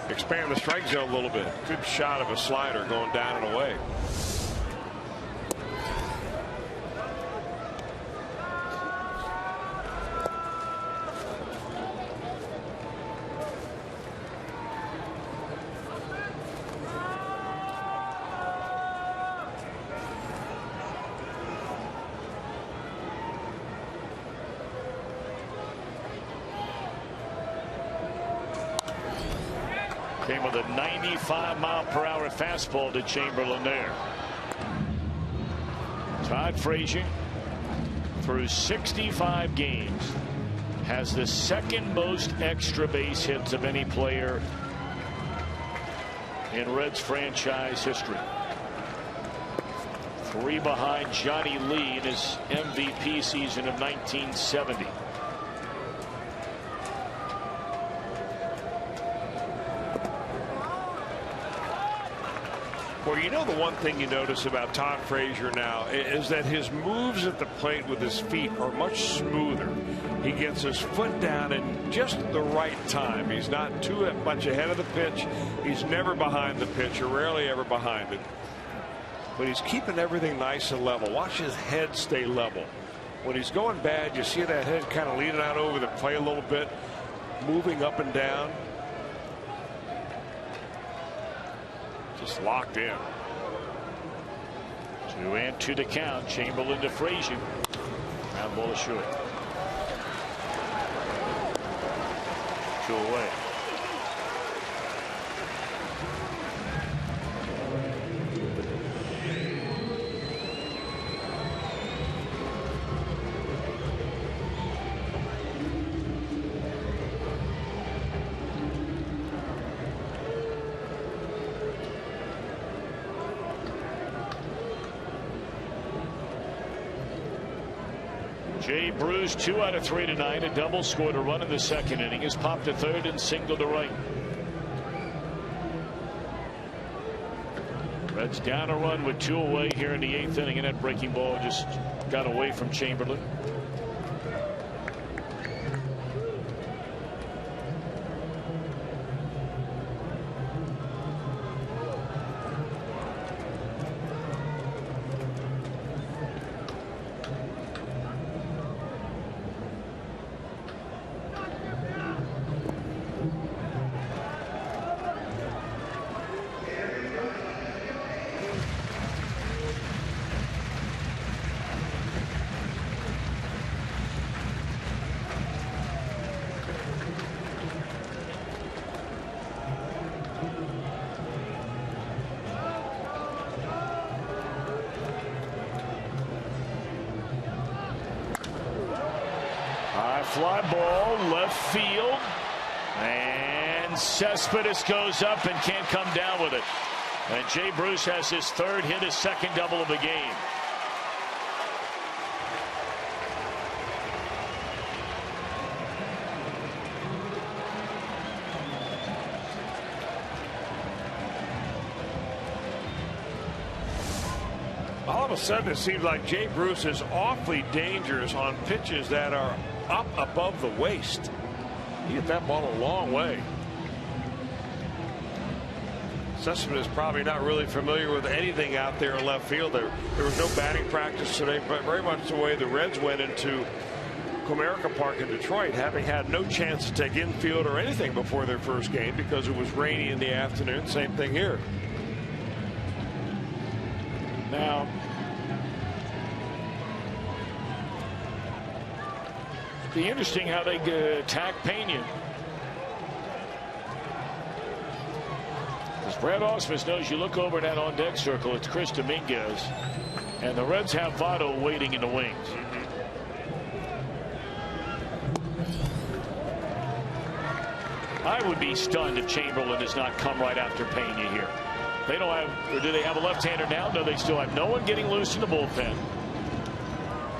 expand the strike zone a little bit. Good shot of a slider going down and away. Came with a 95-mile-per-hour fastball to Chamberlain there. Todd Frazier, through 65 games, has the second most extra base hits of any player in Reds franchise history. 3 behind Johnny Lee in his MVP season of 1970. Well, you know, the one thing you notice about Todd Frazier now is that his moves at the plate with his feet are much smoother. He gets his foot down in just the right time. He's not too much ahead of the pitch. He's never behind the pitch, or rarely ever behind it. But he's keeping everything nice and level. Watch his head stay level. When he's going bad, you see that head kind of leaning out over the plate a little bit, moving up and down. Just locked in. 2-2 to count. Chamberlain to Frazier. Ground ball is short. 2 away. Jay Bruce 2 out of 3 tonight. A double, scored a run in the second inning. Has popped to third and singled to right. Reds down a run with 2 away here in the 8th inning, and that breaking ball just got away from Chamberlain. Fly ball left field, and Cespedes goes up and can't come down with it. And Jay Bruce has his 3rd hit, his 2nd double of the game. All of a sudden, it seems like Jay Bruce is awfully dangerous on pitches that are up above the waist. He hit that ball a long way. Cespedes is probably not really familiar with anything out there in left field. There was no batting practice today, but very much the way the Reds went into Comerica Park in Detroit, having had no chance to take infield or anything before their first game because it was rainy in the afternoon. Same thing here. Now, it'd be interesting how they attack Pena. Because Brad Ausmus knows you look over that on-deck circle, it's Chris Dominguez. And the Reds have Votto waiting in the wings. I would be stunned if Chamberlain does not come right after Pena here. They don't have, or do they have a left-hander now? No, they still have no one getting loose in the bullpen.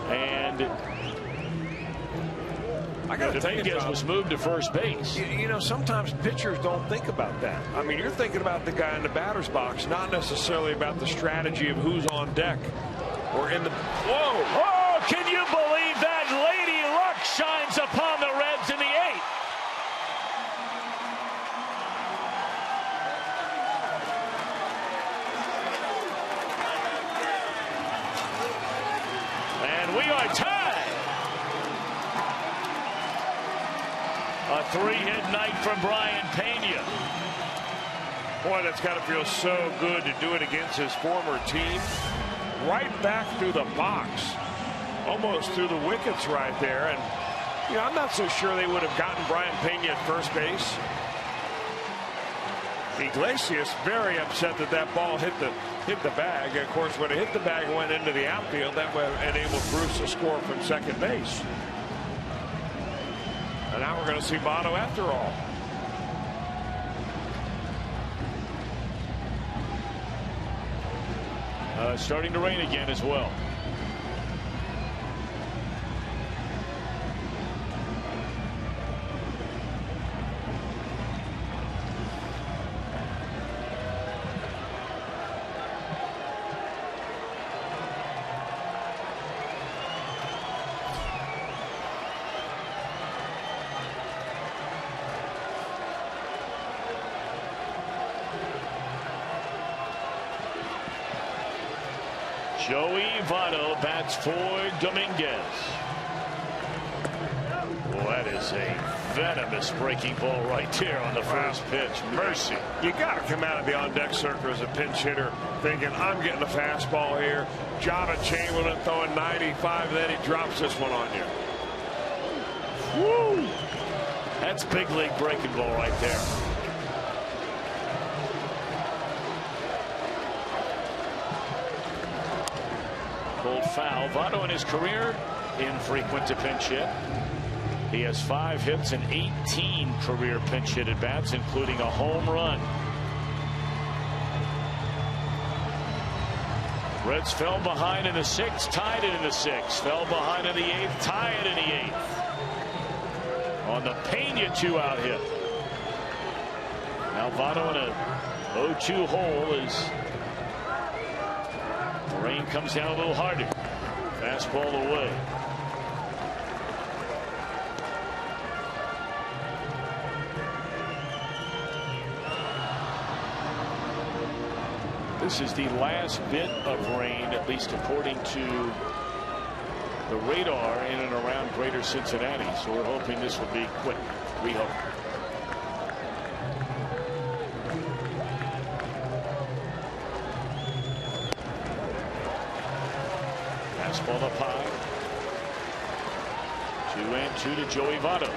And Dominguez was moved to first base. You know, sometimes pitchers don't think about that. I mean, you're thinking about the guy in the batter's box, not necessarily about the strategy of who's on deck or in the. Whoa! Oh, can you believe that? Lady Luck shines upon the Reds in the 8th. And we are tied. A 3-hit night from Brayan Pena. Boy, that's got to feel so good to do it against his former team. Right back through the box. Almost through the wickets right there. And, you know, I'm not so sure they would have gotten Brayan Pena at first base. Iglesias very upset that that ball hit the bag. Of course, when it hit the bag and went into the outfield, that would have enabled Bruce to score from second base. And now we're going to see Votto after all. Starting to rain again as well. Joey Votto bats for Dominguez. Well, that is a venomous breaking ball right there on the first pitch. Mercy. You got to come out of the on-deck circle as a pinch hitter thinking, I'm getting a fastball here. Java Chamberlain throwing 95, then he drops this one on you. Woo! That's big league breaking ball right there. Foul. Votto in his career infrequent to pinch hit. He has 5 hits and 18 career pinch hit at bats, including a home run. Reds fell behind in the 6th, tied it in the 6th, fell behind in the 8th, tie it in the 8th. On the Pena 2-out hit. Now Votto in a 0-2 hole as the rain comes down a little harder. Fastball away. This is the last bit of rain, at least according to the radar in and around greater Cincinnati. So we're hoping this will be quick. We hope. Fastball up high. 2-2 to Joey Votto.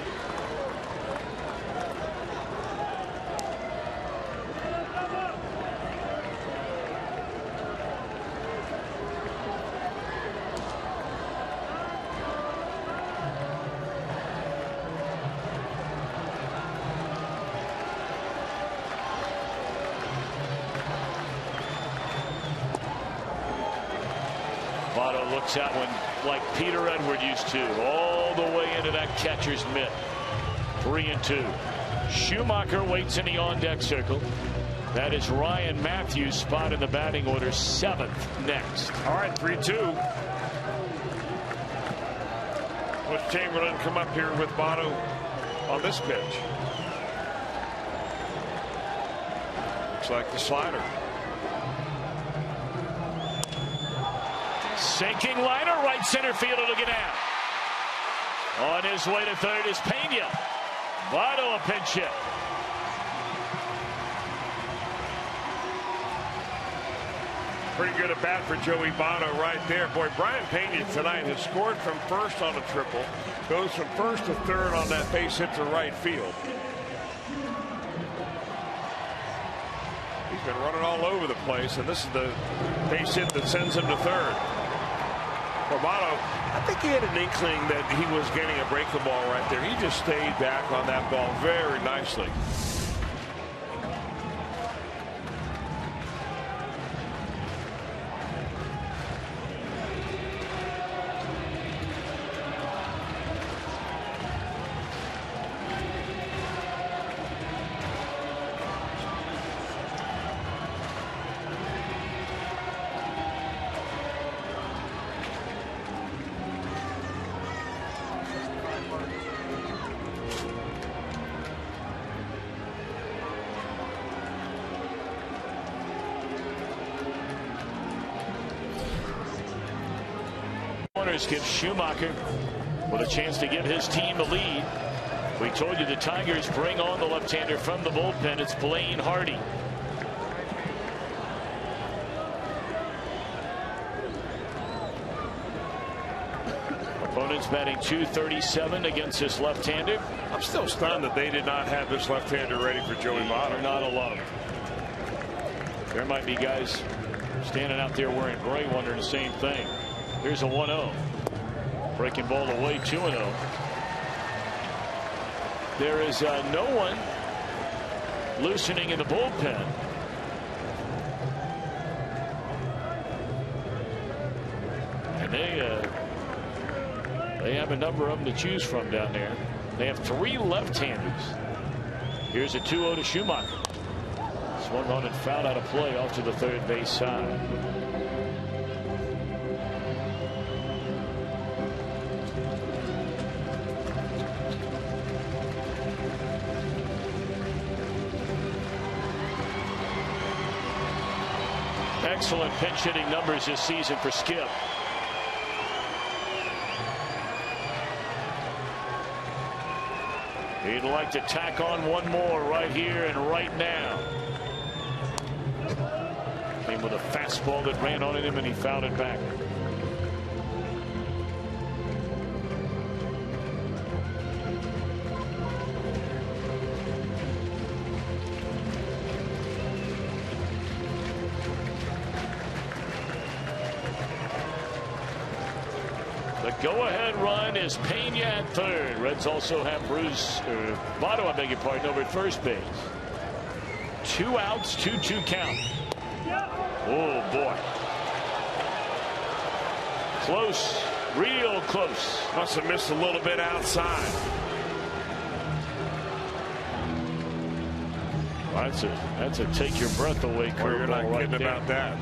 Votto looks out one like Peter Edward used to, all the way into that catcher's mitt. 3-2. Schumacher waits in the on-deck circle. That is Ryan Matthews' spot in the batting order, 7th next. All right, 3-2. Will Chamberlain come up here with Votto on this pitch? Looks like the slider. Sinking liner, right center field, it'll get out. On his way to third is Pena. Votto a pinch hit. Pretty good at bat for Joey Votto right there. Boy, Brayan Pena tonight has scored from first on a triple, goes from first to third on that base hit to right field. He's been running all over the place, and this is the base hit that sends him to third. Votto, I think he had an inkling that he was getting a breaking ball right there. He just stayed back on that ball very nicely. Gives Schumacher with a chance to give his team a lead. We told you the Tigers bring on the left-hander from the bullpen. It's Blaine Hardy. Opponents batting .237 against this left-hander. I'm still stunned that they did not have this left-hander ready for Joey Votto. They're not alone. There might be guys standing out there wearing gray wondering the same thing. Here's a 1-0. Breaking ball away, 2-0. There is no one loosening in the bullpen. And they have a number of them to choose from down there. They have 3 left-handers. Here's a 2-0 to Schumacher. Swung on and fouled out of play off to the third base side. Excellent pinch hitting numbers this season for Skip. He'd like to tack on one more right here and right now. Came with a fastball that ran on him and he fouled it back. Go-ahead run is Pena at third. Reds also have Votto, I beg your pardon, over at first base. 2 outs, 2-2 count. Oh boy. Close, real close. Must have missed a little bit outside. That's a take your breath away curveball. You're not right kidding there. about that.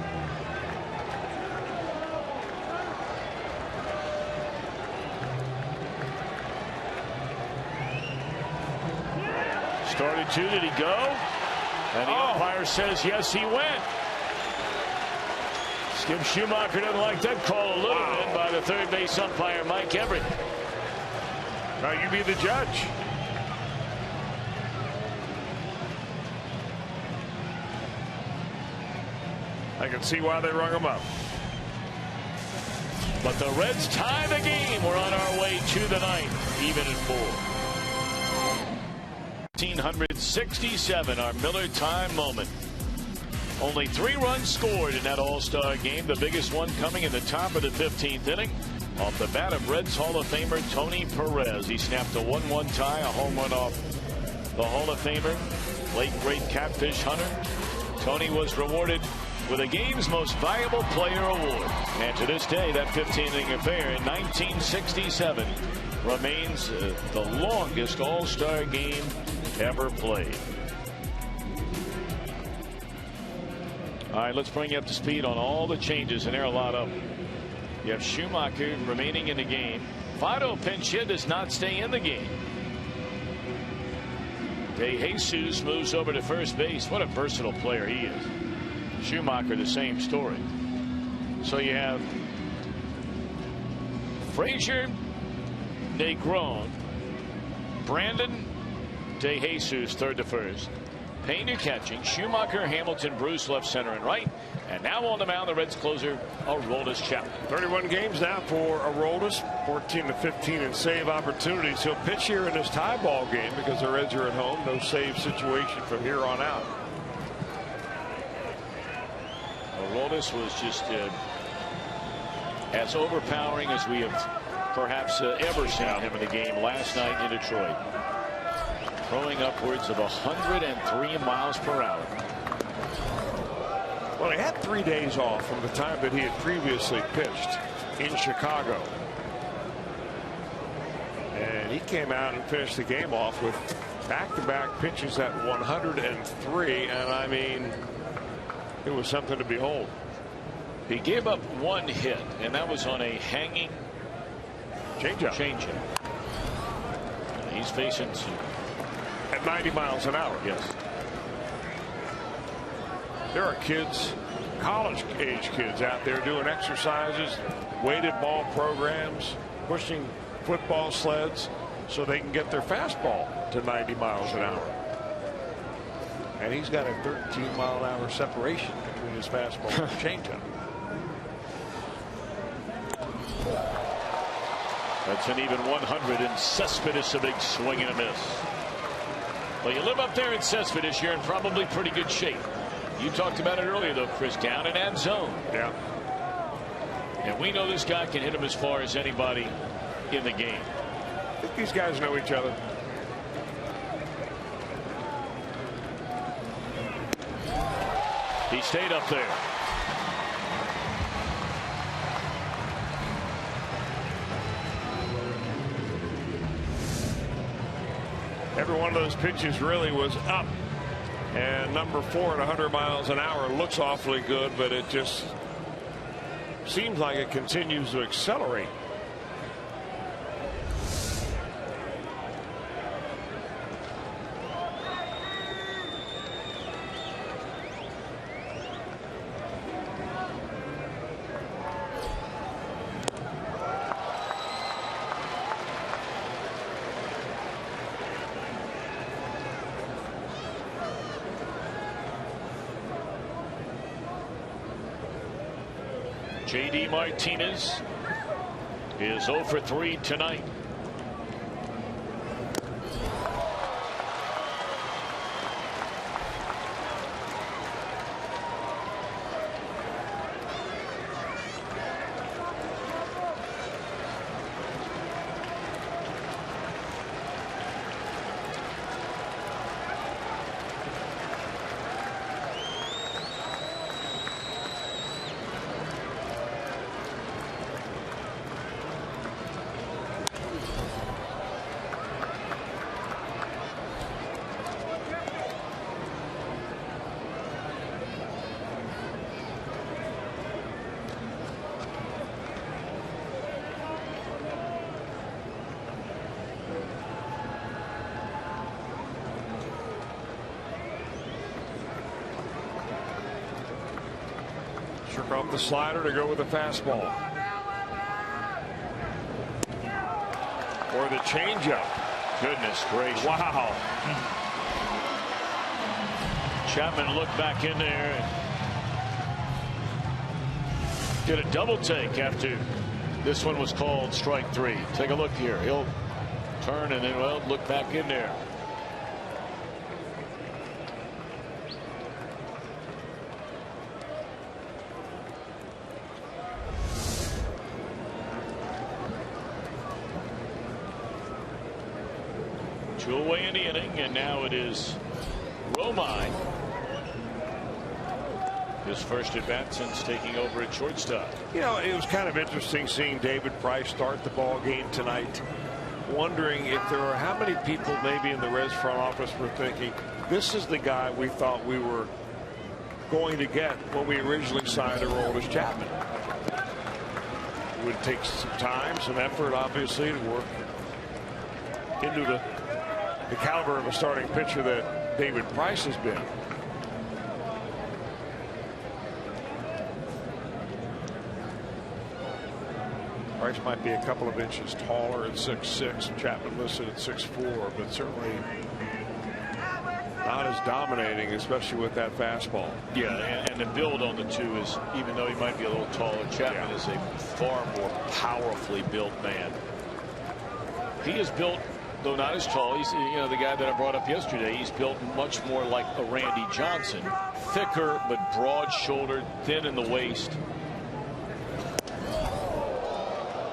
Started to, did he go? And the umpire says yes, he went. Skip Schumacher doesn't like that call a little bit by the third base umpire, Mike Everett. Now you be the judge. I can see why they rung him up. But the Reds tie the game. We're on our way to the ninth, even at 4. 1967, our Miller time moment. Only 3 runs scored in that All-Star game, the biggest one coming in the top of the 15th inning off the bat of Reds Hall of Famer Tony Perez. He snapped a 1-1 tie, a home run off the Hall of Famer, late great catfish hunter. Tony was rewarded with a game's most valuable player award. And to this day, that 15-inning affair in 1967 remains the longest All-Star game ever played. All right, let's bring you up to speed on all the changes, and there are a lot of them. You have Schumacher remaining in the game. Votto pinch hit does not stay in the game. De Jesus moves over to first base. What a versatile player he is. Schumacher, the same story. So you have Frazier, Negron, Brandon, De Jesus third to first, Pena catching, Schumacher, Hamilton, Bruce left, center, and right. And now on the mound, the Reds closer, Aroldis Chapman. 31 games now for Aroldis, 14 to 15 in save opportunities. He'll pitch here in this tie ball game because the Reds are at home. No save situation from here on out. Aroldis was just as overpowering as we have perhaps ever seen him in the game last night in Detroit. Throwing upwards of 103 miles per hour. Well, he had 3 days off from the time that he had previously pitched in Chicago. And he came out and finished the game off with back-to-back pitches at 103. And I mean, it was something to behold. He gave up 1 hit, and that was on a hanging changeup. He's facing at 90 miles an hour. Yes. There are kids, college-age kids out there doing exercises, weighted ball programs, pushing football sleds so they can get their fastball to 90 miles an hour. And he's got a 13-mile-an-hour separation between his fastball and changeup. That's an even 100, and Cespedes a big swing and a miss. Well, you live up there in Cespedes, you're in probably pretty good shape. You talked about it earlier, though, Chris, down in that zone. Yeah. And we know this guy can hit him as far as anybody in the game. I think these guys know each other. He stayed up there. Every one of those pitches really was up. And number 4 at 100 miles an hour looks awfully good, but it just seems like it continues to accelerate. J.D. Martinez is 0 for 3 tonight. Shook off the slider to go with the fastball. Or the changeup. Goodness gracious. Wow. Chapman looked back in there and did a double take after this one was called strike 3. Take a look here. He'll turn and then, well, look back in there. Two away in the inning, and now it is Romine. His first at bat since taking over at shortstop. You know, it was kind of interesting seeing David Price start the ball game tonight. Wondering if there were how many people maybe in the Reds front office were thinking, this is the guy we thought we were going to get when we originally signed Aroldis Chapman. It would take some time, some effort, obviously, to work into the caliber of a starting pitcher that David Price has been. Price might be a couple of inches taller at 6'6", Chapman listed at 6'4", but certainly not as dominating, especially with that fastball. Yeah, and the build on the two is, even though he might be a little taller, Chapman is a far more powerfully built man. He is built, though not as tall. He's, you know, the guy that I brought up yesterday. He's built much more like a Randy Johnson, thicker but broad-shouldered, thin in the waist.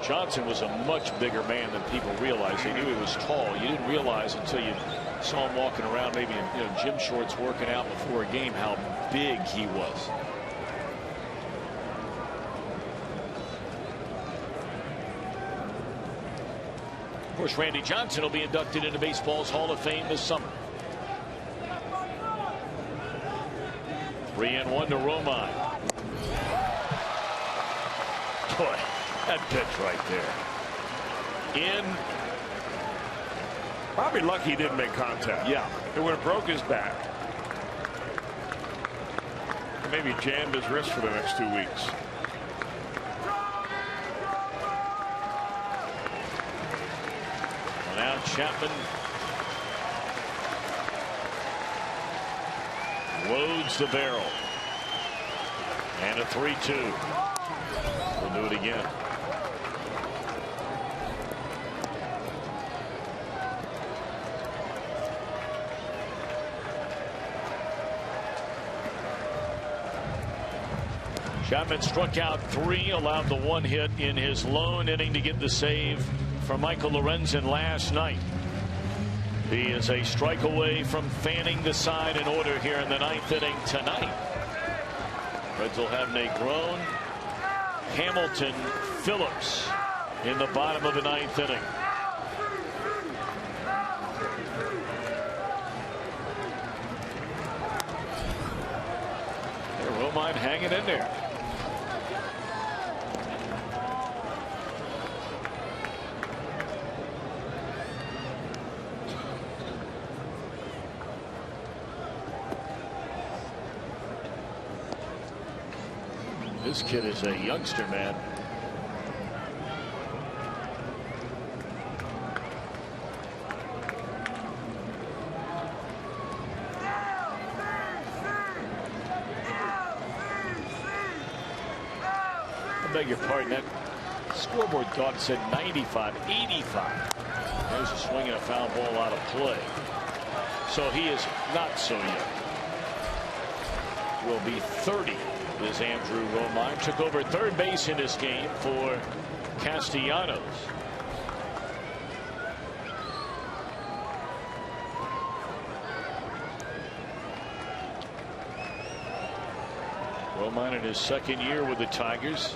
Johnson was a much bigger man than people realized. They knew he was tall. You didn't realize until you saw him walking around, maybe in gym shorts, working out before a game, how big he was. Of course, Randy Johnson will be inducted into baseball's Hall of Fame this summer. 3-1 to Romine. Boy, that pitch right there. Probably lucky he didn't make contact. Yeah. It would have broke his back. Maybe jammed his wrist for the next 2 weeks. Now Chapman loads the barrel. And a 3-2. We'll do it again. Chapman struck out 3, allowed the 1 hit in his lone inning to get the save for Michael Lorenzen last night. He is a strike away from fanning the side in order here in the 9th inning tonight. Reds will have Negron, Hamilton, Phillips in the bottom of the 9th inning. Romine hanging in there. This kid is a youngster, man. I beg your pardon, that scoreboard thought said 95, 85. There's a swing and a foul ball out of play. So he is not so young. Will be 30. Is Andrew Romine. Took over third base in this game for Castellanos. Romine in his second year with the Tigers.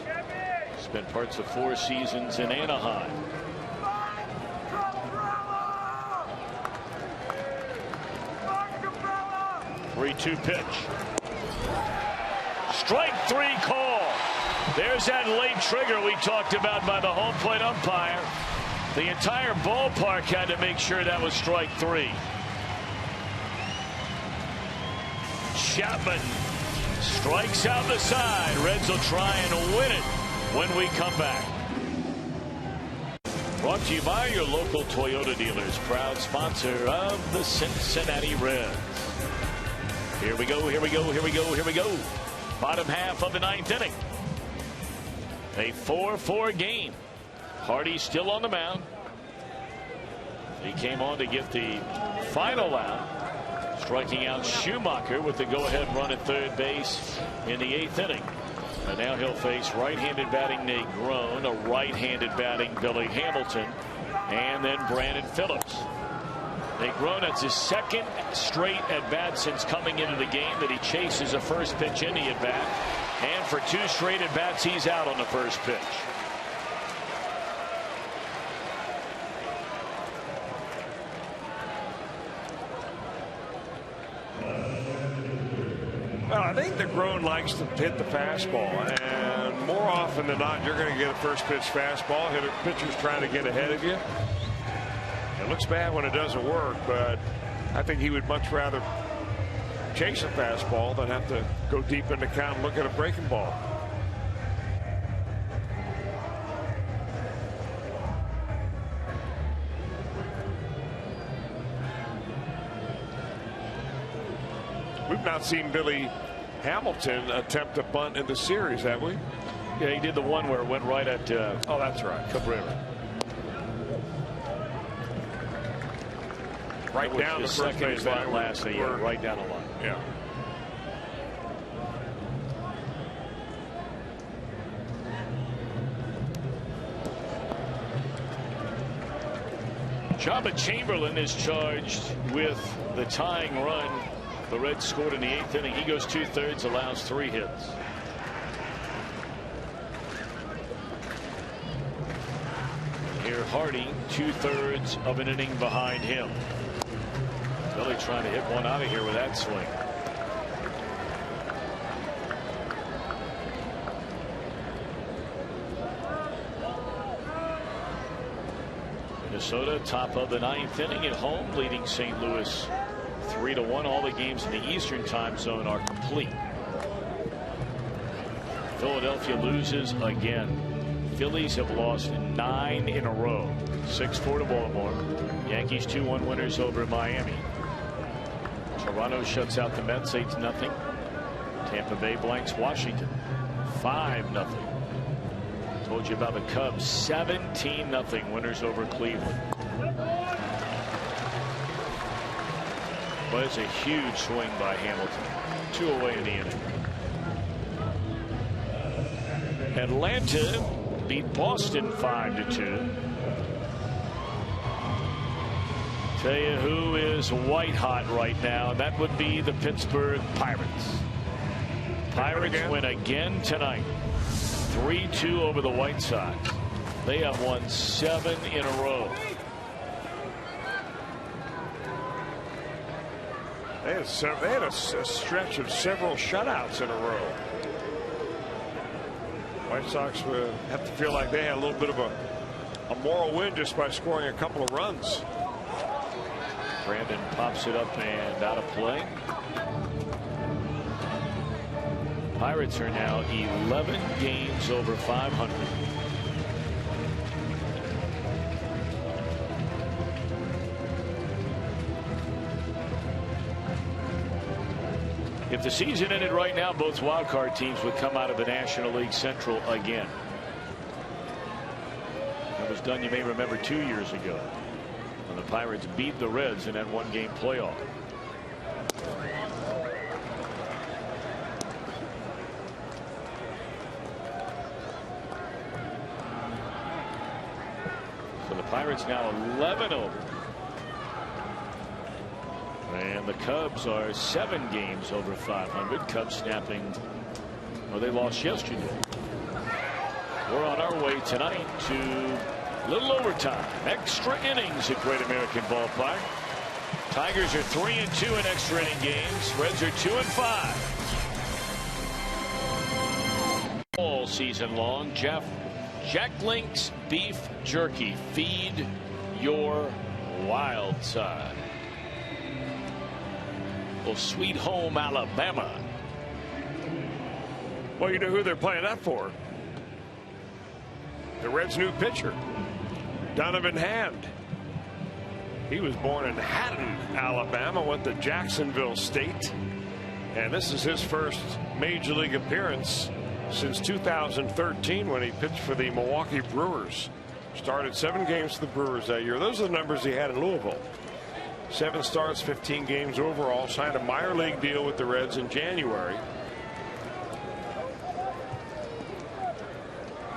Spent parts of 4 seasons in Anaheim. Three-two pitch. Strike 3 call. There's that late trigger we talked about by the home plate umpire. The entire ballpark had to make sure that was strike 3. Chapman strikes out the side. Reds will try and win it when we come back. Brought to you by your local Toyota dealers, proud sponsor of the Cincinnati Reds. Here we go, here we go, here we go, here we go. Bottom half of the 9th inning. A 4-4 game. Hardy still on the mound. He came on to get the final out, striking out Schumacher with the go-ahead run at third base in the 8th inning. And now he'll face right-handed batting Negron, a right-handed batting Billy Hamilton, and then Brandon Phillips. Negron, that's his second straight at-bat since coming into the game that he chases a first pitch in the at-bat. And for 2 straight at-bats, he's out on the first pitch. Well, I think Negron likes to hit the fastball, and more often than not, you're going to get a first pitch fastball. Pitcher's trying to get ahead of you. It looks bad when it doesn't work, but I think he would much rather chase a fastball than have to go deep in the count and look at a breaking ball. We've not seen Billy Hamilton attempt a bunt in the series, have we? Yeah, he did the one where it went right at oh, that's right, Cabrera. Right down the first base line last year, right down the line. Yeah. Jabba Chamberlain is charged with the tying run. The Reds scored in the 8th inning. He goes 2/3, allows 3 hits. Here Hardy, 2/3 of an inning behind him. Really trying to hit one out of here with that swing. Minnesota top of the 9th inning at home, leading St. Louis 3-1. All the games in the Eastern time zone are complete. Philadelphia loses again. Phillies have lost 9 in a row. 6-4 to Baltimore. Yankees 2-1 winners over Miami. Toronto shuts out the Mets 8-0. Tampa Bay blanks Washington 5-0. Told you about the Cubs 17-0 winners over Cleveland. But it's a huge swing by Hamilton. 2 away in the inning. Atlanta beat Boston 5-2. Tell you who is white hot right now. That would be the Pittsburgh Pirates. Pirates win again tonight. 3-2 over the White Sox. They have won 7 in a row. They had a stretch of several shutouts in a row. White Sox would have to feel like they had a little bit of a moral win just by scoring a couple of runs. Brandon pops it up and out of play. Pirates are now 11 games over 500. If the season ended right now, both wildcard teams would come out of the National League Central again. That was done, you may remember, 2 years ago when the Pirates beat the Reds in that 1-game playoff. So the Pirates now 11 over. And the Cubs are 7 games over 500. Cubs snapping. Well, they lost yesterday. We're on our way tonight to little overtime. Extra innings at Great American Ballpark. Tigers are 3-2 in extra inning games. Reds are 2-5. All season long, Jack Link's beef jerky. Feed your wild side. Well, Sweet Home Alabama. Well, you know who they're playing that for? The Reds' new pitcher, Donovan Hand. He was born in Hatton, Alabama, went to Jacksonville State, and this is his first major league appearance since 2013 when he pitched for the Milwaukee Brewers. Started 7 games for the Brewers that year. Those are the numbers he had in Louisville. 7 starts, 15 games overall. Signed a minor league deal with the Reds in January.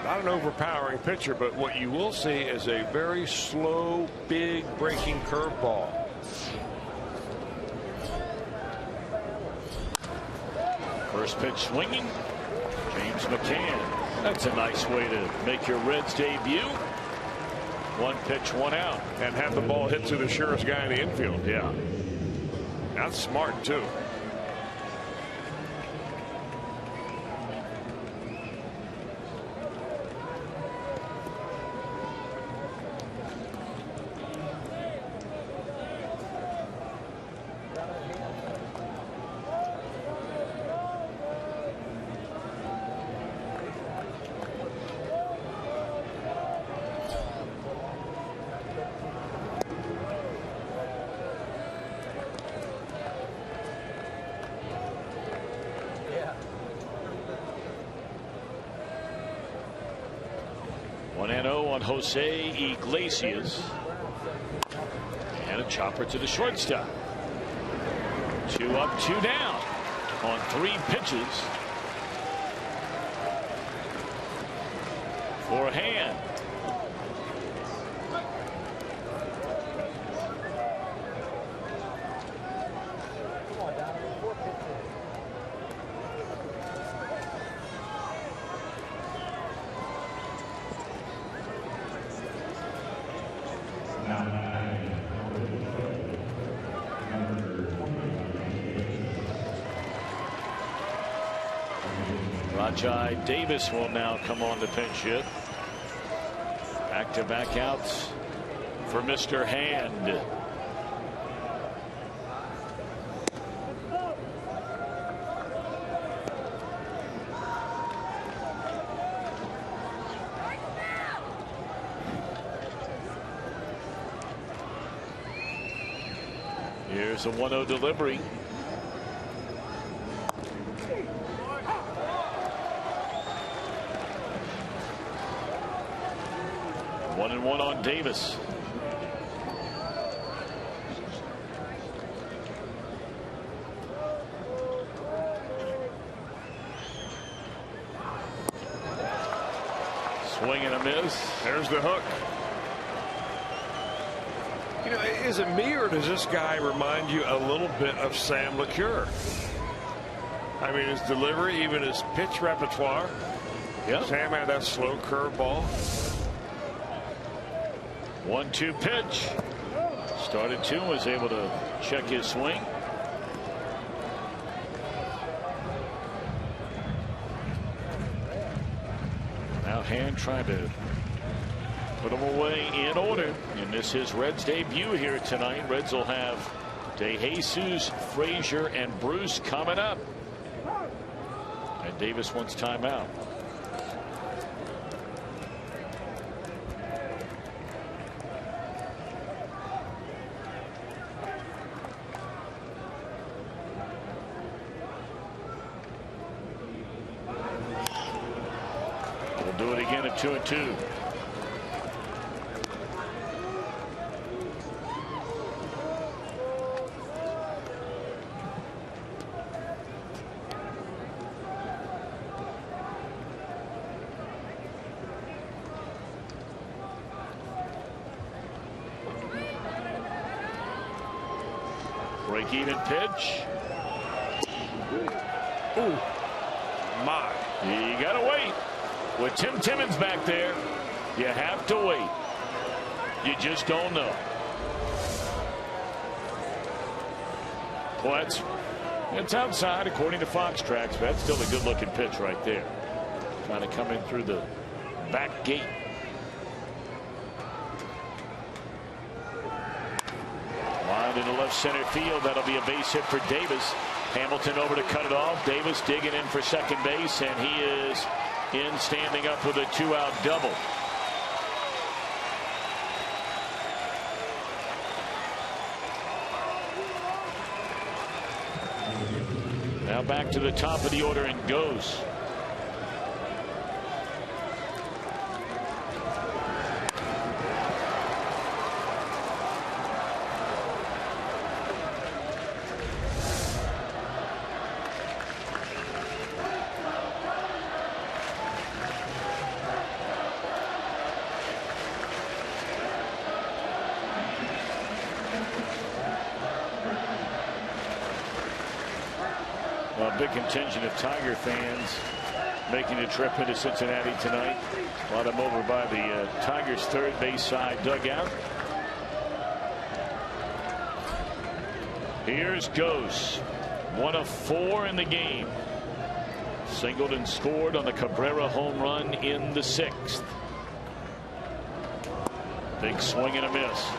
Not an overpowering pitcher, but what you will see is a very slow, big breaking curveball. First pitch swinging. James McCann. That's a nice way to make your Reds debut. 1 pitch, 1 out. And have the ball hit to the surest guy in the infield. Yeah. That's smart, too. Jose Iglesias, and a chopper to the shortstop. 2 up, 2 down on 3 pitches for Hand. Rajai Davis will now come on the pinch hit. Back-to-back outs for Mr. Hand. Here's a 1-0 delivery. One and one on Davis. Swing and a miss. There's the hook. You know, is it me or does this guy remind you a little bit of Sam LeCure? I mean, his delivery, even his pitch repertoire. Yep. Sam had that slow curveball. 1-2 pitch. Started to, was able to check his swing. Now Hand trying to put him away in order. And this is Reds' debut here tonight. Reds will have DeJesus, Frazier, and Bruce coming up. And Davis wants timeout. We'll do it again at 2-2. Break-even pitch. Ooh, my. You got to wait. With Tim Timmons back there, you have to wait. You just don't know. Well, it's outside according to Fox Tracks, but that's still a good-looking pitch right there. Trying to come in through the back gate. Line into left center field. That'll be a base hit for Davis. Hamilton over to cut it off. Davis digging in for second base, and he is in standing up with a 2-out double. Now back to the top of the order and goes. A big contingent of Tiger fans making a trip into Cincinnati tonight. A lot of them over by the Tigers' third base side dugout. Here's Gose. 1 of 4 in the game. Singled and scored on the Cabrera home run in the 6th. Big swing and a miss.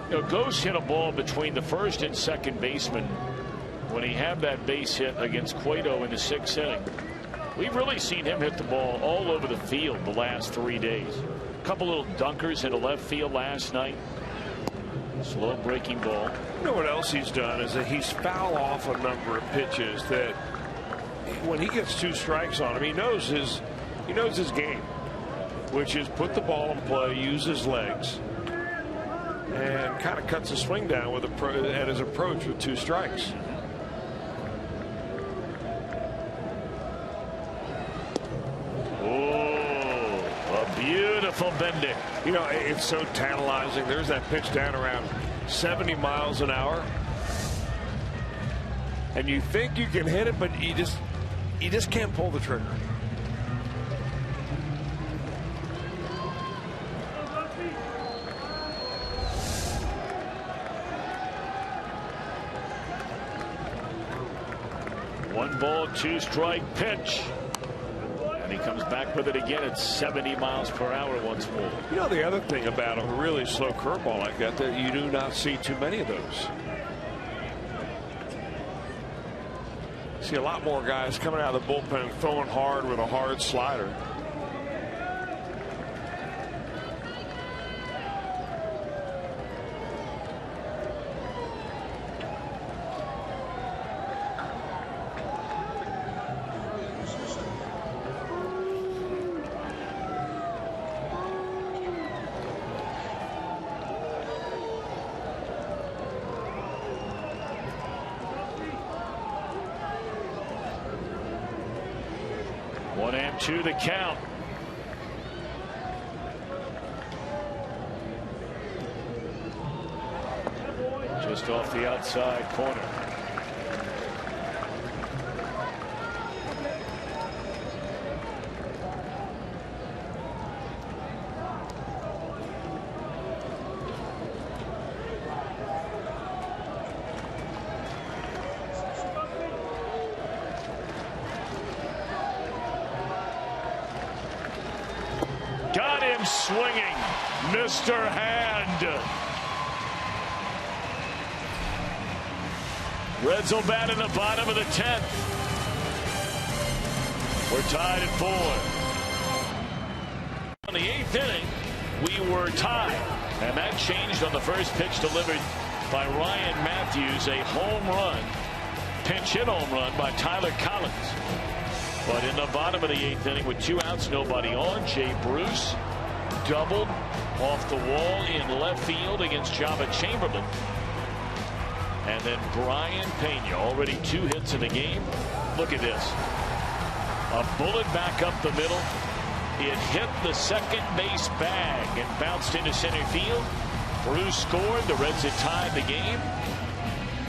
You know, Gose hit a ball between the first and second baseman when he had that base hit against Cueto in the 6th inning. We've really seen him hit the ball all over the field the last 3 days. A couple little dunkers into left field last night. Slow breaking ball. You know what else he's done is that he's fouled off a number of pitches that when he gets 2 strikes on him, he knows his game, which is put the ball in play, use his legs, and kind of cuts the swing down with at his approach with 2 strikes. Oh, a beautiful bender. You know, it's so tantalizing. There's that pitch down around 70 miles an hour, and you think you can hit it, but you just can't pull the trigger. 1-ball, 2-strike pitch. And he comes back with it again at 70 miles per hour once more. You know, the other thing about a really slow curveball like that you do not see too many of those. See a lot more guys coming out of the bullpen throwing hard with a hard slider. To the count. Just off the outside corner. Got him swinging, Mr. Hand. Reds will bat in the bottom of the 10th. We're tied at 4. On the 8th inning, we were tied, and that changed on the first pitch delivered by Ryan Matthews, a home run, pinch hit home run by Tyler Collins. But in the bottom of the 8th inning with 2 outs, nobody on, Jay Bruce doubled off the wall in left field against Java Chamberlain. And then Brayan Pena, already 2 hits in the game. Look at this. A bullet back up the middle. It hit the second base bag and bounced into center field. Bruce scored. The Reds had tied the game.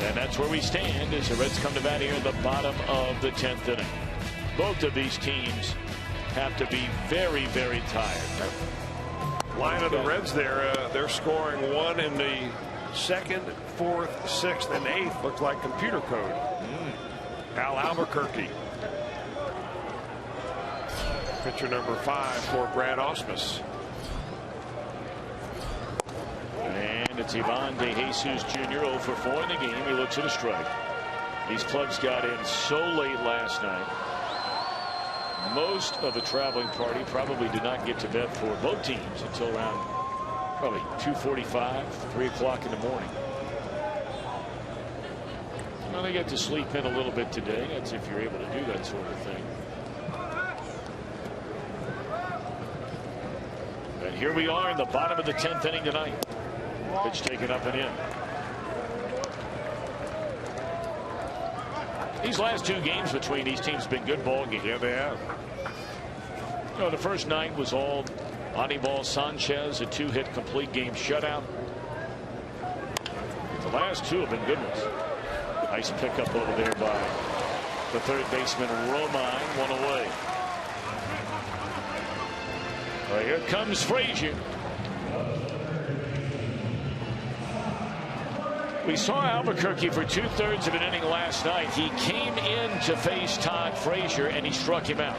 And that's where we stand as the Reds come to bat here in the bottom of the 10th inning. Both of these teams have to be very, very tired. Line of the Reds there, they're scoring 1 in the 2nd, 4th, 6th, and 8th. Looks like computer code. Al Albuquerque. Pitcher number 5 for Brad Ausmus. And it's Ivan De Jesus Jr. 0 for 4 in the game. He looks at a strike. These plugs got in so late last night. Most of the traveling party probably did not get to bed for both teams until around probably 2:45, 3 o'clock in the morning. Well, they get to sleep in a little bit today. That's if you're able to do that sort of thing. And here we are in the bottom of the 10th inning tonight. Pitch taken up and in. These last 2 games between these teams have been good ball games. Yeah, they have. You know, the first night was all Anibal Sanchez, a 2-hit complete game shutout. The last 2 have been good ones. Nice pickup over there by the third baseman Romine, 1 away. Well, here comes Frazier. We saw Albuquerque for 2/3 of an inning last night. He came in to face Todd Frazier and he struck him out.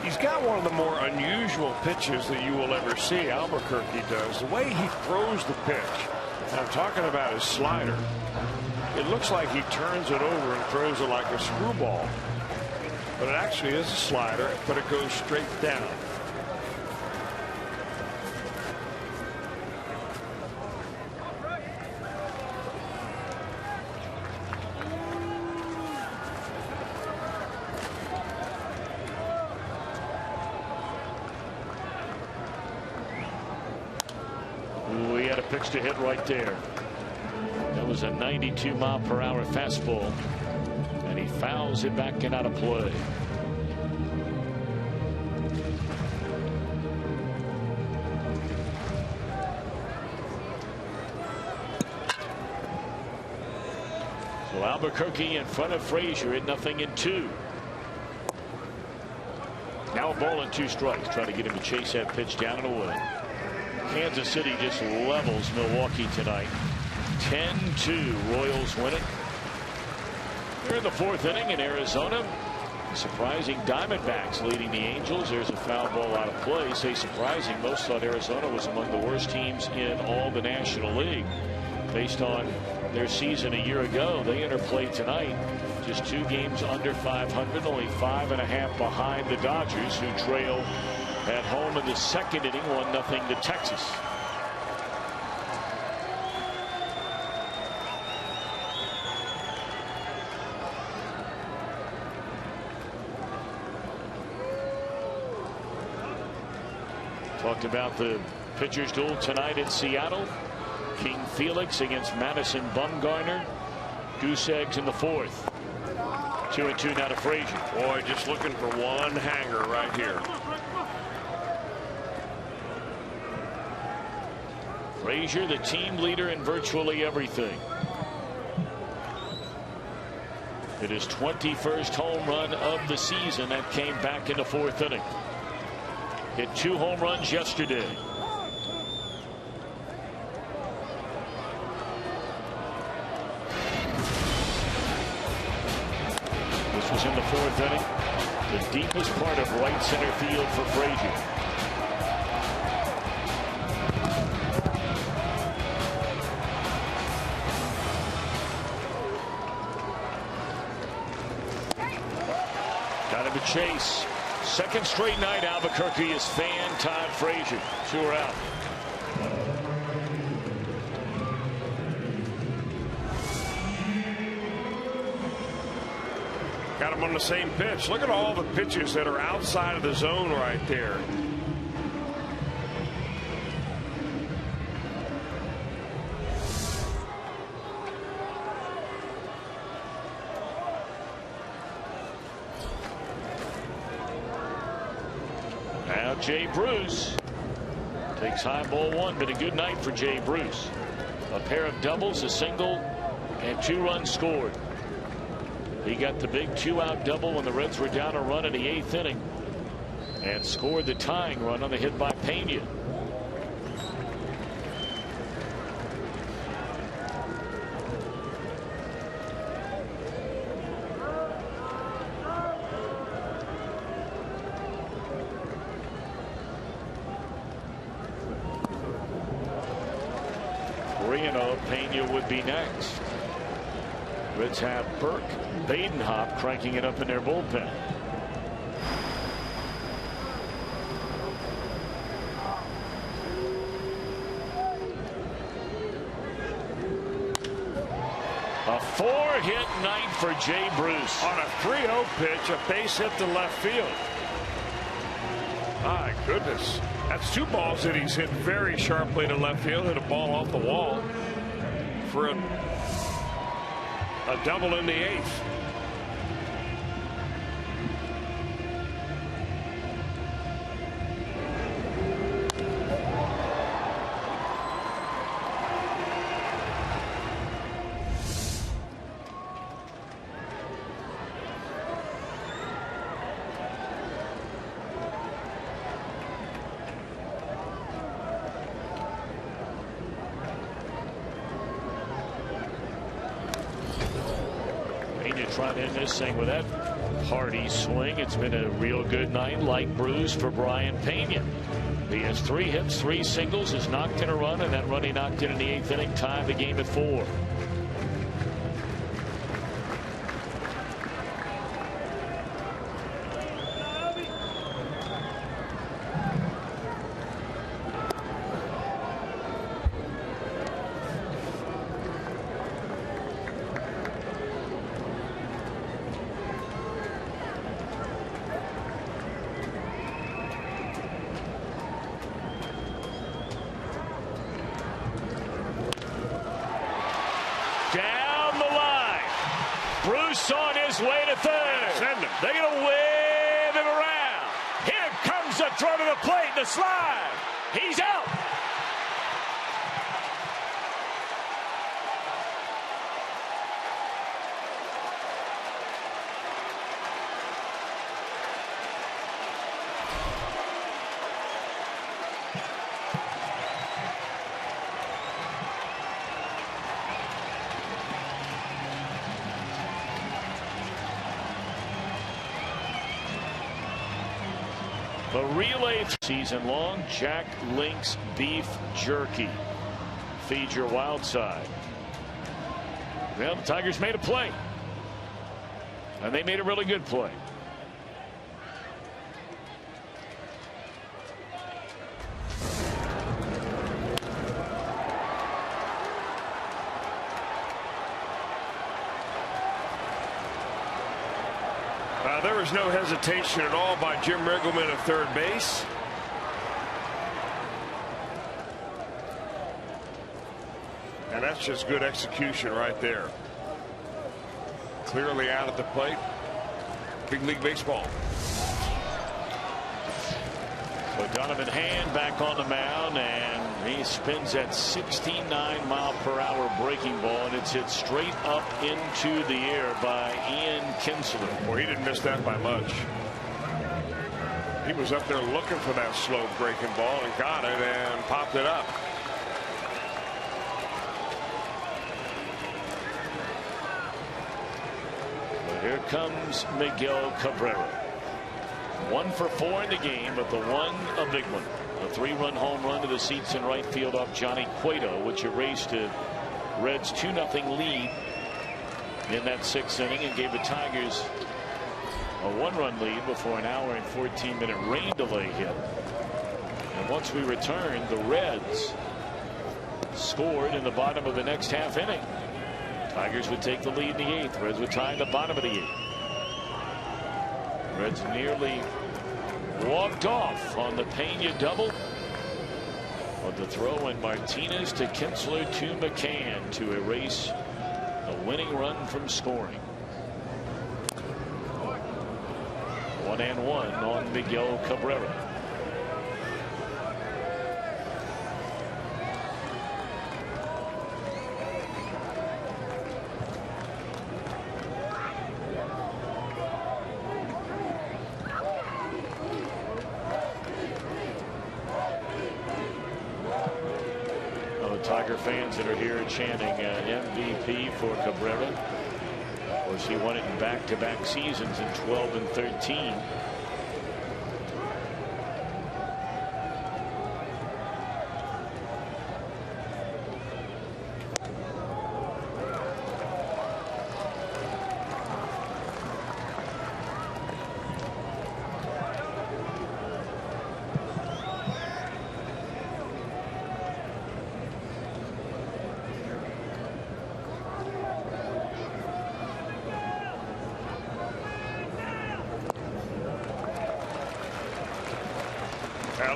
He's got one of the more unusual pitches that you will ever see. Albuquerque does. The way he throws the pitch, and I'm talking about his slider, it looks like he turns it over and throws it like a screwball. But it actually is a slider, but it goes straight down. Pitch to hit right there. That was a 92-mile-per-hour fastball, and he fouls it back and out of play. So Albuquerque in front of Frazier at 0-2. Now a ball and 2 strikes. Try to get him to chase that pitch down and away. Kansas City just levels Milwaukee tonight. 10-2. Royals win it. They're in the 4th inning in Arizona. Surprising Diamondbacks leading the Angels. There's a foul ball out of play. Say surprising. Most thought Arizona was among the worst teams in all the National League. Based on their season a year ago, they interplay tonight. Just 2 games under 500, only 5.5 behind the Dodgers, who trail at home in the 2nd inning, 1-0 to Texas. Talked about the pitchers duel tonight in Seattle. King Felix against Madison Bumgarner. Goose eggs in the 4th. 2-2 now to Frazier. Boy, just looking for one hanger right here. Frazier, the team leader in virtually everything. It is 21st home run of the season that came back in the 4th inning. Hit 2 home runs yesterday. This was in the 4th inning. The deepest part of right center field for Frazier. Got him to chase. 2nd straight night Albuquerque has fanned Todd Frazier. 2 are out. Got him on the same pitch. Look at all the pitches that are outside of the zone right there. Now Jay Bruce takes high ball 1, but a good night for Jay Bruce. A pair of doubles, a single, and 2 runs scored. He got the big 2-out double when the Reds were down a run in the 8th inning and scored the tying run on the hit by Pena. Pena would be next. Reds have Burke, Badenhop cranking it up in their bullpen. A 4-hit night for Jay Bruce. On a 3-0 pitch, a base hit to left field. My goodness. That's 2 balls that he's hit very sharply to left field. Hit a ball off the wall for a double in the 8th. Trying to end this thing with that hearty swing. It's been a real good night, like Bruce, for Brayan Pena. He has 3 hits, 3 singles, has knocked in a run, and that run he knocked in the 8th inning tied the game at 4. Down the line. Bruce on his way to 3rd. They're going to wave him around. Here comes the throw to the plate, the slide. He's out. The relay season long Jack Link's beef jerky. Feed your wild side. Well, the Tigers made a play. And they made a really good play. There was no hesitation at all by Jim Riggleman at third base. And that's just good execution right there. Clearly out at the plate. Big league baseball. So Donovan Hand back on the mound, and he spins that 69-mile-per-hour breaking ball, and it's hit straight up into the air by Ian Kinsler. Well, he didn't miss that by much. He was up there looking for that slow breaking ball and got it and popped it up. Here comes Miguel Cabrera. 1 for 4 in the game, but the one a big one. A 3-run home run to the seats in right field off Johnny Cueto, which erased a Reds 2-0 lead in that 6th inning and gave the Tigers a 1-run lead before an hour and 14-minute rain delay hit. And once we returned, the Reds scored in the bottom of the next half inning. Tigers would take the lead in the 8th. Reds would tie in the bottom of the 8th. Reds nearly walked off on the Pena double. But the throw in Martinez to Kinsler to McCann to erase a winning run from scoring. 1-1 on Miguel Cabrera. Tiger fans that are here chanting MVP for Cabrera. Of course, he won it in back-to-back seasons in 12 and 13.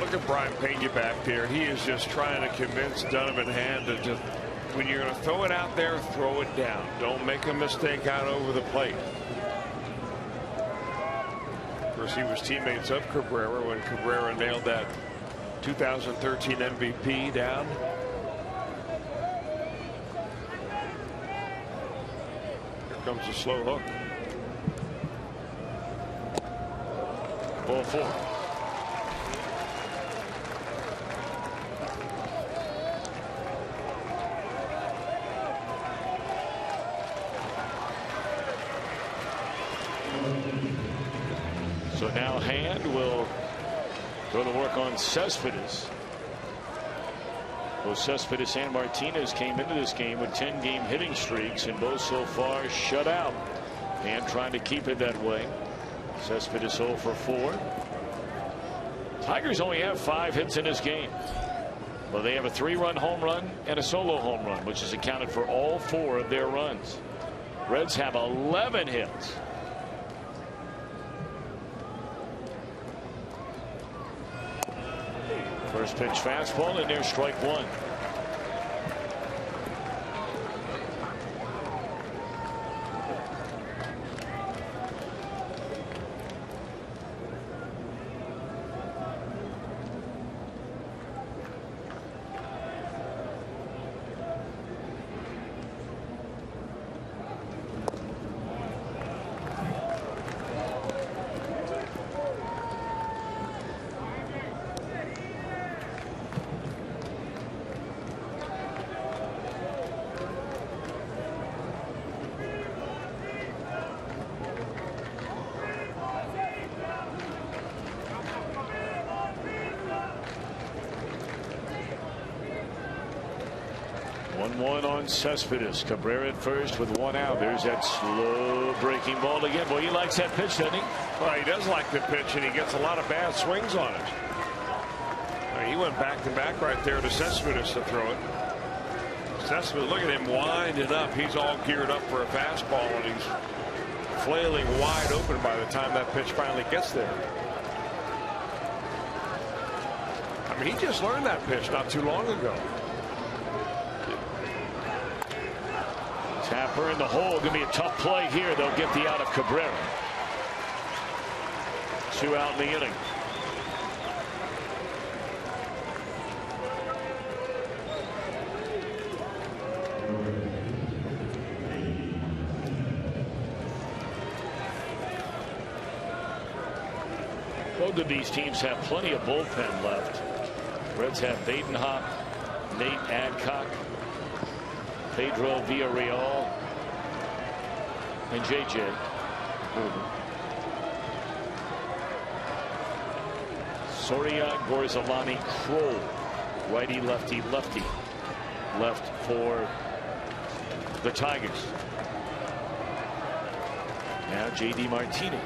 Look at Brayan Pena back there. He is just trying to convince Donovan Hand to just, when you're going to throw it out there, throw it down. Don't make a mistake out over the plate. Of course, he was teammates of Cabrera when Cabrera nailed that 2013 MVP down. Here comes a slow hook. Ball 4. So now Hand will go to work on Cespedes. Both Cespedes and Martinez came into this game with 10-game hitting streaks, and both so far shut out. Hand trying to keep it that way. Cespedes 0 for 4. Tigers only have 5 hits in this game. Well, they have a 3-run home run and a solo home run, which has accounted for all 4 of their runs. Reds have 11 hits. First pitch fastball, and there's strike 1. 1-1 on Cespedes. Cabrera at first with 1 out. There's that slow breaking ball again. Boy, he likes that pitch, doesn't he? Well, he does like the pitch, and he gets a lot of bad swings on it. He went back to back right there to Cespedes to throw it. Cespedes, look at him winding up. He's all geared up for a fastball, and he's flailing wide open by the time that pitch finally gets there. I mean, he just learned that pitch not too long ago. Tapper in the hole. Going to be a tough play here. They'll get the out of Cabrera. 2 out in the inning. Both of these teams have plenty of bullpen left. Reds have Badenhop, Nate Adcock, Pedro Villarreal, and JJ. Soria, Gorzalani, Kroll, righty, lefty, lefty, left for the Tigers. Now JD Martinez.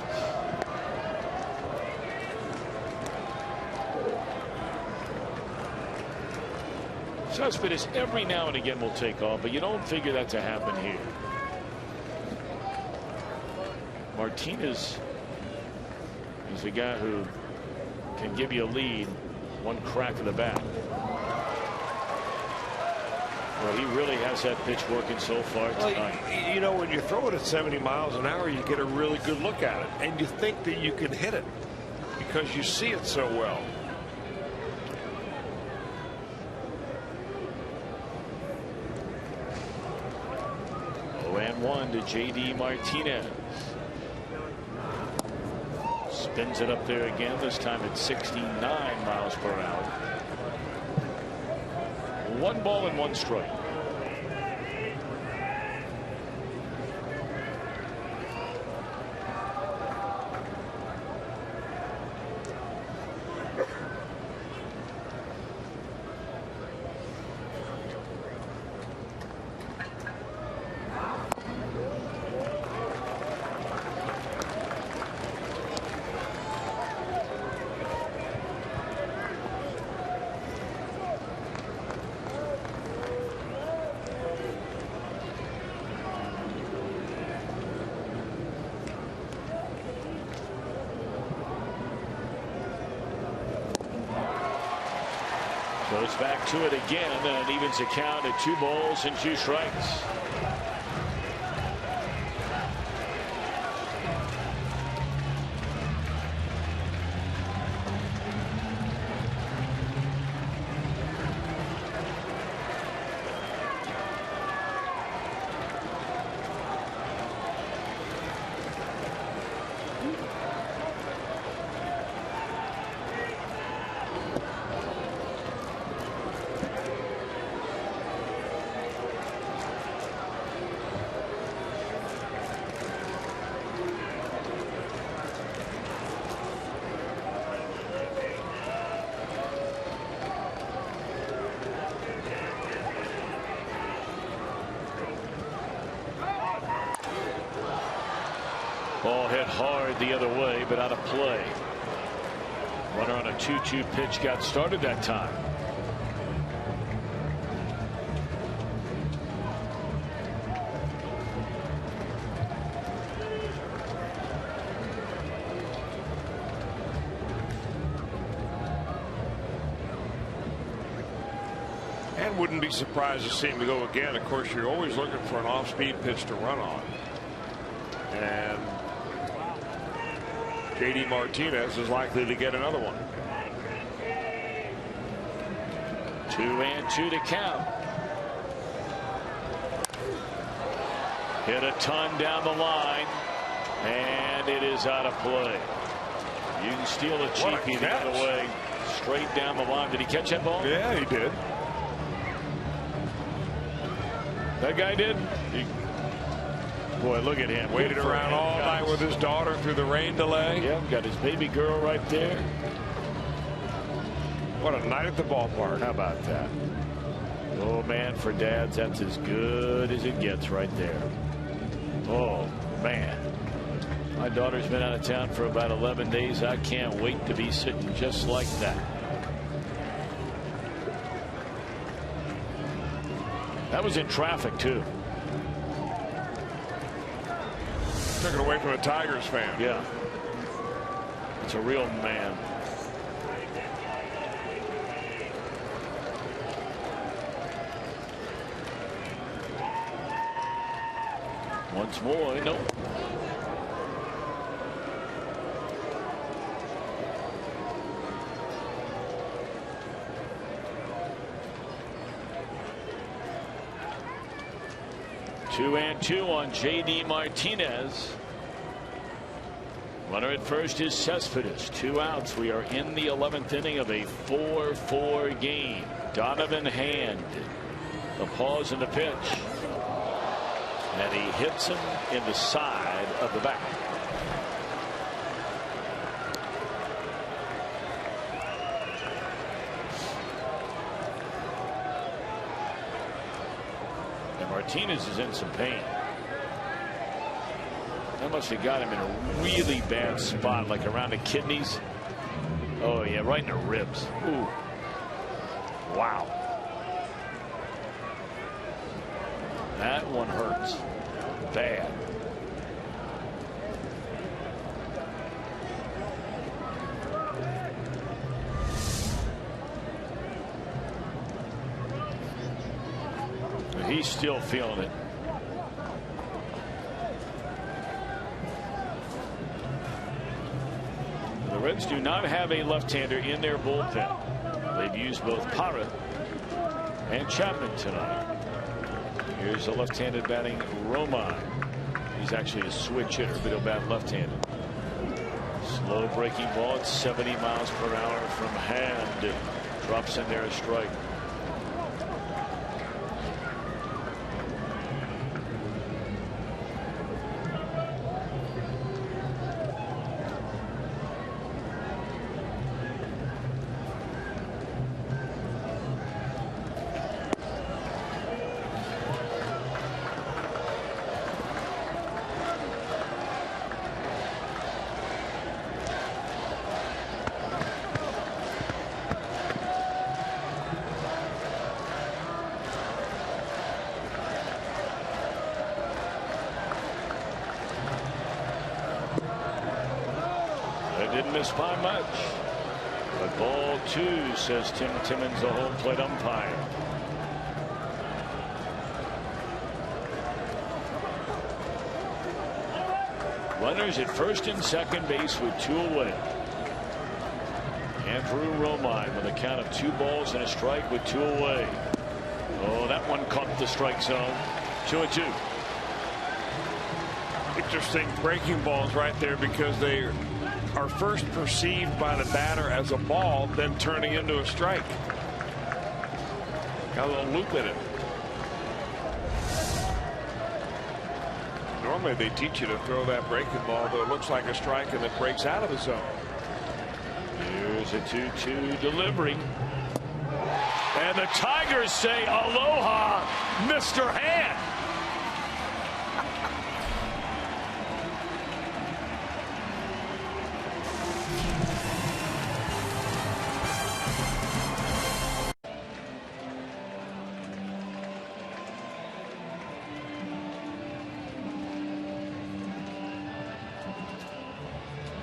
Cespedes every now and again will take off, but you don't figure that to happen here. Martinez is a guy who can give you a lead one crack of the bat. Well, he really has that pitch working so far tonight. Well, you know, when you throw it at 70 miles an hour, you get a really good look at it, and you think that you can hit it because you see it so well. 0-1 to JD Martinez. Spins it up there again, this time at 69 miles per hour. 1 ball and 1 strike. Goes back to it again and evens the count at 2 balls and 2 strikes. Ball hit hard the other way, but out of play. Runner on a 2-2 pitch got started that time. And wouldn't be surprised to see him go again. Of course, you're always looking for an off-speed pitch to run on. And JD Martinez is likely to get another one. 2-2 to count. Hit a ton down the line, and it is out of play. You can steal a cheapie the other way, straight down the line. Did he catch that ball? Yeah, he did. That guy did. Boy, look at him. Waited around all night with his daughter through the rain delay. Yep, got his baby girl right there. What a night at the ballpark. How about that? Oh, man, for dads, that's as good as it gets right there. Oh, man. My daughter's been out of town for about 11 days. I can't wait to be sitting just like that. That was in traffic, too. Took it away from a Tigers fan. Yeah. It's a real man. Once more, nope. Two and two on J.D. Martinez. Runner at first is Cespedes. 2 outs. We are in the 11th inning of a 4-4 game. Donovan Hand. The pause in the pitch. And he hits him in the side of the back. And Martinez is in some pain. That must have got him in a really bad spot, like around the kidneys. Oh, yeah, right in the ribs. Ooh. Wow. That one hurts bad. But he's still feeling it. The Reds do not have a left-hander in their bullpen. They've used both Parra and Chapman tonight. Here's a left-handed batting Romine. He's actually a switch hitter, but he'll bat left-handed. Slow breaking ball at 70 miles per hour from Hand. It drops in there a strike. Didn't miss by much. But ball 2, says Tim Timmons, the home plate umpire. Runners at first and second base with 2 away. Andrew Romine with a count of 2 balls and a strike with 2 away. Oh, that one caught the strike zone. 2-2. Interesting breaking balls right there, because they are first perceived by the batter as a ball, then turning into a strike. Got a little loop in it. Normally they teach you to throw that breaking ball, though it looks like a strike and it breaks out of the zone. Here's a 2-2 delivery. And the Tigers say aloha, Mr. Hand.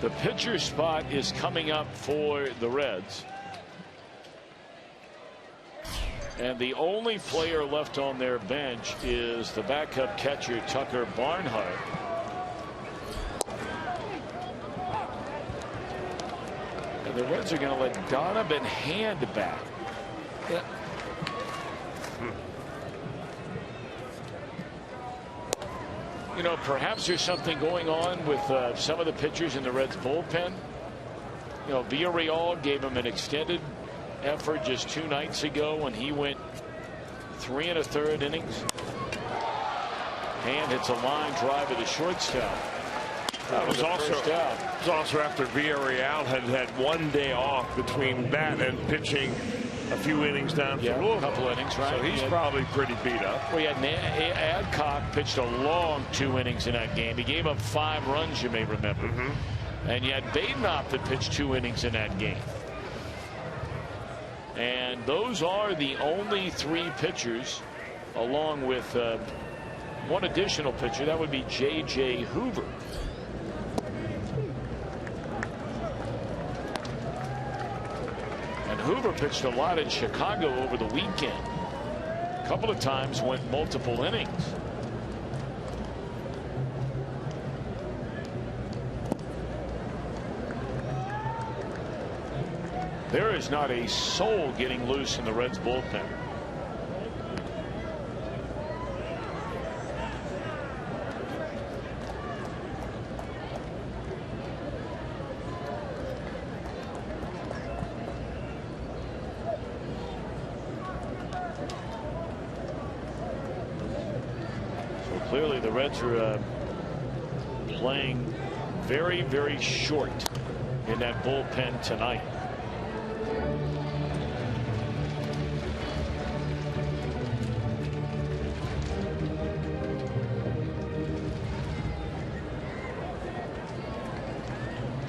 The pitcher spot is coming up for the Reds. And the only player left on their bench is the backup catcher, Tucker Barnhart. And the Reds are going to let Donovan Hand back. Yeah. You know, perhaps there's something going on with some of the pitchers in the Reds bullpen. You know, Villarreal gave him an extended effort just 2 nights ago when he went 3 1/3 innings. Hand hits a line drive at the shortstop. That was also after Villarreal had 1 day off between that and pitching a few innings down for Louisville. A couple innings, right? So he's probably pretty beat up. Well, Adcock pitched a long 2 innings in that game. He gave up 5 runs, you may remember. And you had Badenhop that pitched 2 innings in that game. And those are the only 3 pitchers, along with one additional pitcher. That would be J.J. Hoover. And Hoover pitched a lot in Chicago over the weekend. A couple of times went multiple innings. There is not a soul getting loose in the Reds bullpen. So clearly the Reds are playing very, very short in that bullpen tonight.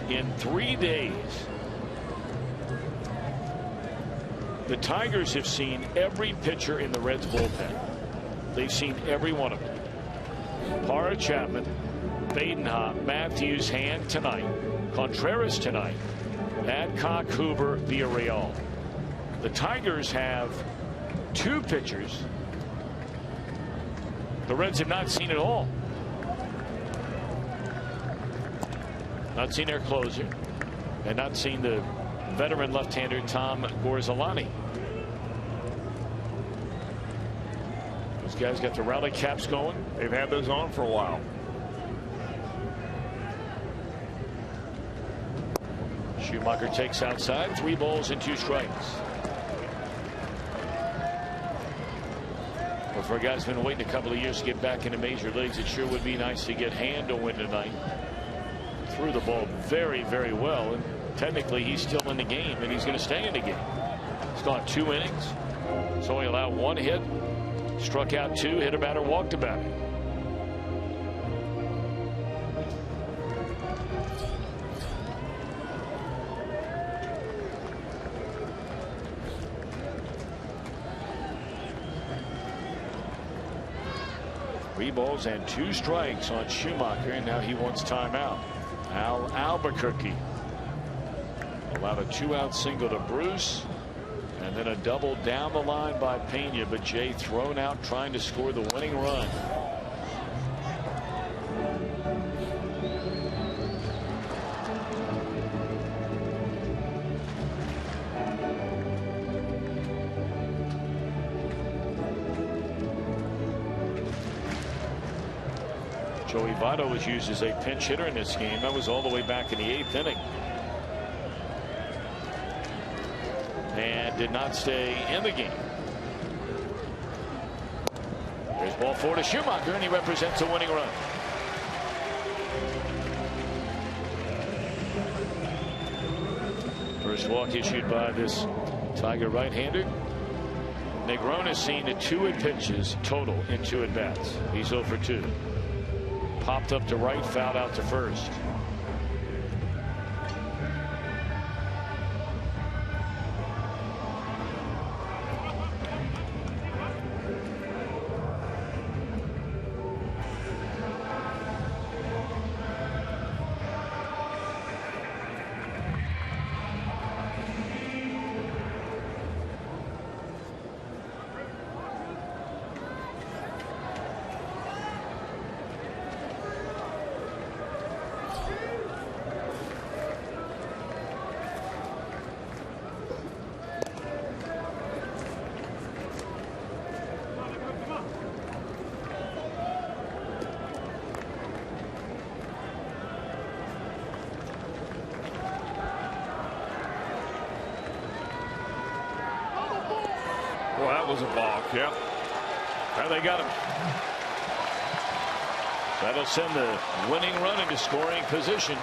In 3 days, the Tigers have seen every pitcher in the Reds bullpen. They've seen every one of them. Parra, Chapman, Badenhop, Matthews, Hand tonight, Contreras tonight, Adcock, Hoover, Villarreal. The Tigers have 2 pitchers the Reds have not seen at all. Not seen their closer, and not seen the veteran left-hander Tom Gorzolani. Those guys got the rally caps going. They've had those on for a while. Schumacher takes outside. 3 balls and 2 strikes. Well, for a guy who's been waiting a couple of years to get back into major leagues, it sure would be nice to get Hand to win tonight. Threw the ball very, very well, and technically he's still in the game, and he's going to stay in the game. He's gone 2 innings, so he allowed 1 hit, struck out 2, hit a batter, walked a batter. Three balls and 2 strikes on Schumacher, and now he wants timeout. Al Albuquerque allowed a 2-out single to Bruce, and then a double down the line by Pena, but Jay thrown out trying to score the winning run. Joey Votto was used as a pinch hitter in this game. That was all the way back in the 8th inning. And did not stay in the game. There's ball 4 to Schumacher, and he represents a winning run. First walk issued by this Tiger right-hander. Negron has seen 2 pitches total in 2 at-bats. He's 0 for 2. Popped up to right, fouled out to first. Well, that was a balk. Yep. There they got him. That'll send the winning run into scoring position.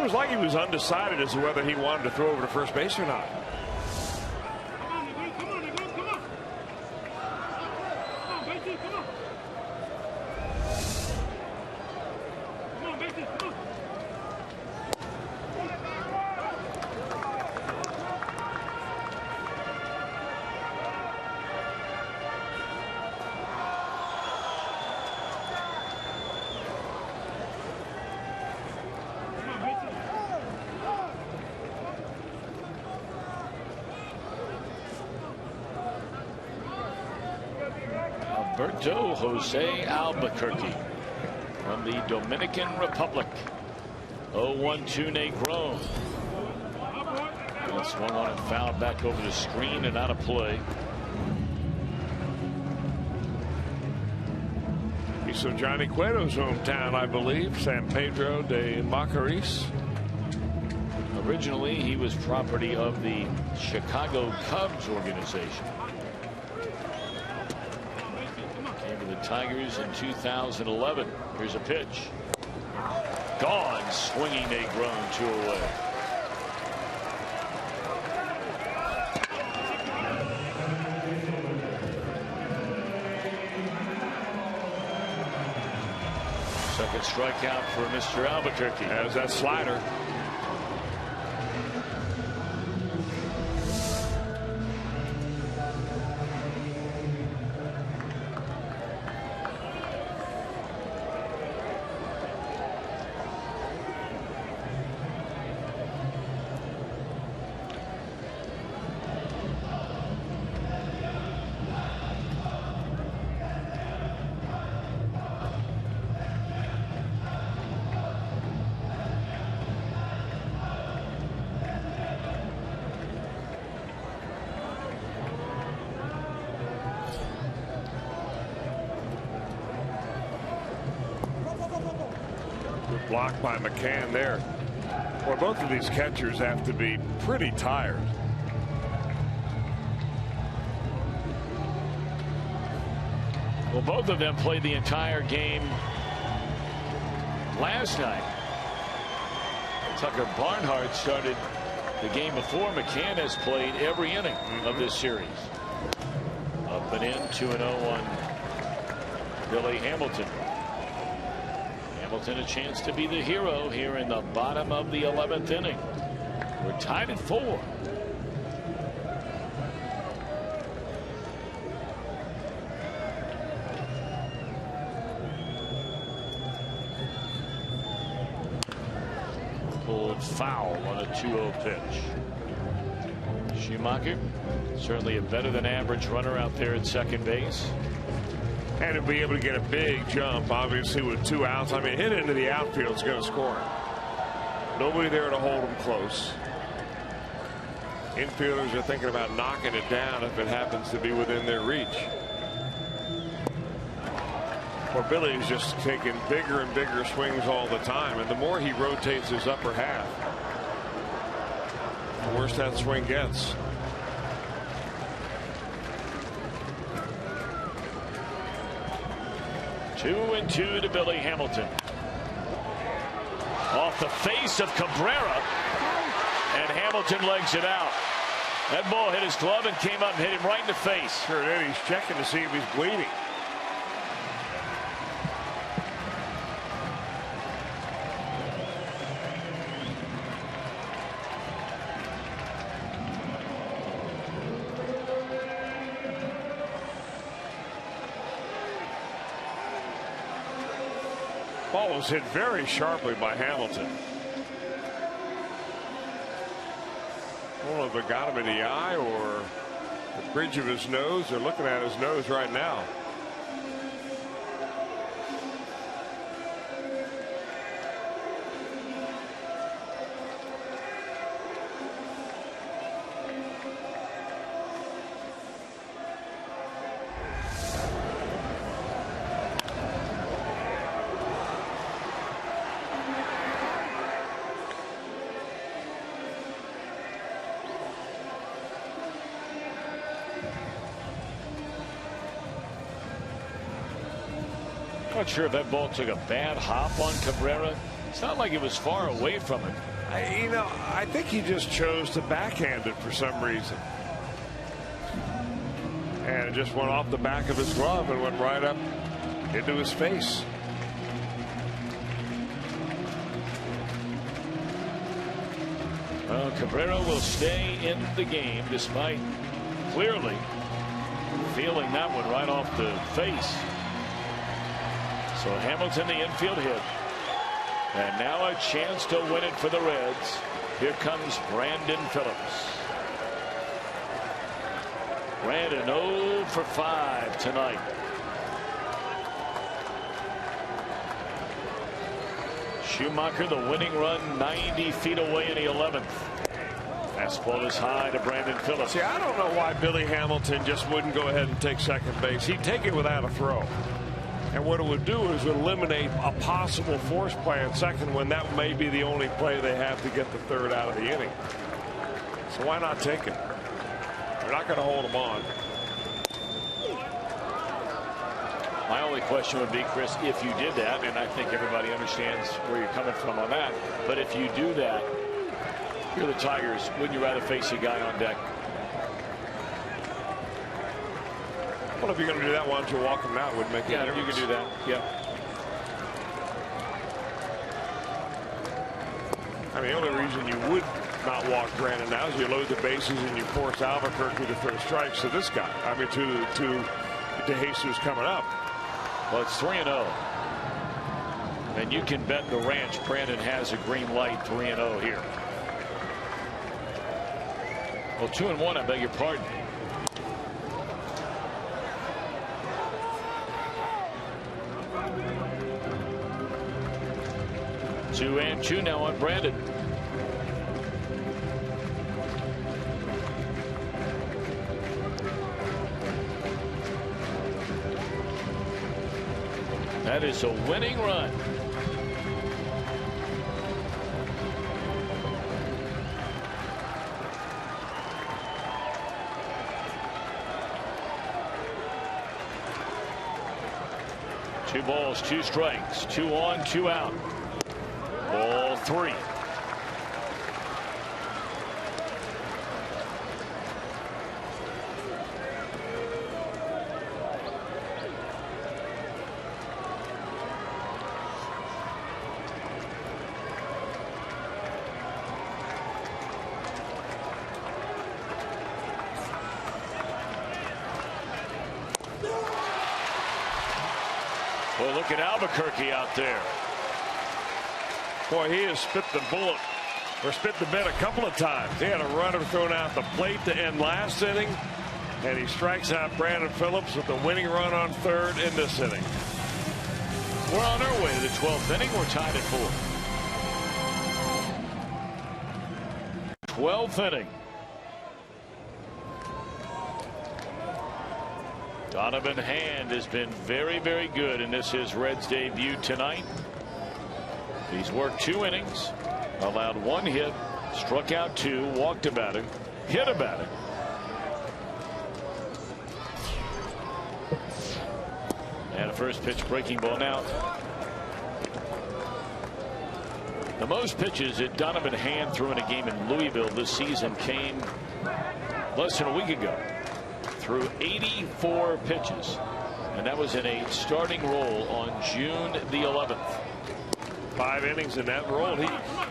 was like he was undecided as to whether he wanted to throw over to first base or not. Alberto Jose Albuquerque from the Dominican Republic. 0-1-2 Negron. That swung on and fouled back over the screen and out of play. He's from Johnny Cueto's hometown, I believe, San Pedro de Macorís. Originally, he was property of the Chicago Cubs organization. The Tigers in 2011. Here's a pitch. Gone. Swinging Negron, 2 away. Second strikeout for Mr. Albuquerque. As that slider. Blocked by McCann there. Well, both of these catchers have to be pretty tired. Well, both of them played the entire game last night. Tucker Barnhart started the game before. McCann has played every inning of this series. Up and in, 2-0 on Billy Hamilton. Hamilton a chance to be the hero here in the bottom of the 11th inning. We're tied at 4. Pulled foul on a 2-0 pitch. Schumacher, certainly a better than average runner out there at second base. And to be able to get a big jump, obviously, with 2 outs. I mean, hit into the outfield is going to score. Nobody there to hold him close. Infielders are thinking about knocking it down if it happens to be within their reach. Or Billy is just taking bigger and bigger swings all the time. And the more he rotates his upper half, the worse that swing gets. Two and two to Billy Hamilton. Off the face of Cabrera, and Hamilton legs it out. That ball hit his glove and came up and hit him right in the face. Sure did. He's checking to see if he's bleeding. Ball was hit very sharply by Hamilton. I don't know if it got him in the eye or the bridge of his nose. They're looking at his nose right now. Not sure if that ball took a bad hop on Cabrera. It's not like it was far away from him. I think he just chose to backhand it for some reason. And it just went off the back of his glove and went right up into his face. Well, Cabrera will stay in the game despite clearly feeling that one right off the face. So Hamilton, the infield hit. And now a chance to win it for the Reds. Here comes Brandon Phillips. Brandon 0 for 5 tonight. Schumacher, the winning run 90 feet away in the 11th. Fastball is high to Brandon Phillips. See, I don't know why Billy Hamilton just wouldn't go ahead and take second base. He'd take it without a throw. And what it would do is eliminate a possible force play in second when that may be the only play they have to get the third out of the inning. So why not take it? They're not going to hold him on. My only question would be, Chris, if you did that, and I think everybody understands where you're coming from on that, but if you do that, you're the Tigers, wouldn't you rather face a guy on deck? Well, if you're going to do that, why don't you walk him out? Would make a difference. You can do that. Yeah. I mean, the only reason you would not walk Brandon now is you load the bases and you force Albuquerque to throw strikes to this guy. I mean, to Jesus coming up. Well, it's 3-0. And you can bet the ranch Brandon has a green light 3-0 here. Well, 2-1, I beg your pardon. Two and two now on Brandon. That is a winning run. Two balls, two strikes, 2 on, 2 out. Ball 3. Well, look at Albuquerque out there. Boy, he has spit the bullet or spit the bed a couple of times. He had a runner thrown out the plate to end last inning, and he strikes out Brandon Phillips with the winning run on third in this inning. We're on our way to the 12th inning. We're tied at 4. 12th inning. Donovan Hand has been very, very good in this his Reds debut tonight. He's worked 2 innings, allowed 1 hit, struck out 2, walked about it, hit about it. And a first pitch breaking ball now. The most pitches that Donovan Hand threw in a game in Louisville this season came less than a week ago. Threw 84 pitches, and that was in a starting role on June the 11th. 5 innings in that role.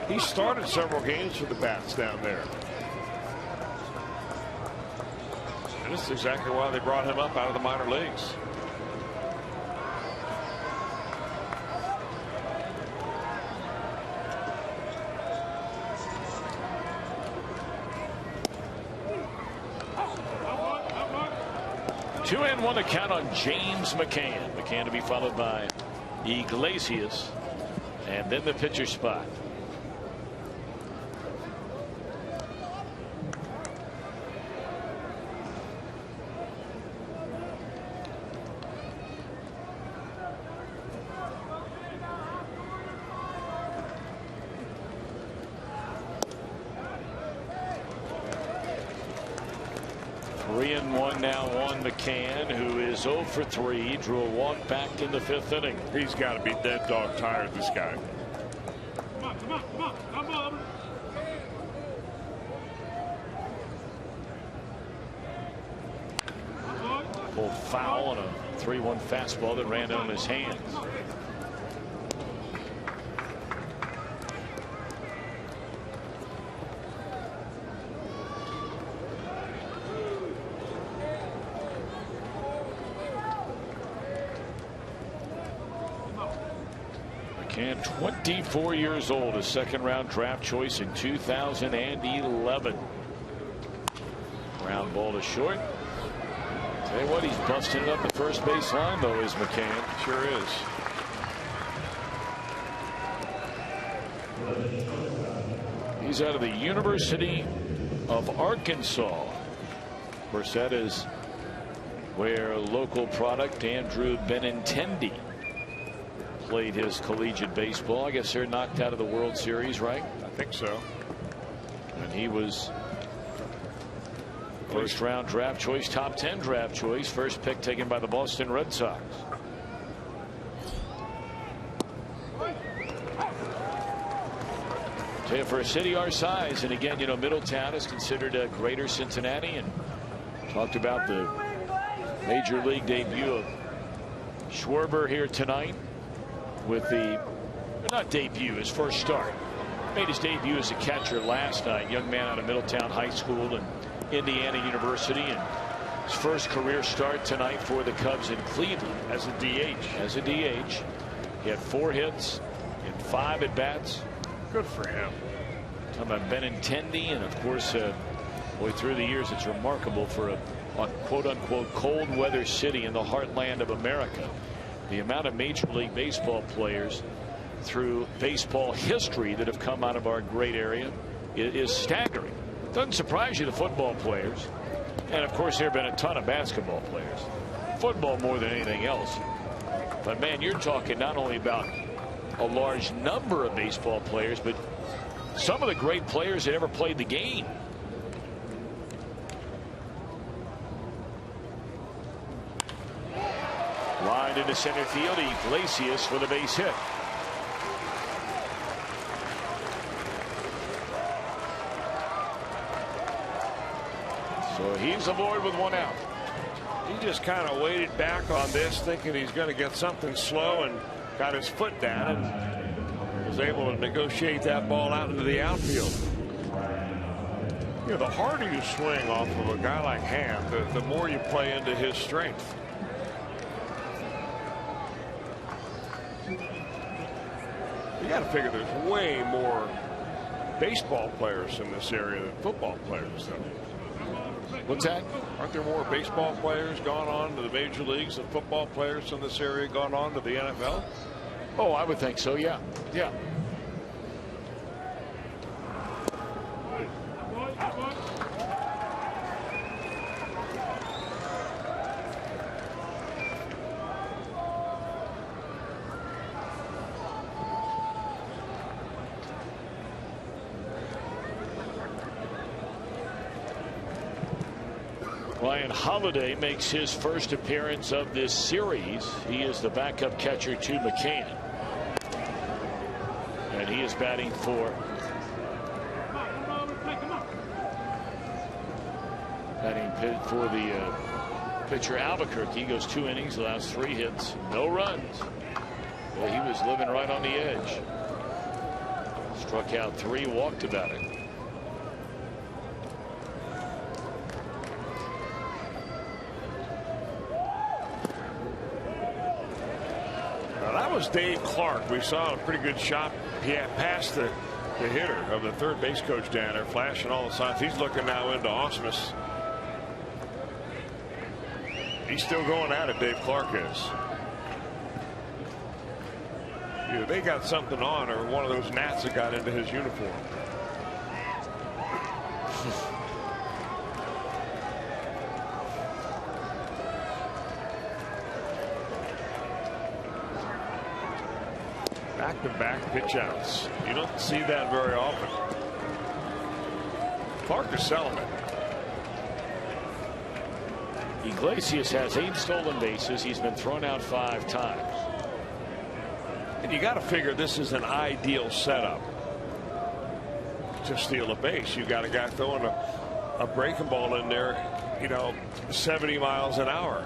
He started several games for the Bats down there. And this is exactly why they brought him up out of the minor leagues. Two and 1 to count on James McCann. McCann to be followed by Iglesias. And then the pitcher spot. Three and 1 now on McCann, who is 0 for 3. Drew a walk back in the 5th inning. He's got to be dead dog tired, this guy. double foul on a 3-1 fastball that ran on his hands. McCann, 24 years old, a second-round draft choice in 2011. Ground ball to short. Tell you what, he's busting it up the first base line, though, is McCann. Sure is. He's out of the University of Arkansas. Of course, that is where local product Andrew Benintendi played his collegiate baseball. I guess they're knocked out of the World Series, right? I think so. And he was first round draft choice, top 10 draft choice, first pick taken by the Boston Red Sox. Tell you, for a city our size, and again, you know, Middletown is considered a greater Cincinnati, and talked about the major league debut of Schwarber here tonight with the, not debut, his first start. Made his debut as a catcher last night. Young man out of Middletown High School and Indiana University, and his first career start tonight for the Cubs in Cleveland as a DH. As a DH, he had 4 hits in 5 at bats. Good for him. Talking about Benintendi, and of course, boy, through the years, it's remarkable for a quote-unquote cold weather city in the heartland of America. The amount of Major League Baseball players through baseball history that have come out of our great area is staggering. Doesn't surprise you, the football players, and of course there have been a ton of basketball players. Football more than anything else. But man, you're talking not only about a large number of baseball players, but some of the great players that ever played the game. Line into center field, Iglesias for the base hit. So he's aboard with 1 out. He just kind of waited back on this, thinking he's going to get something slow, and got his foot down and was able to negotiate that ball out into the outfield. You know, the harder you swing off of a guy like Hand, the more you play into his strength. You got to figure there's way more baseball players in this area than football players, though. What's that? Aren't there more baseball players gone on to the major leagues than football players in this area gone on to the NFL? Oh, I would think so, yeah. Yeah. Ryan Holiday makes his first appearance of this series. He is the backup catcher to McCann. And he is batting for the pitcher Albuquerque. He goes 2 innings, allows 3 hits, no runs. Well, he was living right on the edge. Struck out 3, walked about it. That was Dave Clark. We saw a pretty good shot. He had passed the hitter of the third base coach down there, flashing all the signs. He's looking now into Ausmus. He's still going at it, Dave Clark is. Either they got something on, or one of those gnats that got into his uniform. Back-to-back pitch outs. You don't see that very often. Clark is selling it. Iglesias has 8 stolen bases. He's been thrown out 5 times. And you got to figure this is an ideal setup to steal a base. You got a guy throwing a breaking ball in there, you know, 70 miles an hour.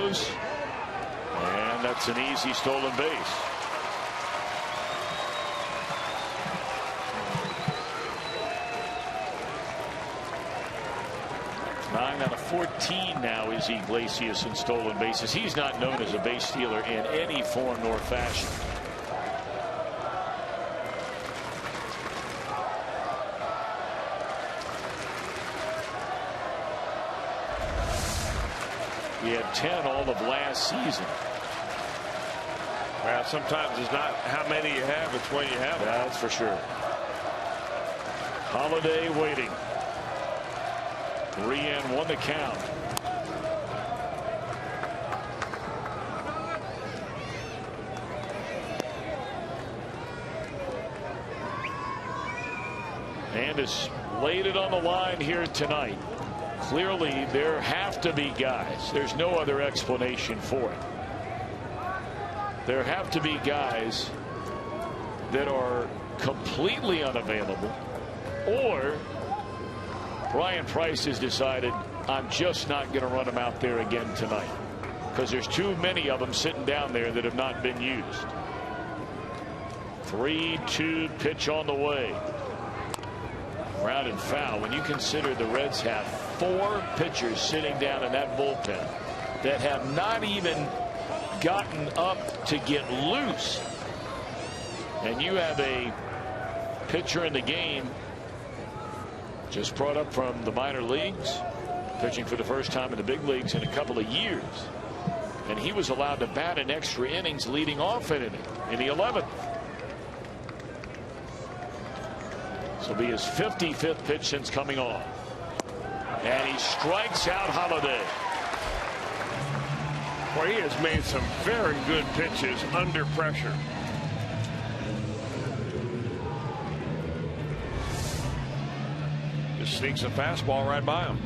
goes. And that's an easy stolen base. 9 out of 14 now is Iglesias in stolen bases. He's not known as a base stealer in any form nor fashion. He had 10 all of last season. Well, sometimes it's not how many you have, it's when you have them. That's for sure. Holiday waiting. 3-1 the count. And has laid it on the line here tonight. Clearly, there have to be guys. There's no other explanation for it. There have to be guys that are completely unavailable, or Bryan Price has decided, I'm just not going to run him out there again tonight, because there's too many of them sitting down there that have not been used. 3-2 pitch on the way. Ground and foul. When you consider the Reds have 4 pitchers sitting down in that bullpen that have not even gotten up to get loose, and you have a pitcher in the game just brought up from the minor leagues, pitching for the first time in the big leagues in a couple of years, and he was allowed to bat in extra innings leading off an inning in the 11th. This will be his 55th pitch since coming on, and he strikes out Holiday. Well, he has made some very good pitches under pressure. Just sneaks a fastball right by him.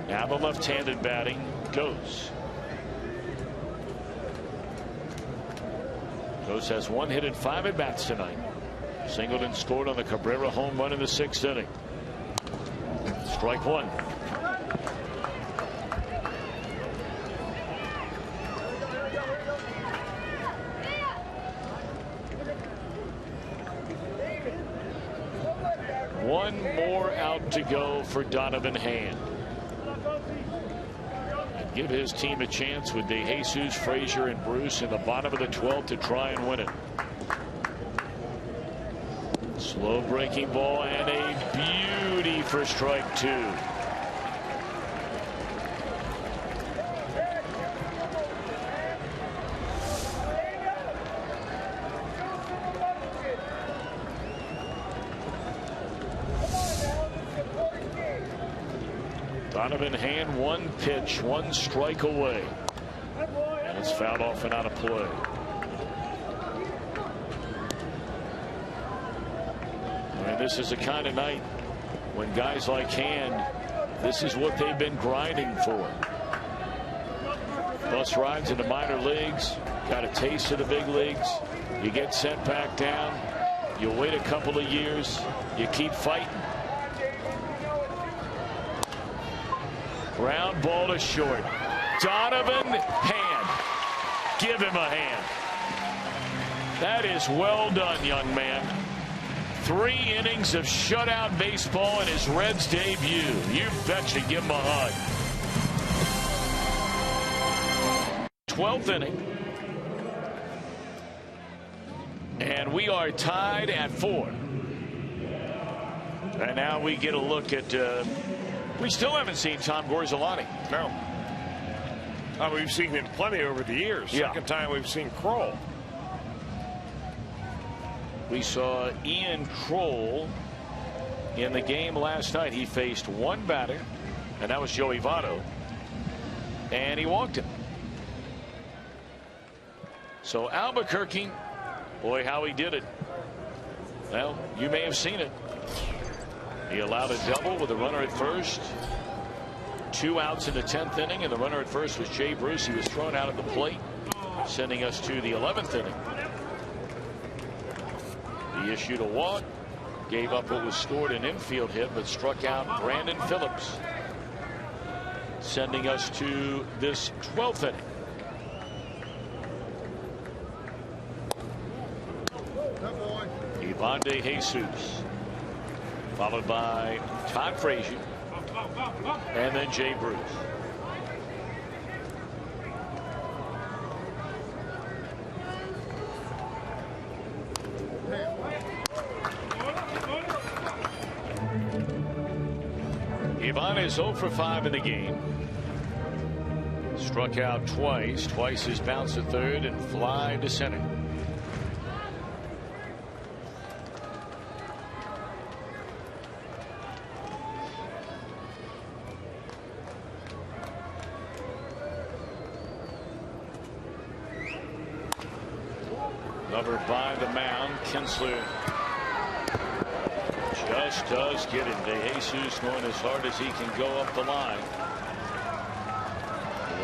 Now the left-handed batting goes. Ghost has 1 hit and 5 at bats tonight. Singleton scored on the Cabrera home run in the 6th inning. Strike 1. One more out to go for Donovan Hand. Give his team a chance with DeJesus, Frazier, and Bruce in the bottom of the 12th to try and win it. Slow breaking ball and a beauty for strike 2. Donovan Hand, 1 pitch, 1 strike away, and it's fouled off and out of play. And this is the kind of night when guys like Hand, this is what they've been grinding for. Bus rides in the minor leagues, got a taste of the big leagues, you get sent back down, you wait a couple of years, you keep fighting. Ground ball to short. Donovan Hand. Give him a hand. That is well done, young man. 3 innings of shutout baseball in his Reds debut. You betcha, give him a hug. 12th inning. And we are tied at 4. And now we get a look at we still haven't seen Tom Gorzolani. No. We've seen him plenty over the years. Yeah. Second time we've seen Kroll. We saw Ian Kroll in the game last night. He faced 1 batter, and that was Joey Votto, and he walked him. So Albuquerque, boy, how he did it. Well, you may have seen it. He allowed a double with a runner at first. 2 outs in the 10th inning, and the runner at first was Jay Bruce. He was thrown out at the plate, sending us to the 11th inning. He issued a walk, gave up what was scored an infield hit, but struck out Brandon Phillips, sending us to this 12th inning. Ivan De Jesus, followed by Todd Frazier, and then Jay Bruce. Ivan is 0 for 5 in the game. Struck out twice. Twice his bounce to third and fly to center. Covered by the mound. Kinsler just does get him. De Jesus going as hard as he can go up the line.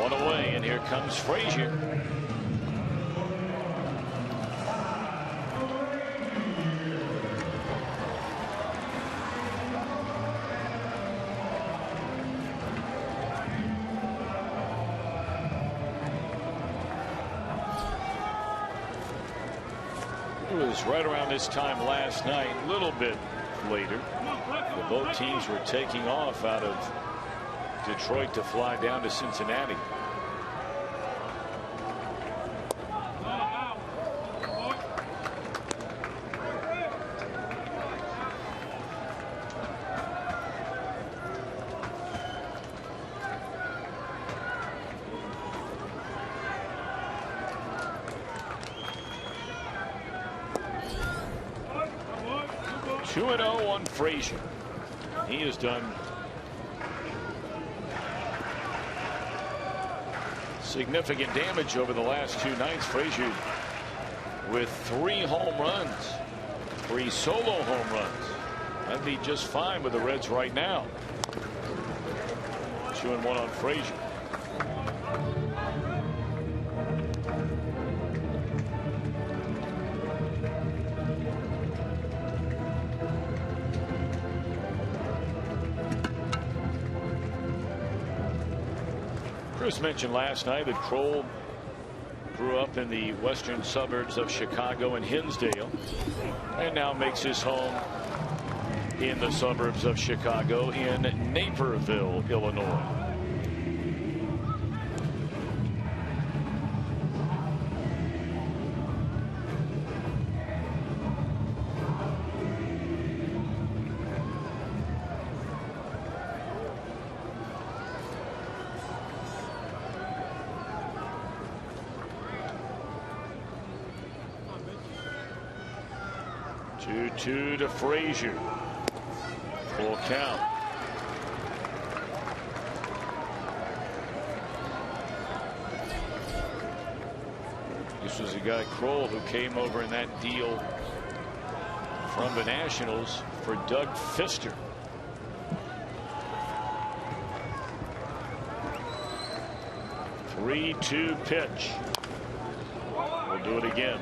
1 away, and here comes Frazier. It was right around this time last night, a little bit later. Both teams were taking off out of Detroit to fly down to Cincinnati. Frazier. He has done significant damage over the last 2 nights. Frazier with 3 home runs, 3 solo home runs. That'd be just fine with the Reds right now. 2-1 on Frazier. Chris mentioned last night that Kroll grew up in the western suburbs of Chicago and Hinsdale, and now makes his home in the suburbs of Chicago in Naperville, Illinois. Two to Frazier. Full count. This was a guy, Kroll, who came over in that deal from the Nationals for Doug Pfister. Three-two pitch. We'll do it again.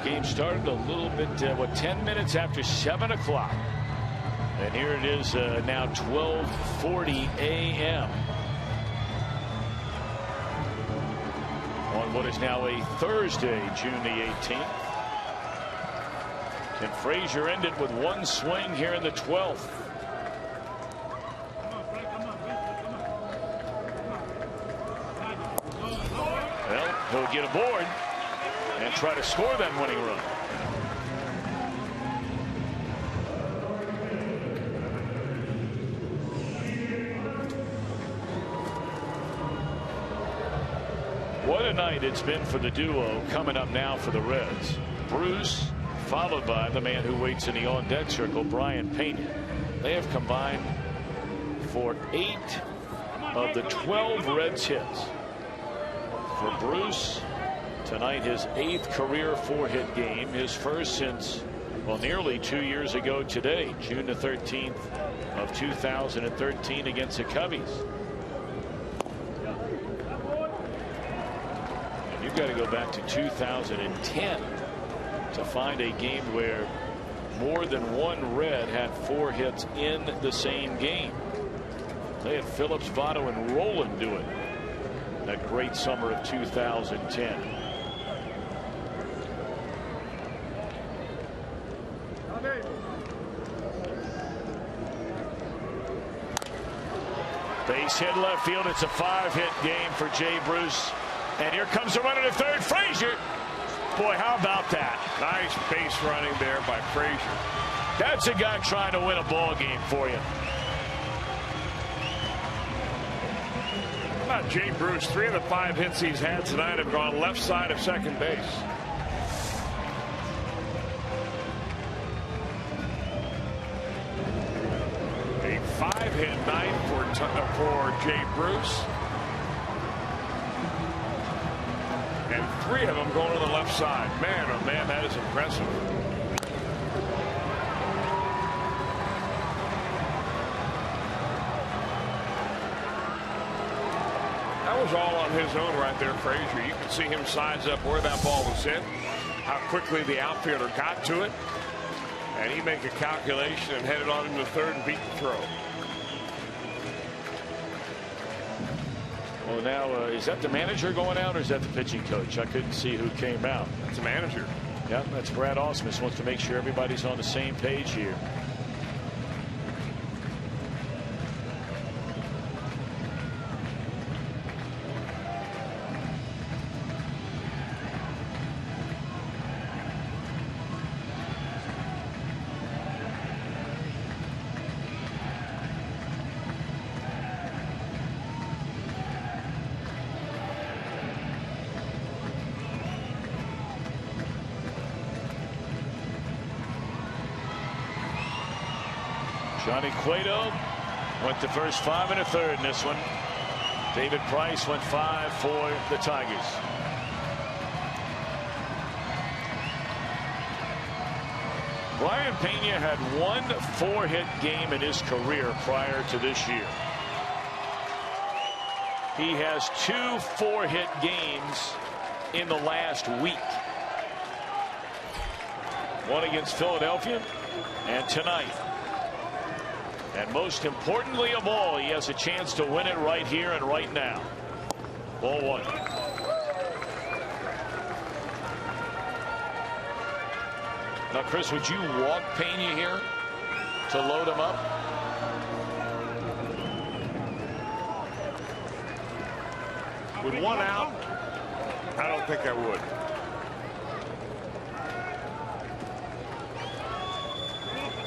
Game started a little bit, 10 minutes after 7 o'clock. And here it is now 12:40 a.m. on what is now a Thursday, June the 18th. Can Frazier end it with one swing here in the 12th? Well, he'll get aboard and try to score that winning run. What a night it's been for the duo. Coming up now for the Reds, Bruce, followed by the man who waits in the on-deck circle, Brayan Pena. They have combined for 8 of the 12 Reds hits. For Bruce, tonight his 8th career 4-hit game, his first since, well, nearly 2 years ago today, June the 13th of 2013 against the Cubbies. And you've got to go back to 2010 to find a game where more than one Red had 4 hits in the same game. They had Phillips, Votto, and Rowland do it that great summer of 2010. Base hit left field. It's a 5-hit game for Jay Bruce. And here comes the runner to third, Frazier. Boy, how about that? Nice base running there by Frazier. That's a guy trying to win a ball game for you. How about Jay Bruce? 3 of the 5 hits he's had tonight have gone left side of second base. A 5-hit night for Jay Bruce. And 3 of them going to the left side. Man, oh man, that is impressive. That was all on his own right there, Frazier. You can see him size up where that ball was hit, how quickly the outfielder got to it, and he make a calculation and headed on into third and beat the throw. Well, now, is that the manager going out or is that the pitching coach? I couldn't see who came out. That's the manager. Yeah, that's Brad Ausmus. Wants to make sure everybody's on the same page here. Johnny Cueto went the first 5 1/3 in this one. David Price went 5 for the Tigers. Brayan Pena had 1 4-hit game in his career prior to this year. He has 2 4-hit games in the last week. One against Philadelphia and tonight. And most importantly of all, he has a chance to win it right here and right now. Ball 1. Now, Chris, would you walk Pena here to load him up? With 1 out, I don't think I would.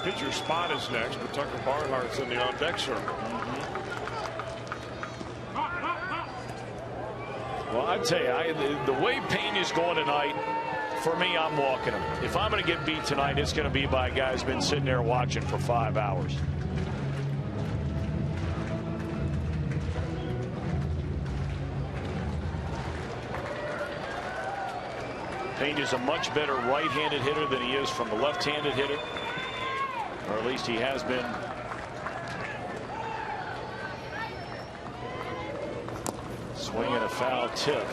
Pitcher spot is next, but Tucker Barnhart's in the on-deck circle. Well, I'd tell you, the way Payne is going tonight, for me, I'm walking him. If I'm going to get beat tonight, it's going to be by a guy who's been sitting there watching for 5 hours. Payne is a much better right-handed hitter than he is from the left-handed hitter. Or at least he has been. Swinging a foul tip.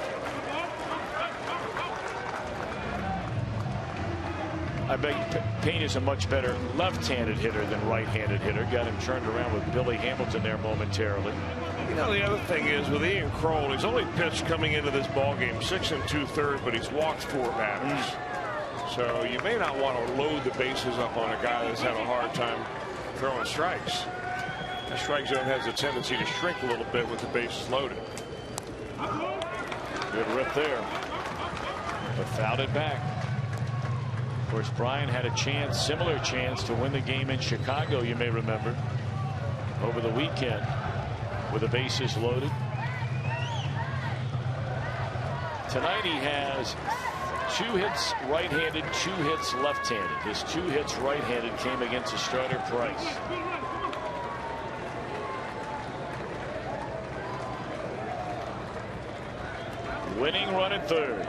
I beg, Payne is a much better left-handed hitter than right-handed hitter. Got him turned around with Billy Hamilton there momentarily. You know, the other thing is with Ian Kroll, he's only pitched coming into this ball game 6 2/3, but he's walked 4 batters. So you may not want to load the bases up on a guy that's had a hard time throwing strikes. The strike zone has a tendency to shrink a little bit with the bases loaded. Good rip there, but fouled it back. Of course, Brayan had a chance, similar chance, to win the game in Chicago, you may remember, over the weekend with the bases loaded. Tonight he has 2 hits right-handed, 2 hits left-handed. His 2 hits right-handed came against the starter Price. Winning run at third.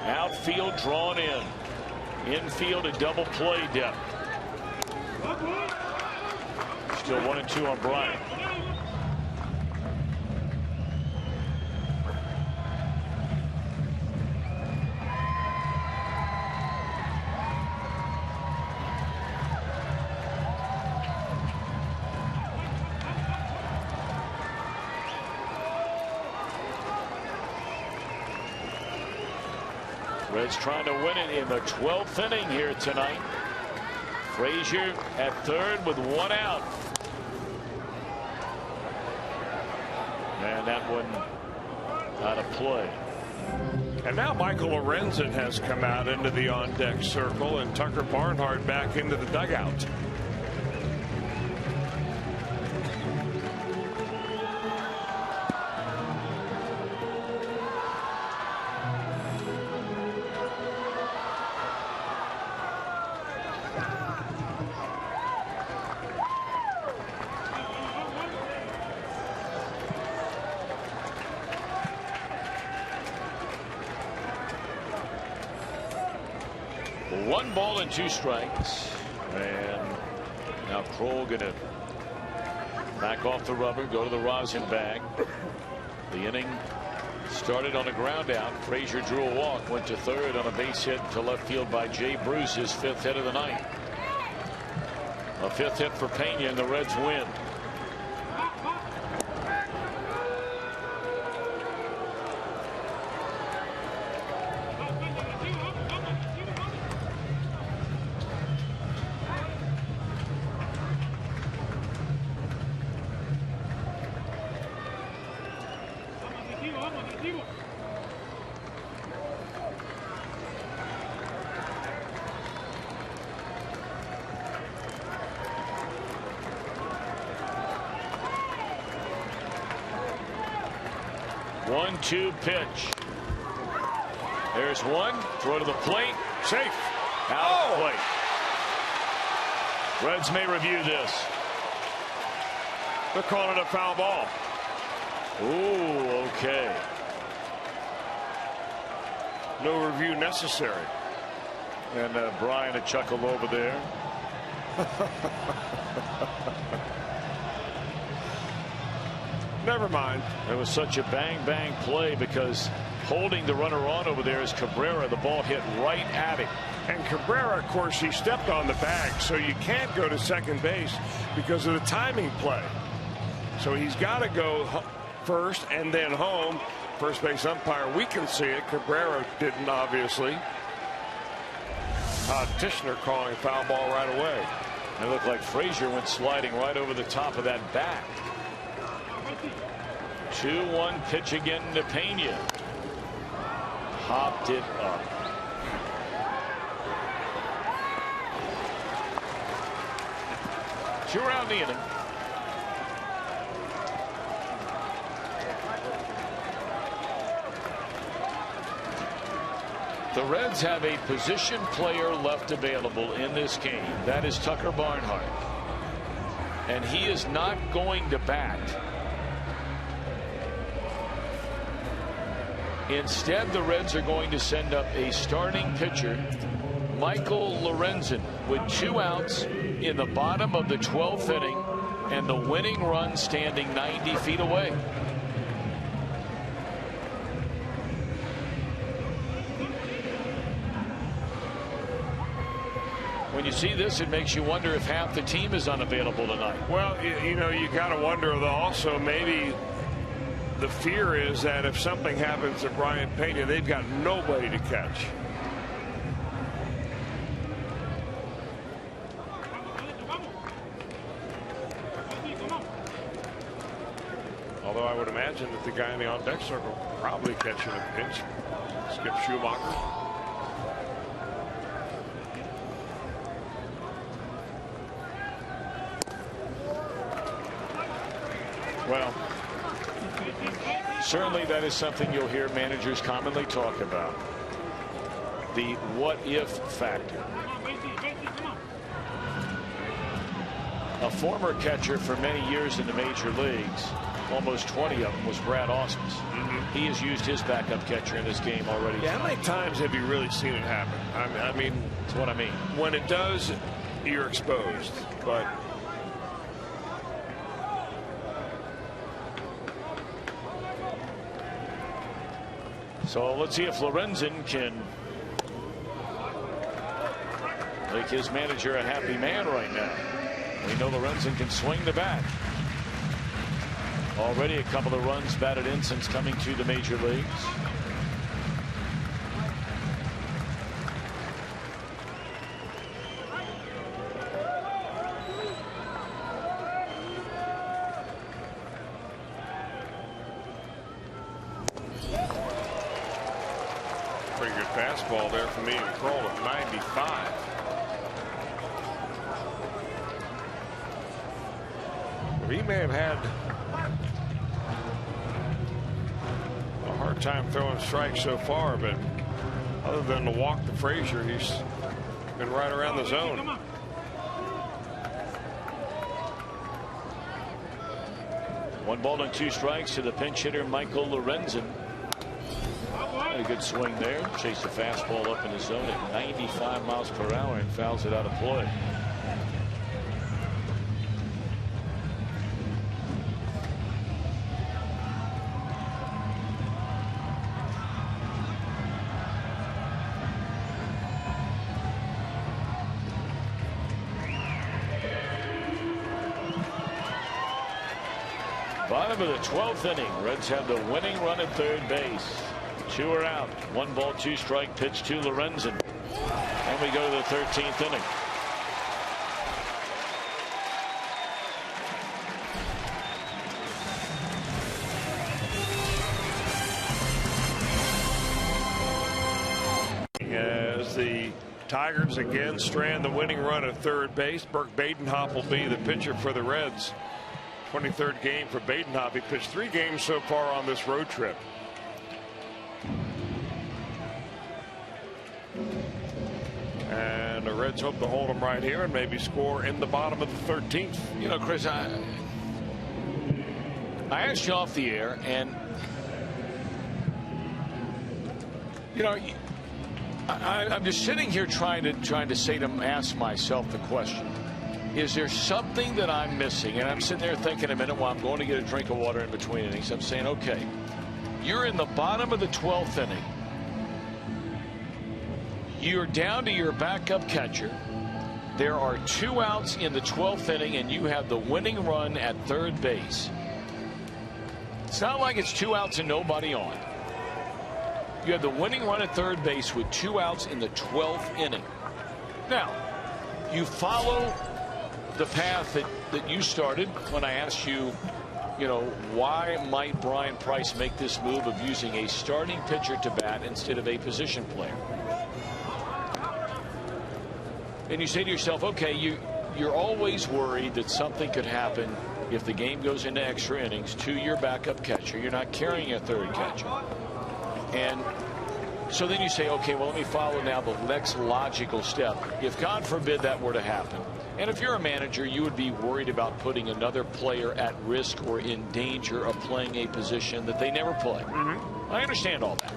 Outfield drawn in. Infield a double play depth. Still 1-2 on Brayan. Reds trying to win it in the 12th inning here tonight. Frazier at third with 1 out. And that one out of play. And now Michael Lorenzen has come out into the on-deck circle, and Tucker Barnhart back into the dugout. One ball and 2 strikes. And now Kroll gonna back off the rubber, go to the rosin bag. The inning started on a ground out. Frazier drew a walk, went to third on a base hit to left field by Jay Bruce, his 5th hit of the night. A 5th hit for Pena, and the Reds win. One-two pitch. There's one. Throw to the plate. Safe. Out of the plate. Reds may review this. They're calling it a foul ball. Ooh, okay. No review necessary. And Brayan a chuckle over there. Never mind. It was such a bang play because holding the runner on over there is Cabrera. The ball hit right at him. And Cabrera, of course, he stepped on the bag, so you can't go to second base because of the timing play. So he's got to go first and then home. First base umpire, we can see it. Cabrera didn't, obviously. Todd Tishner calling foul ball right away. It looked like Frazier went sliding right over the top of that bat. 2-1 pitch again to Pena. Hopped it up. Two around the inning. The Reds have a position player left available in this game. That is Tucker Barnhart. And he is not going to bat. Instead, the Reds are going to send up a starting pitcher, Michael Lorenzen, with 2 outs in the bottom of the 12th inning and the winning run standing 90 feet away. When you see this, it makes you wonder if half the team is unavailable tonight. Well, you know, you got to wonder also maybe the fear is that if something happens to Brayan Pena, they've got nobody to catch. Although I would imagine that the guy in the on-deck circle probably catching a pinch. Skip Schumacher. Well, Certainly that is something you'll hear managers commonly talk about. The what-if factor. A former catcher for many years in the major leagues, almost 20 of them, was Brad Ausmus. He has used his backup catcher in this game already. Yeah, how many times have you really seen it happen? I mean, that's what I mean. When it does, you're exposed. But so let's see if Lorenzen can make his manager a happy man right now. We know Lorenzen can swing the bat. Already a couple of runs batted in since coming to the major leagues. pretty good fastball there from Ian Kroll at 95. He may have had a hard time throwing strikes so far, but other than the walk to Frazier, he's been right around the zone. One ball and two strikes to the pinch hitter Michael Lorenzen. A good swing there. Chased the fastball up in the zone at 95 miles per hour and fouls it out of play. Bottom of the 12th inning. Reds have the winning run at third base. Two are out. One ball, two strike pitch to Lorenzen. And we go to the 13th inning. As the Tigers again strand the winning run at third base, Burke Badenhop will be the pitcher for the Reds. 23rd game for Badenhop. He pitched 3 games so far on this road trip. And the Reds hope to hold him right here and maybe score in the bottom of the 13th. You know, Chris, I asked you off the air, and you know, I'm just sitting here trying to ask myself the question: is there something that I'm missing? And I'm sitting there thinking a minute while I'm going to get a drink of water in between innings. I'm saying, okay, you're in the bottom of the 12th inning. You're down to your backup catcher. There are 2 outs in the 12th inning, and you have the winning run at third base. It's not like it's 2 outs and nobody on. You have the winning run at third base with 2 outs in the 12th inning. Now, you follow the path that you started when I asked you, you know, why might Brian Price make this move of using a starting pitcher to bat instead of a position player? And you say to yourself, okay, you're always worried that something could happen if the game goes into extra innings to your backup catcher. You're not carrying a third catcher. And so then you say, okay, well, let me follow now the next logical step. If God forbid that were to happen, and if you're a manager, you would be worried about putting another player at risk or in danger of playing a position that they never play. I understand all that.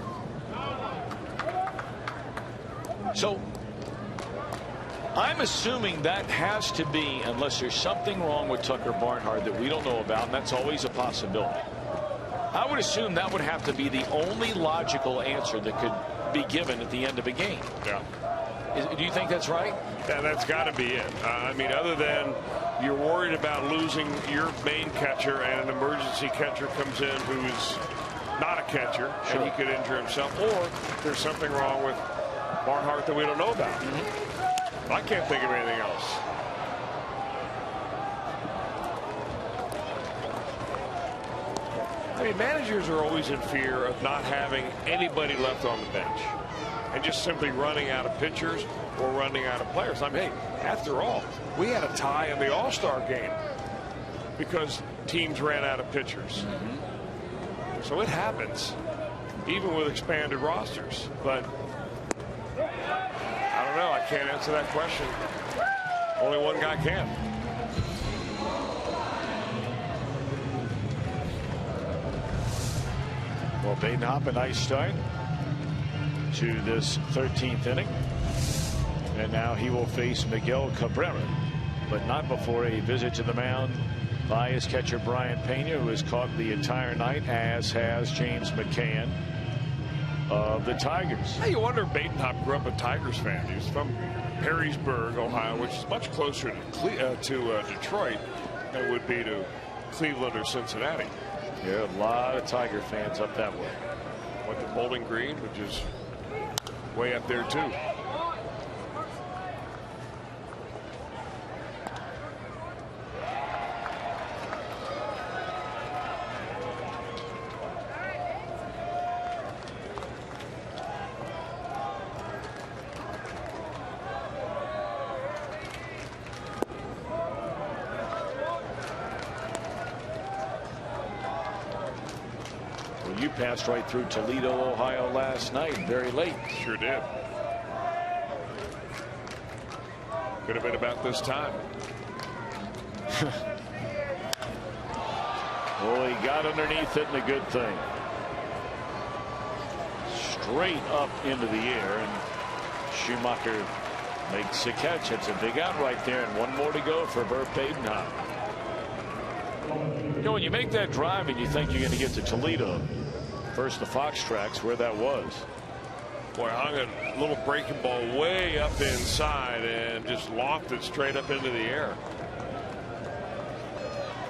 So I'm assuming that has to be, unless there's something wrong with Tucker Barnhart that we don't know about, and that's always a possibility. I would assume that would have to be the only logical answer that could be given at the end of a game. Yeah. Do you think that's right? That's got to be it. I mean, other than you're worried about losing your main catcher and an emergency catcher comes in who's not a catcher, and he could injure himself, or there's something wrong with Barnhart that we don't know about. I can't think of anything else. I mean, managers are always in fear of not having anybody left on the bench and just simply running out of pitchers or running out of players. I mean, hey, after all, we had a tie in the All-Star game because teams ran out of pitchers. So it happens, even with expanded rosters. But I don't know. I can't answer that question. Only one guy can. Well, Baden Hopp, a nice start to this 13th inning. And now he will face Miguel Cabrera, but not before a visit to the mound by his catcher Brayan Pena, who has caught the entire night, as has James McCann of the Tigers. Hey, you wonder if Baden Hopp grew up a Tigers fan. He's from Perrysburg, Ohio, which is much closer to Detroit than it would be to Cleveland or Cincinnati. Yeah, a lot of Tiger fans up that way. Went to Bowling Green, which is way up there too. You passed right through Toledo, Ohio last night, very late. Sure did. Could have been about this time. Oh, he got underneath it, and a good thing. Straight up into the air, and Schumacher makes a catch. It's a big out right there, and one more to go for Bert Baden Hopp. You know, when you make that drive and you think you're going to get to Toledo, first the Fox tracks, where that was. Boy, hung a little breaking ball way up inside and just lofted straight up into the air.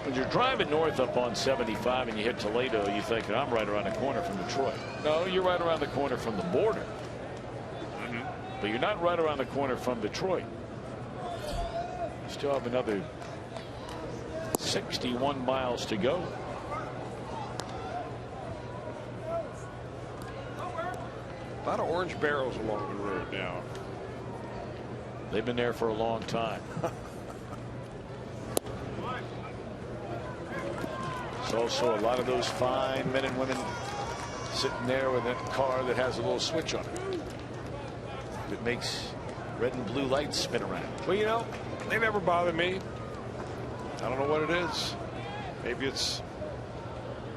When you're driving north up on 75 and you hit Toledo, you think, I'm right around the corner from Detroit. No, you're right around the corner from the border. But you're not right around the corner from Detroit. You still have another 61 miles to go. A lot of orange barrels along the road now. They've been there for a long time. There's also a lot of those fine men and women sitting there with a car that has a little switch on it that makes red and blue lights spin around. Well, you know, they never bother me. I don't know what it is. Maybe it's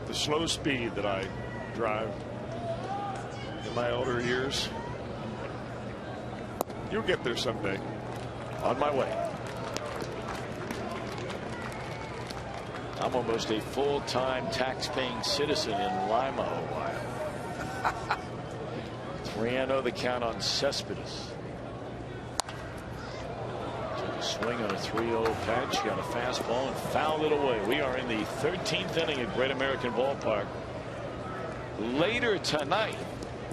the slow speed that I drive in my older years. You'll get there someday. On my way. I'm almost a full-time tax-paying citizen in Lima, Ohio. 3-0 the count on Cespedes. Took a swing on a 3-0 pitch, got a fastball and fouled it away. We are in the 13th inning at Great American Ballpark. Later tonight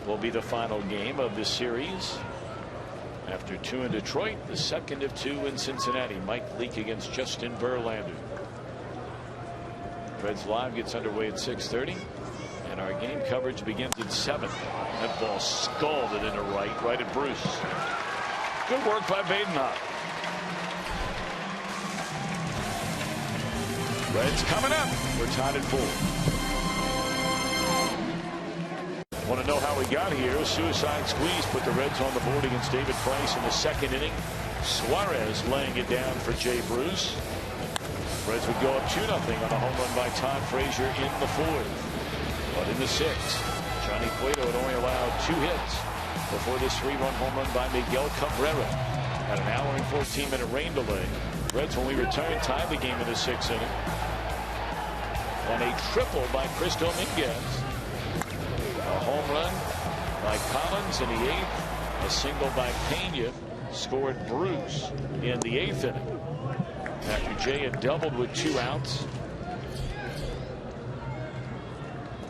will be the final game of the series. After 2 in Detroit, the second of 2 in Cincinnati. Mike Leake against Justin Verlander. Reds Live gets underway at 6:30, and our game coverage begins at 7. That ball scalded into right at Bruce. Good work by Baden Hopp. Reds coming up. We're tied at 4. Want to know how we got here? Suicide squeeze put the Reds on the board against David Price in the second inning. Suarez laying it down for Jay Bruce. Reds would go up 2-0 on a home run by Todd Frazier in the 4th. But in the 6th, Johnny Cueto had only allowed 2 hits before this 3-run home run by Miguel Cabrera. At an hour and 14-minute rain delay, Reds, when we return, tied the game in the 6th inning on a triple by Chris Dominguez. A home run by Collins in the 8th. A single by Pena scored Bruce in the 8th inning. After Jay had doubled with 2 outs.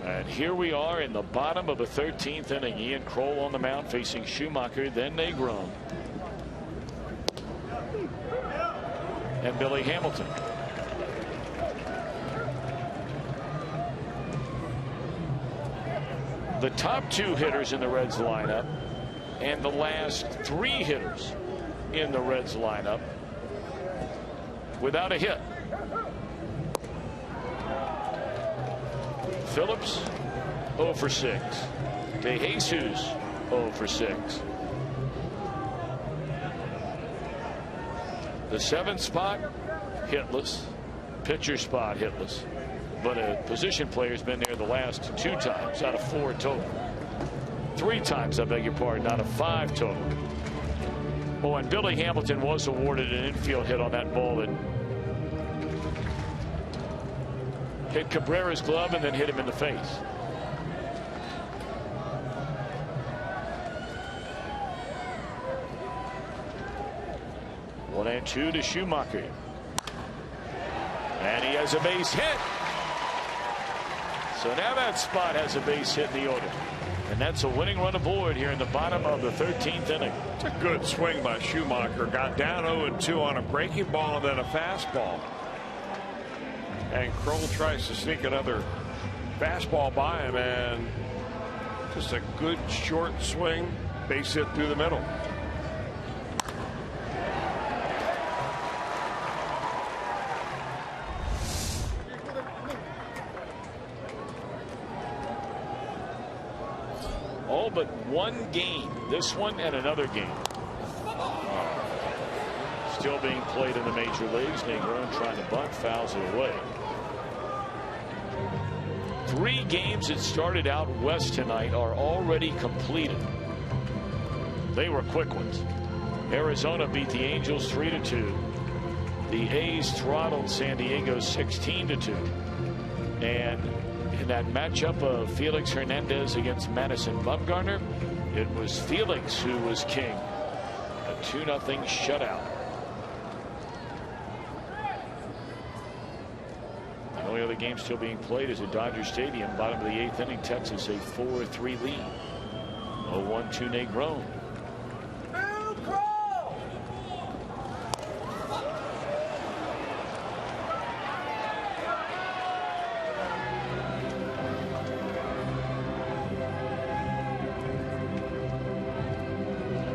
And here we are in the bottom of the 13th inning. Ian Kroll on the mound facing Schumacher, then Negron, and Billy Hamilton. The top 2 hitters in the Reds lineup and the last 3 hitters in the Reds lineup without a hit. Phillips, 0 for 6. De Jesus 0 for 6. The 7th spot hitless. Pitcher spot hitless. But a position player's been there the last 2 times out of 4 total. 3 times, I beg your pardon, out of 5 total. Oh, and Billy Hamilton was awarded an infield hit on that ball that hit Cabrera's glove and then hit him in the face. One and 2 to Schumacher. And he has a base hit. So now that spot has a base hit in the order. And that's a winning run aboard here in the bottom of the 13th inning. It's a good swing by Schumacher. Got down 0-2 on a breaking ball and then a fastball. And Kroll tries to sneak another fastball by him, and just a good short swing, base hit through the middle. All but one game, this one and another game. Still being played in the major leagues. Negron trying to bunt, fouls it away. 3 games that started out west tonight are already completed. They were quick ones. Arizona beat the Angels 3-2. The A's throttled San Diego 16-2. And in that matchup of Felix Hernandez against Madison Bumgarner, it was Felix who was king. A 2-0 shutout. The only other game still being played is at Dodger Stadium. Bottom of the 8th inning, Texas a 4-3 lead. 0-1 Negron.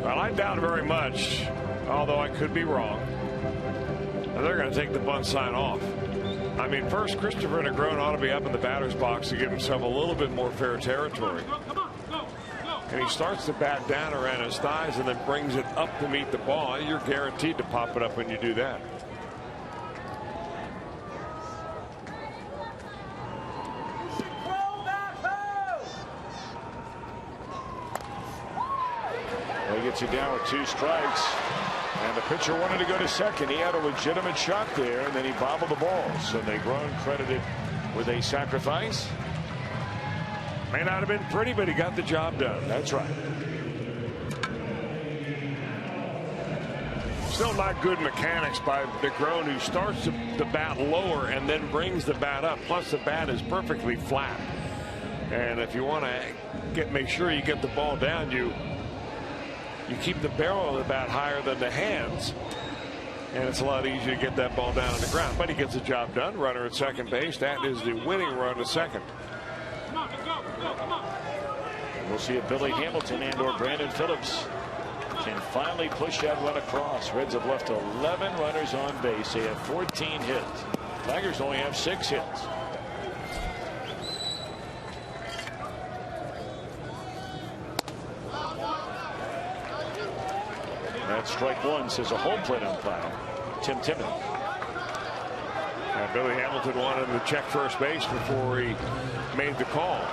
Well, I doubt very much, although I could be wrong. They're going to take the bunt sign off. I mean, first, Christopher Negron ought to be up in the batter's box to give himself a little bit more fair territory. And he starts to bat down around his thighs and then brings it up to meet the ball. You're guaranteed to pop it up when you do that. Well, he gets you down with 2 strikes. And the pitcher wanted to go to second. He had a legitimate shot there, and then he bobbled the ball. So Negron credited with a sacrifice. May not have been pretty, but he got the job done. That's right. Still not good mechanics by Negron, who starts the bat lower and then brings the bat up. Plus, the bat is perfectly flat. And if you want to make sure you get the ball down, you keep the barrel of the bat higher than the hands, and it's a lot easier to get that ball down on the ground. But he gets the job done. Runner at second base. That is the winning run to second. We'll see if Billy Hamilton and or Brandon Phillips can finally push that run across. Reds have left 11 runners on base. They have 14 hits. Tigers only have 6 hits. That's strike 1, says a home plate umpire, Tim Timmons. Billy Hamilton wanted to check first base before he made the call.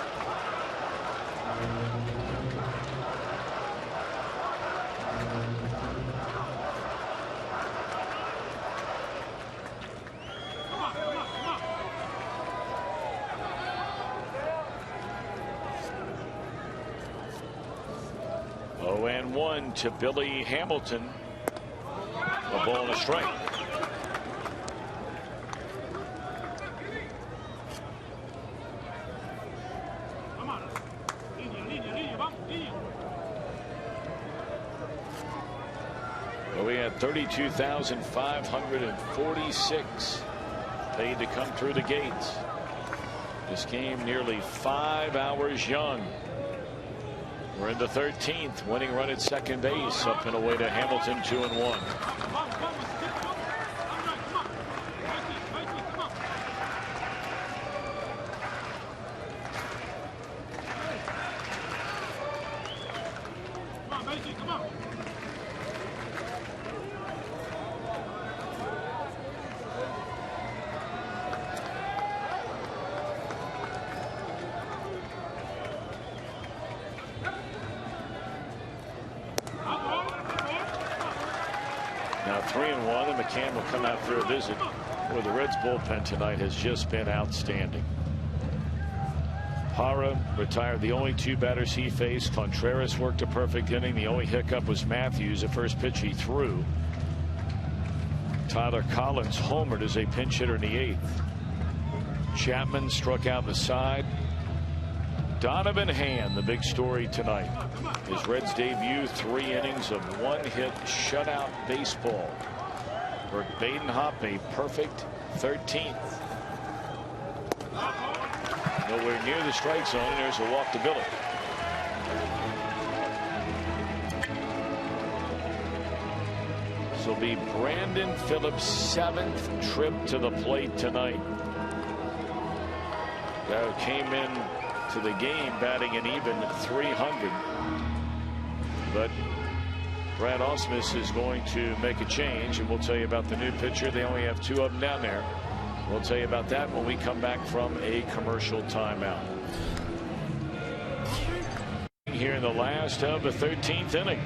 And 1 to Billy Hamilton. A ball and a strike. Well, we had 32,546 paid to come through the gates. This game nearly 5 hours young. We're in the 13th. Winning run at second base. Up and away to Hamilton, 2-1. Now 3-1, and McCann will come out for a visit, where the Reds bullpen tonight has just been outstanding. Hara retired the only 2 batters he faced. Contreras worked a perfect inning. The only hiccup was Matthews, the first pitch he threw. Tyler Collins homered as a pinch hitter in the 8th. Chapman struck out the side. Donovan Hand, the big story tonight. His Reds debut, 3 innings of 1-hit shutout baseball. For Baden Hopp, a perfect 13th. Nowhere near the strike zone, and there's a walk to Billy. This will be Brandon Phillips' 7th trip to the plate tonight. Guy who came in to the game batting an even 300. But Brad Ausmus is going to make a change, and we'll tell you about the new pitcher. They only have 2 of them down there. We'll tell you about that when we come back from a commercial timeout. Here in the last of the 13th inning.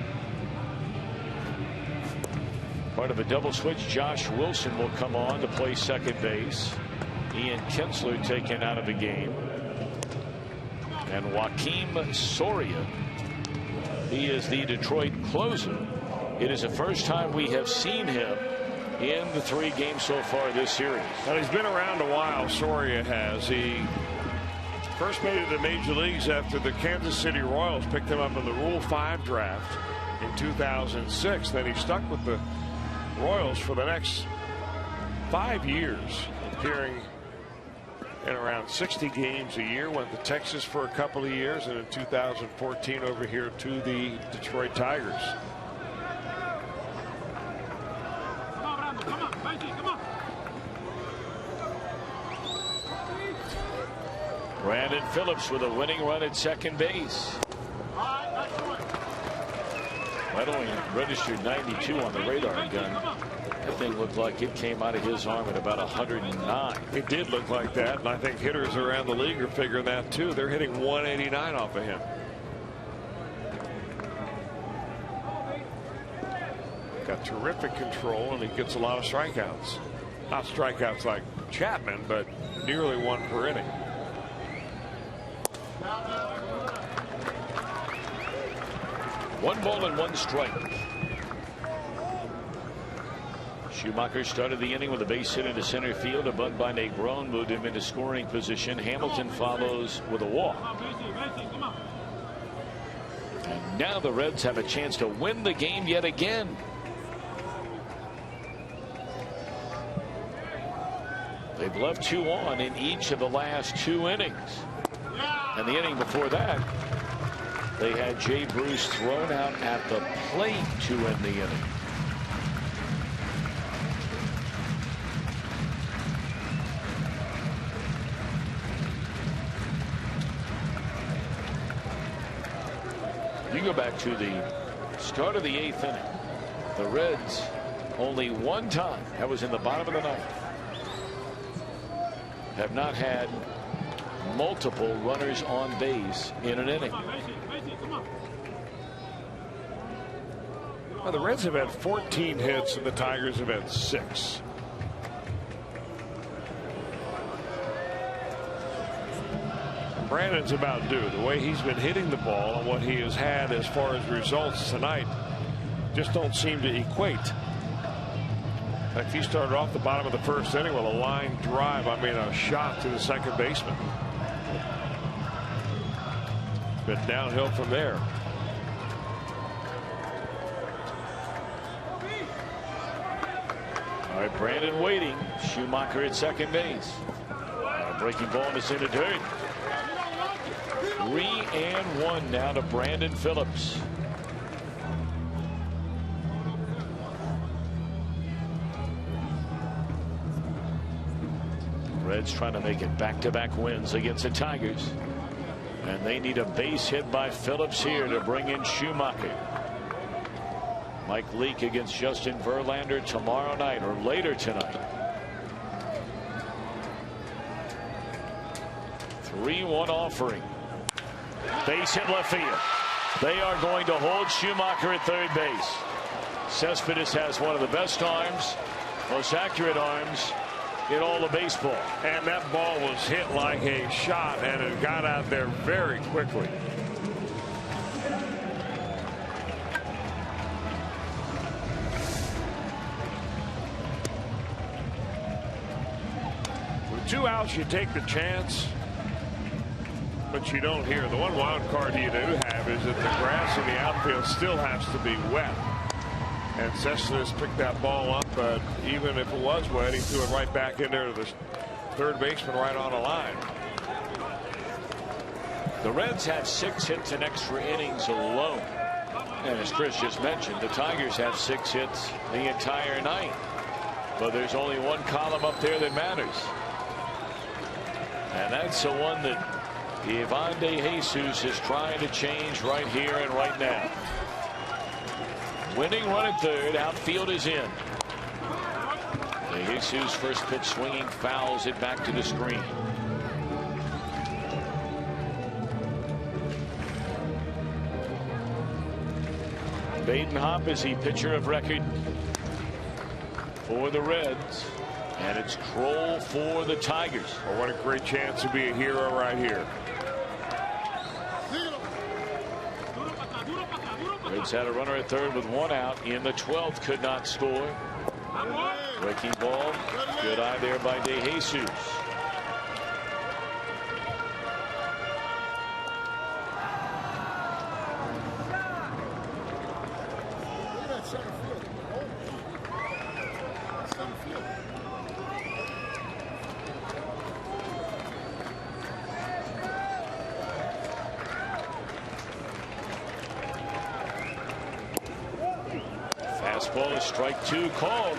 Part of a double switch. Josh Wilson will come on to play second base. Ian Kinsler taken out of the game. And Joaquin Soria, he is the Detroit closer. It is the first time we have seen him in the 3 games so far this series. Well, he's been around a while. Soria has. He first made it to Major Leagues after the Kansas City Royals picked him up in the Rule 5 draft in 2006. Then he stuck with the Royals for the next 5 years, appearing in around 60 games a year. Went to Texas for a couple of years, and in 2014 over here to the Detroit Tigers. Brandon Phillips with a winning run at second base. That only registered 92 on the radar gun. That thing looked like it came out of his arm at about 109. It did look like that, and I think hitters around the league are figuring that too. They're hitting 189 off of him. Got terrific control, and he gets a lot of strikeouts. Not strikeouts like Chapman, but nearly 1 per inning. One ball and 1 strike. Schumacher started the inning with a base hit into center field. A bunt by Negron moved him into scoring position. Hamilton follows with a walk. And now the Reds have a chance to win the game yet again. They've left 2 on in each of the last 2 innings. And the inning before that, they had Jay Bruce thrown out at the plate to end the inning. You go back to the start of the 8th inning. The Reds only 1 time, that was in the bottom of the 9th, have not had multiple runners on base in an inning. Well, the Reds have had 14 hits and the Tigers have had 6. Brandon's about due. The way he's been hitting the ball and what he has had as far as results tonight just don't seem to equate. In fact, he started off the bottom of the 1st inning with a line drive. I mean, a shot to the second baseman. Been downhill from there. All right, Brandon waiting. Schumacher at second base. Breaking ball into center dirt. 3-1 now to Brandon Phillips. Reds trying to make it back-to-back wins against the Tigers. And they need a base hit by Phillips here to bring in Schumacher. Mike Leake against Justin Verlander tomorrow night or later tonight. 3-1 offering. Base hit left field. They are going to hold Schumacher at third base. Cespedes has one of the best arms, most accurate arms in all of baseball. And that ball was hit like a shot, and it got out there very quickly. With 2 outs, you take the chance, but you don't hear. The one wild card you do have is that the grass in the outfield still has to be wet. And Cespedes picked that ball up, but even if it was wet, he threw it right back in there to the third baseman right on the line. The Reds have 6 hits in extra innings alone. And as Chris just mentioned, the Tigers have 6 hits the entire night. But there's only one column up there that matters. And that's the one that Ivan De Jesus is trying to change right here and right now. Winning run at third. Outfield is in. De Jesus first pitch swinging, fouls it back to the screen. Baden Hopp is the pitcher of record for the Reds. And it's Kroll for the Tigers. Oh, what a great chance to be a hero right here. Reds had a runner at third with 1 out. In the 12th, could not score. Breaking ball. Good eye there by De Jesus. Fastball is strike 2 called.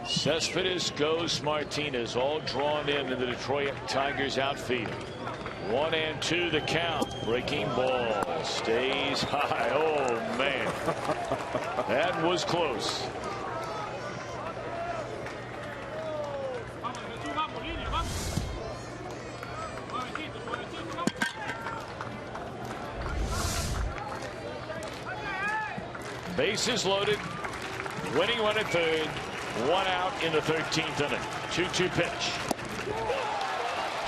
Cespedes goes Martinez, all drawn in the Detroit Tigers outfield. 1-2 the count. Breaking ball stays high. Oh man, that was close. Bases loaded. Winning run at third. 1 out in the 13th inning. 2-2 pitch.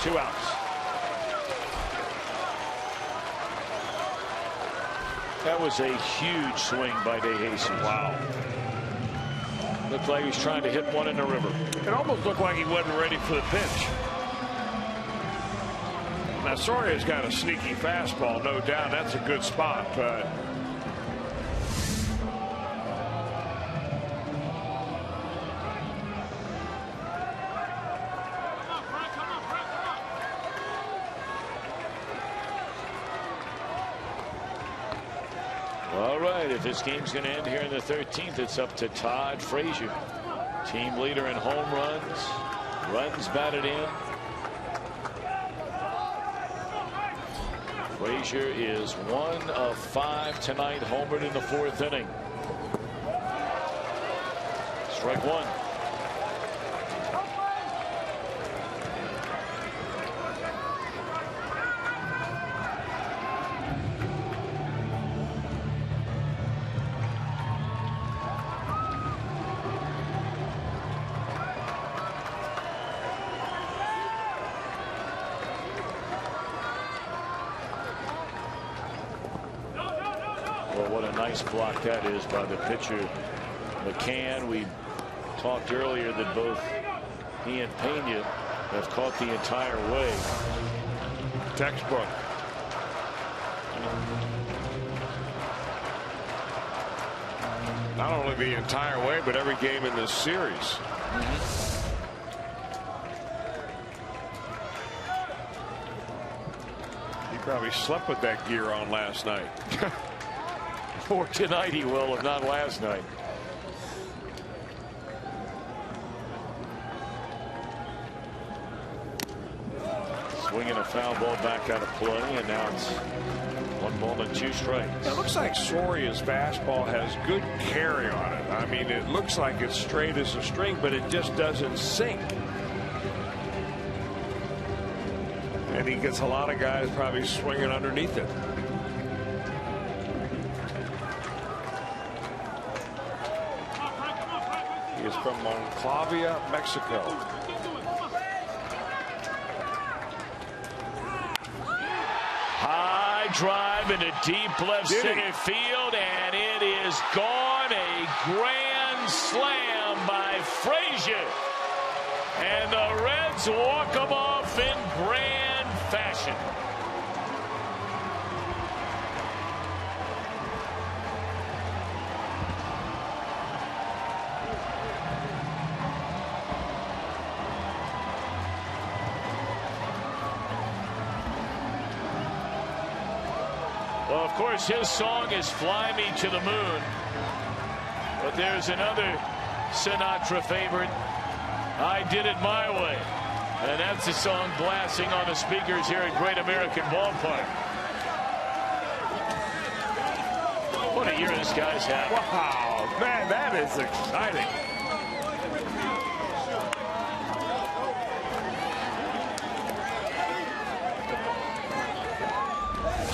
2 outs. That was a huge swing by De Jesus. Wow. Looked like he was trying to hit one in the river. It almost looked like he wasn't ready for the pitch. Now Soria's got a sneaky fastball, no doubt. That's a good spot, but if this game's going to end here in the 13th, it's up to Todd Frazier, team leader in home runs, runs batted in. Frazier is 1 of 5 tonight, homered in the 4th inning. Strike 1. Well, what a nice block that is by the pitcher, McCann. We talked earlier that both he and Pena have caught the entire way. Textbook. Not only the entire way, but every game in this series. He probably slept with that gear on last night. Or tonight he will, if not last night. Swinging a foul ball back out of play, and now it's 1 ball and 2 strikes. It looks like Soria's fastball has good carry on it. I mean, it looks like it's straight as a string, but it just doesn't sink. And he gets a lot of guys probably swinging underneath it. He is from Monclavia, Mexico. High drive into deep left center field, and it is gone. A grand slam by Frazier. And the Reds walk him off in grand fashion. Well, of course, his song is Fly Me to the Moon. But there's another Sinatra favorite, I Did It My Way. And that's the song blasting on the speakers here at Great American Ballpark. What a year this guy's had. Wow, man, that is exciting.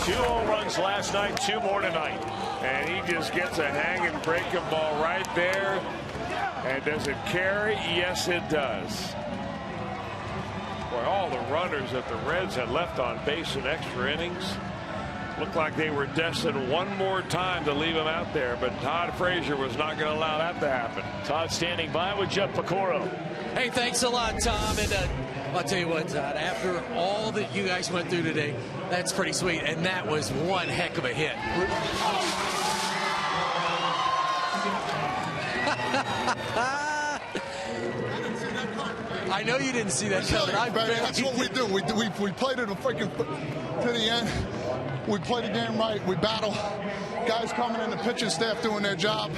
Two home runs last night, 2 more tonight. And he just gets a hanging breaking ball right there. And does it carry? Yes, it does. Boy, all the runners that the Reds had left on base in extra innings looked like they were destined one more time to leave him out there. But Todd Frazier was not going to allow that to happen. Todd standing by with Jeff Picoro. Hey, thanks a lot, Tom. And I'll tell you what, Todd, after all that you guys went through today, that's pretty sweet. And that was one heck of a hit. I know you didn't see that coming. That's what we do. We played it to the end. We play the game right. We battle. Guys coming in, the pitching staff doing their job.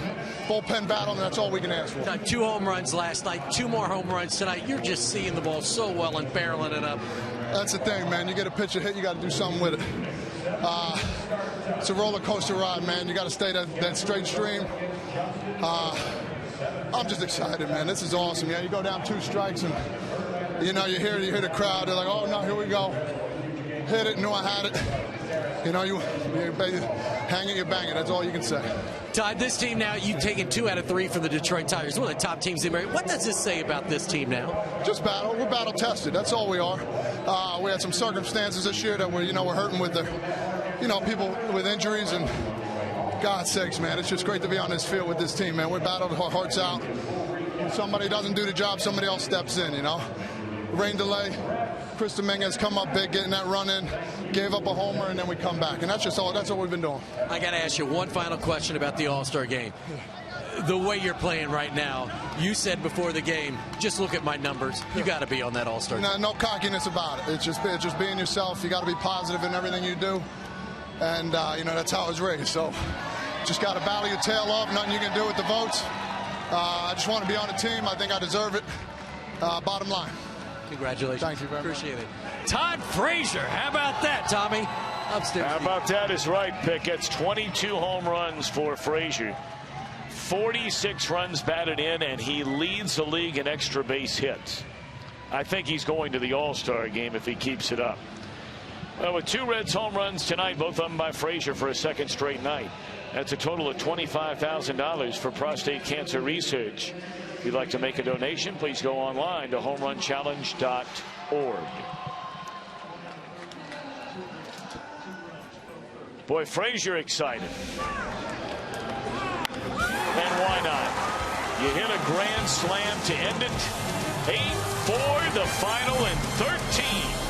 Bullpen battle, and that's all we can ask for. 2 home runs last night, 2 more home runs tonight. You're just seeing the ball so well and barreling it up. That's the thing, man. You get a pitcher hit, you got to do something with it. It's a roller coaster ride, man. You got to stay that straight stream. I'm just excited, man. This is awesome. Yeah, you go down 2 strikes, and you hear the crowd. They're like, "Oh no, here we go." Hit it, knew I had it. You hang it, you bang it. That's all you can say. Todd, this team now, you've taken 2 out of 3 from the Detroit Tigers, one of the top teams in America. What does this say about this team now? Just battle. We're battle tested. That's all we are. We had some circumstances this year that we're hurting with the, people with injuries, and God's sakes, man, it's just great to be on this field with this team, man. We battled our hearts out. Somebody doesn't do the job, somebody else steps in, Rain delay. Chris Dominguez come up big, getting that run in, gave up a homer, and then we come back. And that's what we've been doing. I got to ask you one final question about the All-Star game. The way you're playing right now, you said before the game, just look at my numbers. You got to be on that All-Star game. No cockiness about it. It's just being yourself. You got to be positive in everything you do. And, that's how I was raised. So just got to battle your tail off. Nothing you can do with the votes. I just want to be on the team. I think I deserve it. Bottom line. Congratulations. Thank you very much. Appreciate it. Todd Frazier. How about that, Tommy? Upstairs. How about that is right, Pickett's 22 home runs for Frazier. 46 runs batted in, and he leads the league in extra base hits. I think he's going to the All-Star game if he keeps it up. Well, with 2 Reds home runs tonight, both of them by Frazier for a 2nd straight night. That's a total of $25,000 for prostate cancer research. If you'd like to make a donation, please go online to homerunchallenge.org. Boy, Frazier excited. And why not? You hit a grand slam to end it. 8-4 the final, and 13